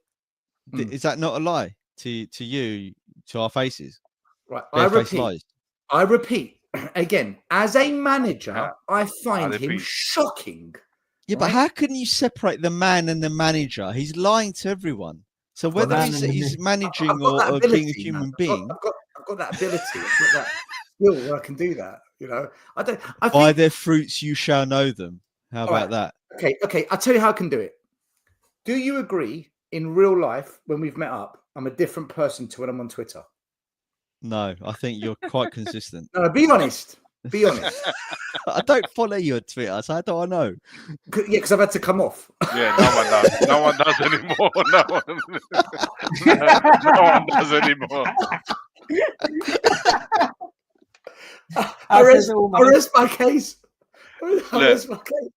Mm. is that not a lie? to you, to our faces. Right. Barefaced lies. I repeat again, as a manager, Yeah. I find I him repeat. shocking. Yeah, but right? how can you separate the man and the manager? He's lying to everyone. So whether man he's, and the he's myth. managing I've got that or being a ability, human man. being, I've got that ability. I've got that skill where I can do that. I don't. I by think. their fruits you shall know them. How All about right. that? Okay. I'll tell you how I can do it. Do you agree? In real life, when we've met up, I'm a different person to when I'm on Twitter. No, I think you're quite consistent. No, be honest. Be honest. I don't follow you on Twitter, so how do I know? Yeah, because I've had to come off. Yeah, no one does. No one does anymore. No one does anymore. I says it all, mate. rest my case. I rest my case.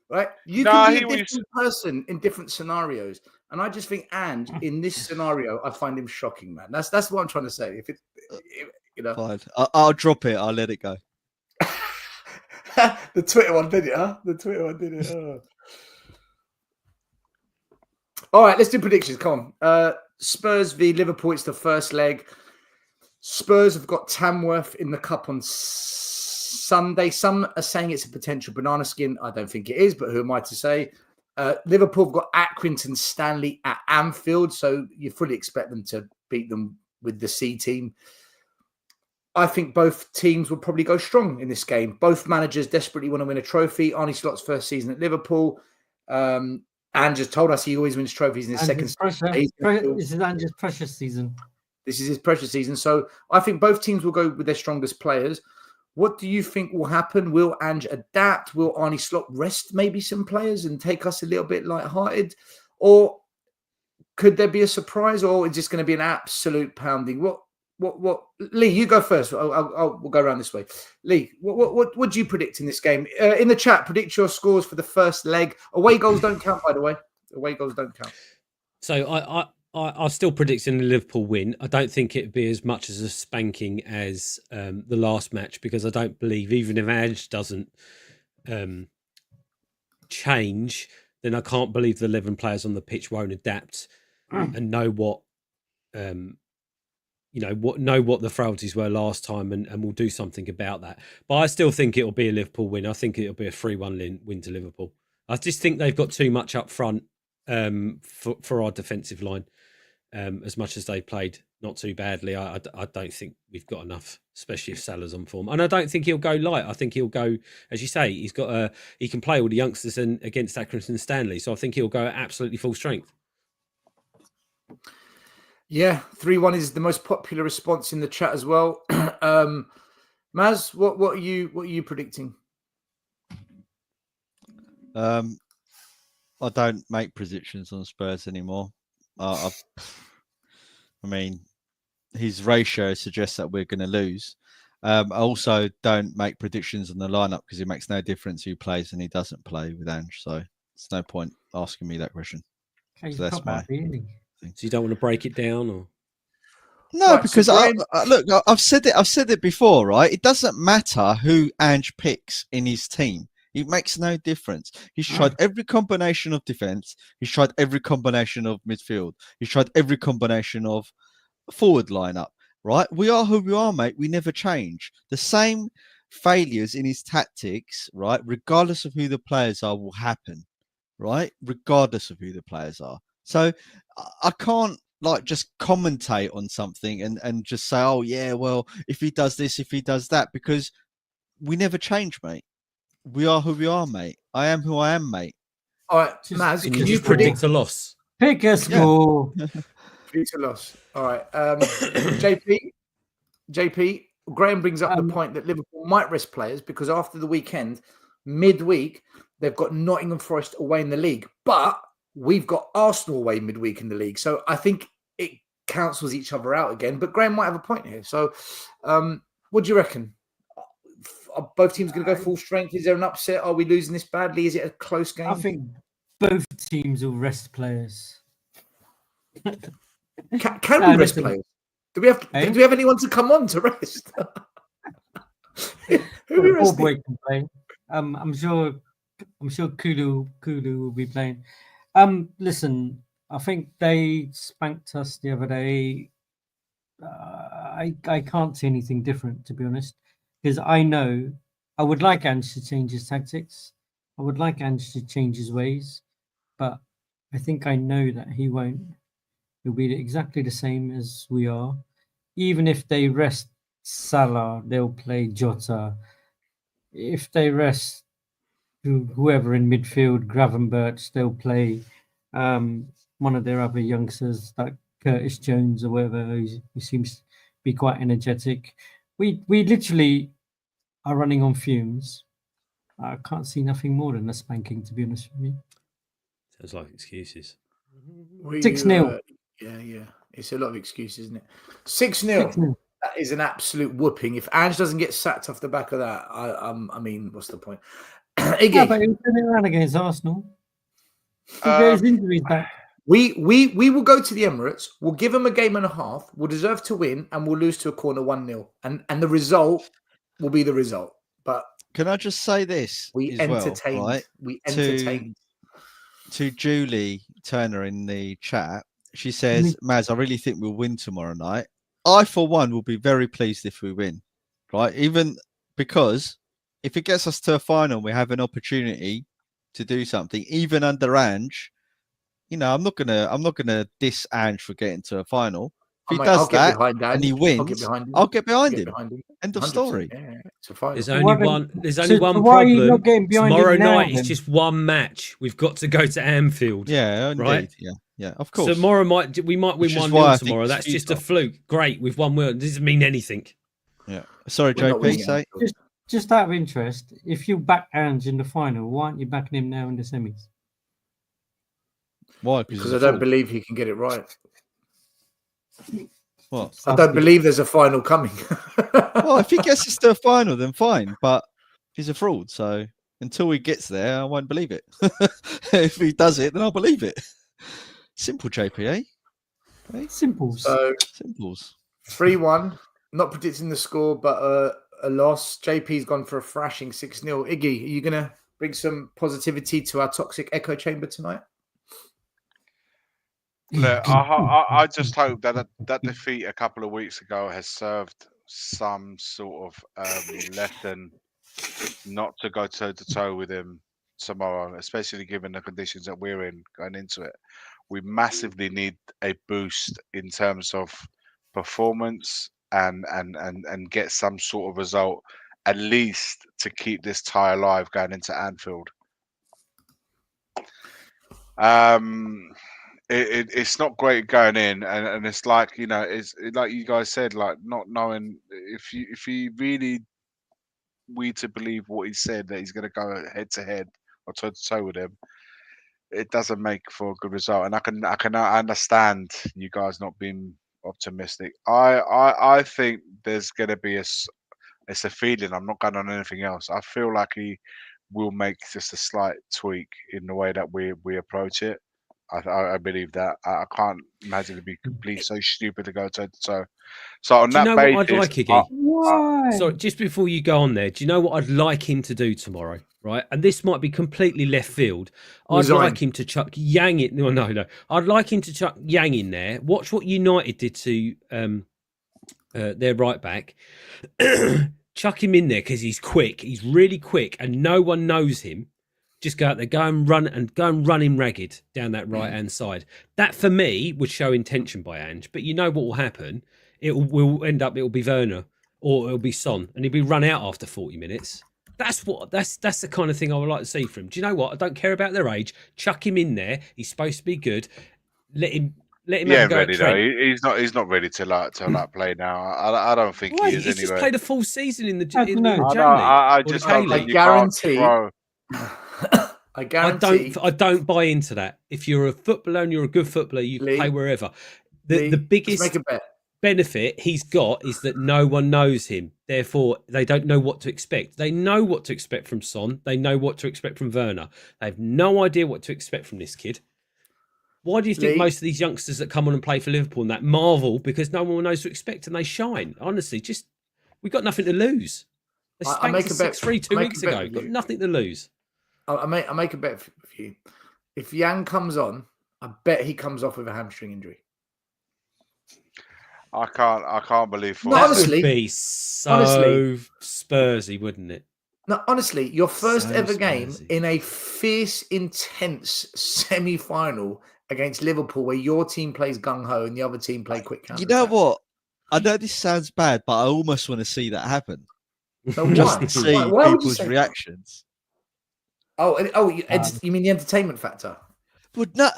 Right? You can be a different person in different scenarios. And I just think Ange, in this scenario, I find him shocking, man. That's what I'm trying to say. If Fine. I'll drop it. I'll let it go. The Twitter one did it, huh? The Twitter one did it. Oh. All right, let's do predictions. Come on. Spurs v Liverpool. It's the first leg. Spurs have got Tamworth in the cup on Sunday. Some are saying it's a potential banana skin. I don't think it is, but who am I to say? Liverpool have got Accrington Stanley at Anfield, so you fully expect them to beat them with the C team. I think both teams will probably go strong in this game. Both managers desperately want to win a trophy. Arne Slot's first season at Liverpool. Ange has told us he always wins trophies in his second season. This is Ange's precious season. This is his precious season. So I think both teams will go with their strongest players. What do you think will happen? Will Ange adapt? Will Arne Slot rest maybe some players and take us a little bit lighthearted? Or could there be a surprise? Or is this going to be an absolute pounding? What? Lee, you go first. We'll go around this way. Lee, what do you predict in this game? In the chat, predict your scores for the first leg. Away goals don't count, by the way. Away goals don't count. So I still predicting the Liverpool win. I don't think it'd be as much as a spanking as the last match, because I don't believe, even if Ange doesn't change, then I can't believe the 11 players on the pitch won't adapt and know what the frailties were last time, and will do something about that. But I still think it'll be a Liverpool win. I think it'll be a 3-1 win to Liverpool. I just think they've got too much up front for our defensive line. As much as they played not too badly, I don't think we've got enough, especially if Salah's on form. And I don't think he'll go light. I think he'll go, as you say, he can play all the youngsters against Accrington Stanley. So I think he'll go at absolutely full strength. Yeah, 3-1 is the most popular response in the chat as well. Maz, what are you predicting? I don't make predictions on Spurs anymore. I mean, his ratio suggests that we're going to lose. I also don't make predictions on the lineup because it makes no difference who plays and he doesn't play with Ange. So it's no point asking me that question. Okay, so that's my thing. So you don't want to break it down, or? No, Right, because so look, I've said it before, right? It doesn't matter who Ange picks in his team. It makes no difference. He's tried every combination of defense. He's tried every combination of midfield. He's tried every combination of forward lineup, right? We are who we are, mate. We never change. The same failures in his tactics, right? Regardless of who the players are, will happen, right? Regardless of who the players are. So I can't just commentate on something and just say, oh yeah, well, if he does this, if he does that, because we never change, mate. We are who we are, mate. I am who I am, mate. All right, Maz, Can you predict a loss? Pick a score. Predict a loss. All right. JP, Graham brings up the point that Liverpool might rest players because after the weekend, midweek, they've got Nottingham Forest away in the league. But we've got Arsenal away midweek in the league. So I think it cancels each other out again. But Graham might have a point here. So what do you reckon? Are both teams going to go full strength? Is there an upset? Are we losing this badly? Is it a close game? I think both teams will rest players. Can we rest players? Do we have anyone to come on to rest? Who are we resting? Boy can play. I'm sure Kulu will be playing. Listen, I think they spanked us the other day. I can't see anything different, to be honest, because I know I would like Ange to change his tactics. I would like Ange to change his ways, but I think I know that he won't. He'll be exactly the same as we are. Even if they rest Salah, they'll play Jota. If they rest whoever in midfield, Gravenberch, they'll play one of their other youngsters, like Curtis Jones or whatever, who seems to be quite energetic. We literally are running on fumes. I can't see nothing more than a spanking, to be honest with you. Sounds like excuses. 6-0. Yeah. It's a lot of excuses, isn't it? 6-0. 6-0. That is an absolute whooping. If Ange doesn't get sacked off the back of that, I mean, what's the point? Iggy, Yeah, but he'll turn it around against Arsenal. He'll get his injuries back. we will go to the Emirates. We'll give them a game and a half. We'll deserve to win, and we'll lose to a corner 1-0. And the result will be the result. But Can I just say this? we as entertained. well, right? We entertained. To Julie Turner in the chat, she says, Maz, I really think we'll win tomorrow night. I, for one, will be very pleased if we win, right? Even because if it gets us to a final, we have an opportunity to do something, even under Ange. You know, I'm not gonna diss Ange for getting to a final. If he does that and he wins, I'll get behind him. End of story. Yeah, it's a final. There's only one. There's only So one why are you problem. not getting behind Tomorrow him now, night is then? just one match. We've got to go to Anfield. Yeah, indeed. Right? Yeah, of course. Tomorrow we might Which win is 1-0 why I think tomorrow. it's That's just a futile. fluke. Great, we've won. It doesn't mean anything. Yeah. Sorry, We're not JP. winning Say. Anfield. Just out of interest, if you back Ange in the final, why aren't you backing him now in the semis? Why? Because I don't believe he can get it right. What? I don't believe there's a final coming. Well, if he gets us to a final, then fine. But he's a fraud. So until he gets there, I won't believe it. If he does it, then I'll believe it. Simple, JP, eh? Simples. So Simples. 3-1. Not predicting the score, but a loss. JP's gone for a thrashing 6-0. Iggy, are you going to bring some positivity to our toxic echo chamber tonight? Look, I just hope that defeat a couple of weeks ago has served some sort of lesson not to go toe to toe with him tomorrow, especially given the conditions that we're in going into it. We massively need a boost in terms of performance and get some sort of result, at least to keep this tie alive going into Anfield. It's not great going in, and it's like, you know, it's like you guys said, like not knowing if you really to believe what he said, that he's going to go head to head or toe to toe with him, it doesn't make for a good result. And I can understand you guys not being optimistic. I think there's going to be it's a feeling. I'm not going on anything else. I feel like he will make just a slight tweak in the way that we approach it. I believe that. I can't imagine it'd be completely so stupid to go toe to toe. So on Do you that know basis, what I'd like, Iggy? Why? Sorry, just before you go on there, do you know what I'd like him to do tomorrow? Right, and this might be completely left field. I'd like him to chuck Yang in. No. I'd like him to chuck Yang in there. Watch what United did to their right back. Chuck him in there because he's quick. He's really quick, and no one knows him. Just go out there, go and run him ragged down that right hand side. That for me would show intention by Ange. But you know what will happen? It'll be Werner or it'll be Son, and he'll be run out after 40 minutes. That's the kind of thing I would like to see from him. Do you know what? I don't care about their age. Chuck him in there. He's supposed to be good. Let him have a go ready at Trent. though. He's not ready to play now. I don't think he is He's anyway. just played a full season in the I don't know. J League. I just don't think you can't throw. I guarantee. I don't buy into that. If you're a footballer and you're a good footballer, you can play wherever. The biggest make a bet. benefit he's got is that no one knows him. Therefore, they don't know what to expect. They know what to expect from Son. They know what to expect from Werner. They have no idea what to expect from this kid. Why do you think most of these youngsters that come on and play for Liverpool and that marvel because no one knows what to expect and they shine? Honestly, we've got nothing to lose. They spanked us 6-3 2 weeks ago. Got nothing to lose. I make a bet for you. If Yang comes on I bet he comes off with a hamstring injury. I can't believe No, That honestly- would be so honestly- Spursy, wouldn't it? No, honestly, your first So ever game Spursy. in a fierce, intense semi-final against Liverpool, where your team plays gung ho and the other team play quick counter. You know what? I know this sounds bad, but I almost want to see that happen. So Just why? to see Why would you people's say that? reactions. You mean the entertainment factor? But no,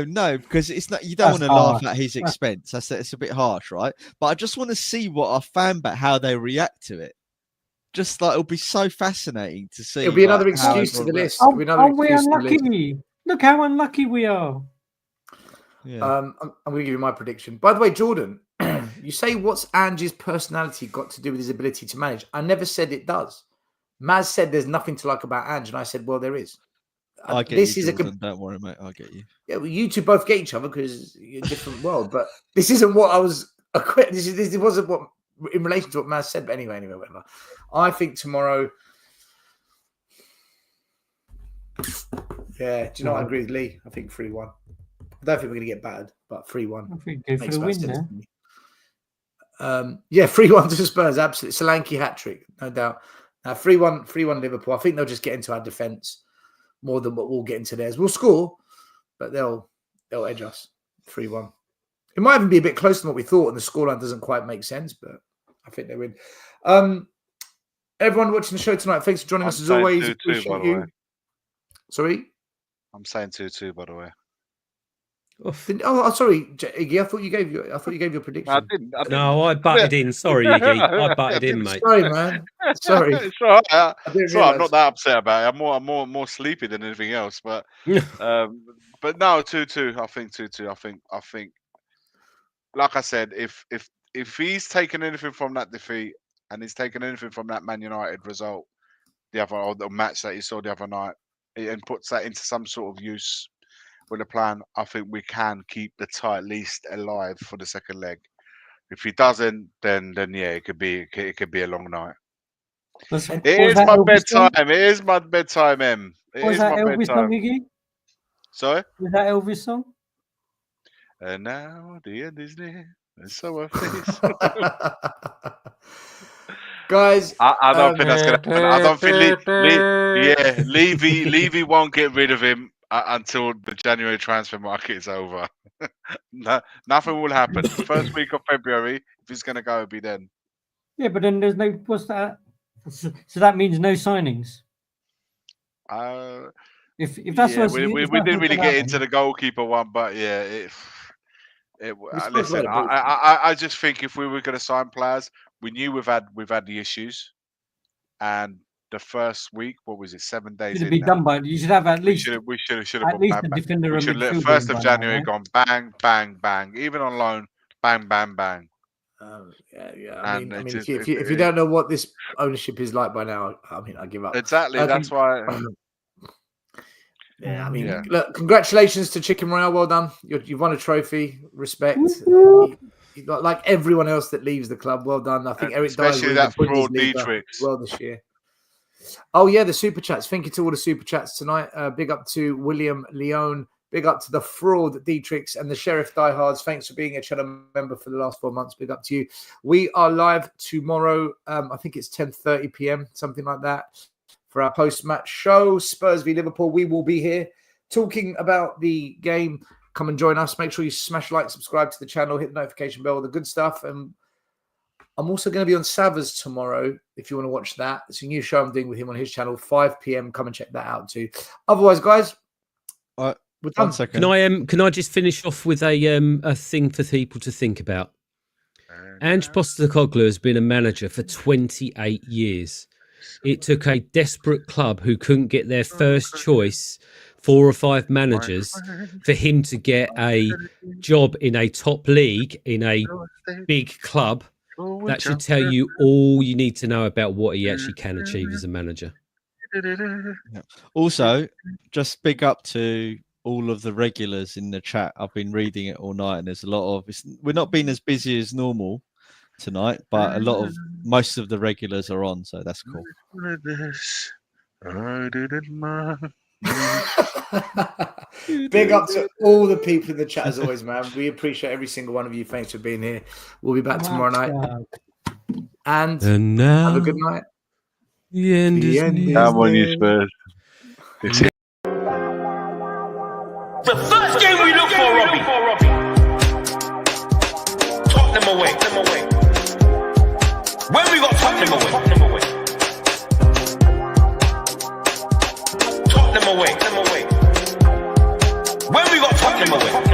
no, because it's not. You don't want That's to laugh harsh. at his expense. It's a bit harsh, right? But I just want to see what our fan back how they react to it. Just like it'll be so fascinating to see. It'll be another like, how excuse to the everyone list. reacts. It'll be another Aren't we excuse to the list. unlucky? Look how unlucky we are. Yeah. I'm going to give you my prediction. By the way, Jordan, you say what's Ange's personality got to do with his ability to manage? I never said it does. Maz said there's nothing to like about Ange, and I said, well, there is. I get this you, is a Jordan. Don't worry, mate. I get you. yeah. Well, you two both get each other because you're a different world. But this isn't what I was. This wasn't what in relation to what Maz said. But anyway, whatever. I think tomorrow. Yeah, do you know what? I agree with Lee. I think 3-1. I don't think we're going to get battered, but 3-1. I think go for the win there. Yeah, 3-1 to Spurs, absolutely. Solanke hat-trick, no doubt. 3-1 Liverpool. I think they'll just get into our defence more than what we'll get into theirs. We'll score, but they'll edge us 3-1. It might even be a bit closer than what we thought, and the scoreline doesn't quite make sense, but I think they win. Everyone watching the show tonight, thanks for joining us as always. 2-2, by Appreciate the you. way. Sorry? I'm saying 2-2, by the way. Sorry, Iggy. I thought you gave your prediction. I didn't. No, I butted in. Sorry, Iggy. I butted in, mate. Sorry, man. Sorry. It's all right. I didn't It's all right. I'm realise. not that upset about it. I'm more sleepy than anything else. But no, 2-2. I think 2-2. I think, like I said, if he's taken anything from that defeat and he's taken anything from that Man United result, the match that he saw the other night, and puts that into some sort of use with a plan, I think we can keep the tie at least alive for the second leg. If he doesn't, then yeah, it could be a long night. It is my bedtime. It is my bedtime, Em. It Was is that my Elvis song, bedtime. Iggy? Sorry? Was that Elvis song? And now the end is near. And so I face. Guys, I don't think that's gonna happen. I don't think Levy won't get rid of him until the January transfer market is over. No, nothing will happen. First week of February, if he's gonna go, it'll be then. Yeah, but then there's no. What's that? So that means no signings. If that's Yeah, what's, we didn't really get into the goalkeeper one, but yeah, listen, I just think if we were going to sign players, we knew we've had the issues, and the first week, what was it, 7 days? Should be done by. You should have at least. We should have at least a defender. We should let 1st of January gone bang, bang, bang. Even on loan, bang, bang, bang. Yeah. I mean, if you don't know what this ownership is like by now, I mean, I give up. Exactly. That's why. Yeah, I mean, Yeah. Look, congratulations to Chicken Royale. Well done. You've won a trophy. Respect. Like everyone else that leaves the club, well done. I think Eric Dyer especially that fraud Dietrich. well this year. Oh yeah, the super chats. Thank you to all the super chats tonight. Big up to William Leone. Big up to the fraud Dietrichs and the Sheriff Diehards. Thanks for being a channel member for the last 4 months. Big up to you. We are live tomorrow. I think it's 10:30 p.m. something like that. For our post-match show, Spurs v Liverpool. We will be here talking about the game. Come and join us. Make sure you smash like, subscribe to the channel, hit the notification bell, all the good stuff. And I'm also going to be on Savas tomorrow, if you want to watch that. It's a new show I'm doing with him on his channel, 5 p.m. Come and check that out too. Otherwise, guys, we're done. 1 second. Can I just finish off with a thing for people to think about? Ange Postecoglou has been a manager for 28 years. It took a desperate club who couldn't get their first choice, 4 or 5 managers, for him to get a job in a top league, in a big club. That should tell you all you need to know about what he actually can achieve as a manager. Also, just big up to all of the regulars in the chat. I've been reading it all night, and there's a lot of. We're not being as busy as normal tonight, but most of the regulars are on, so that's cool. I didn't mind. Big up to all the people in the chat as always, man. We appreciate every single one of you. Thanks for being here. We'll be back tomorrow night. And now have a good night. the end The is end near. is Come on, you near. Spurs. The first game we look for, Robbie. Tottenham away. When we got Tottenham away. Tottenham away. When we got Tottenham away.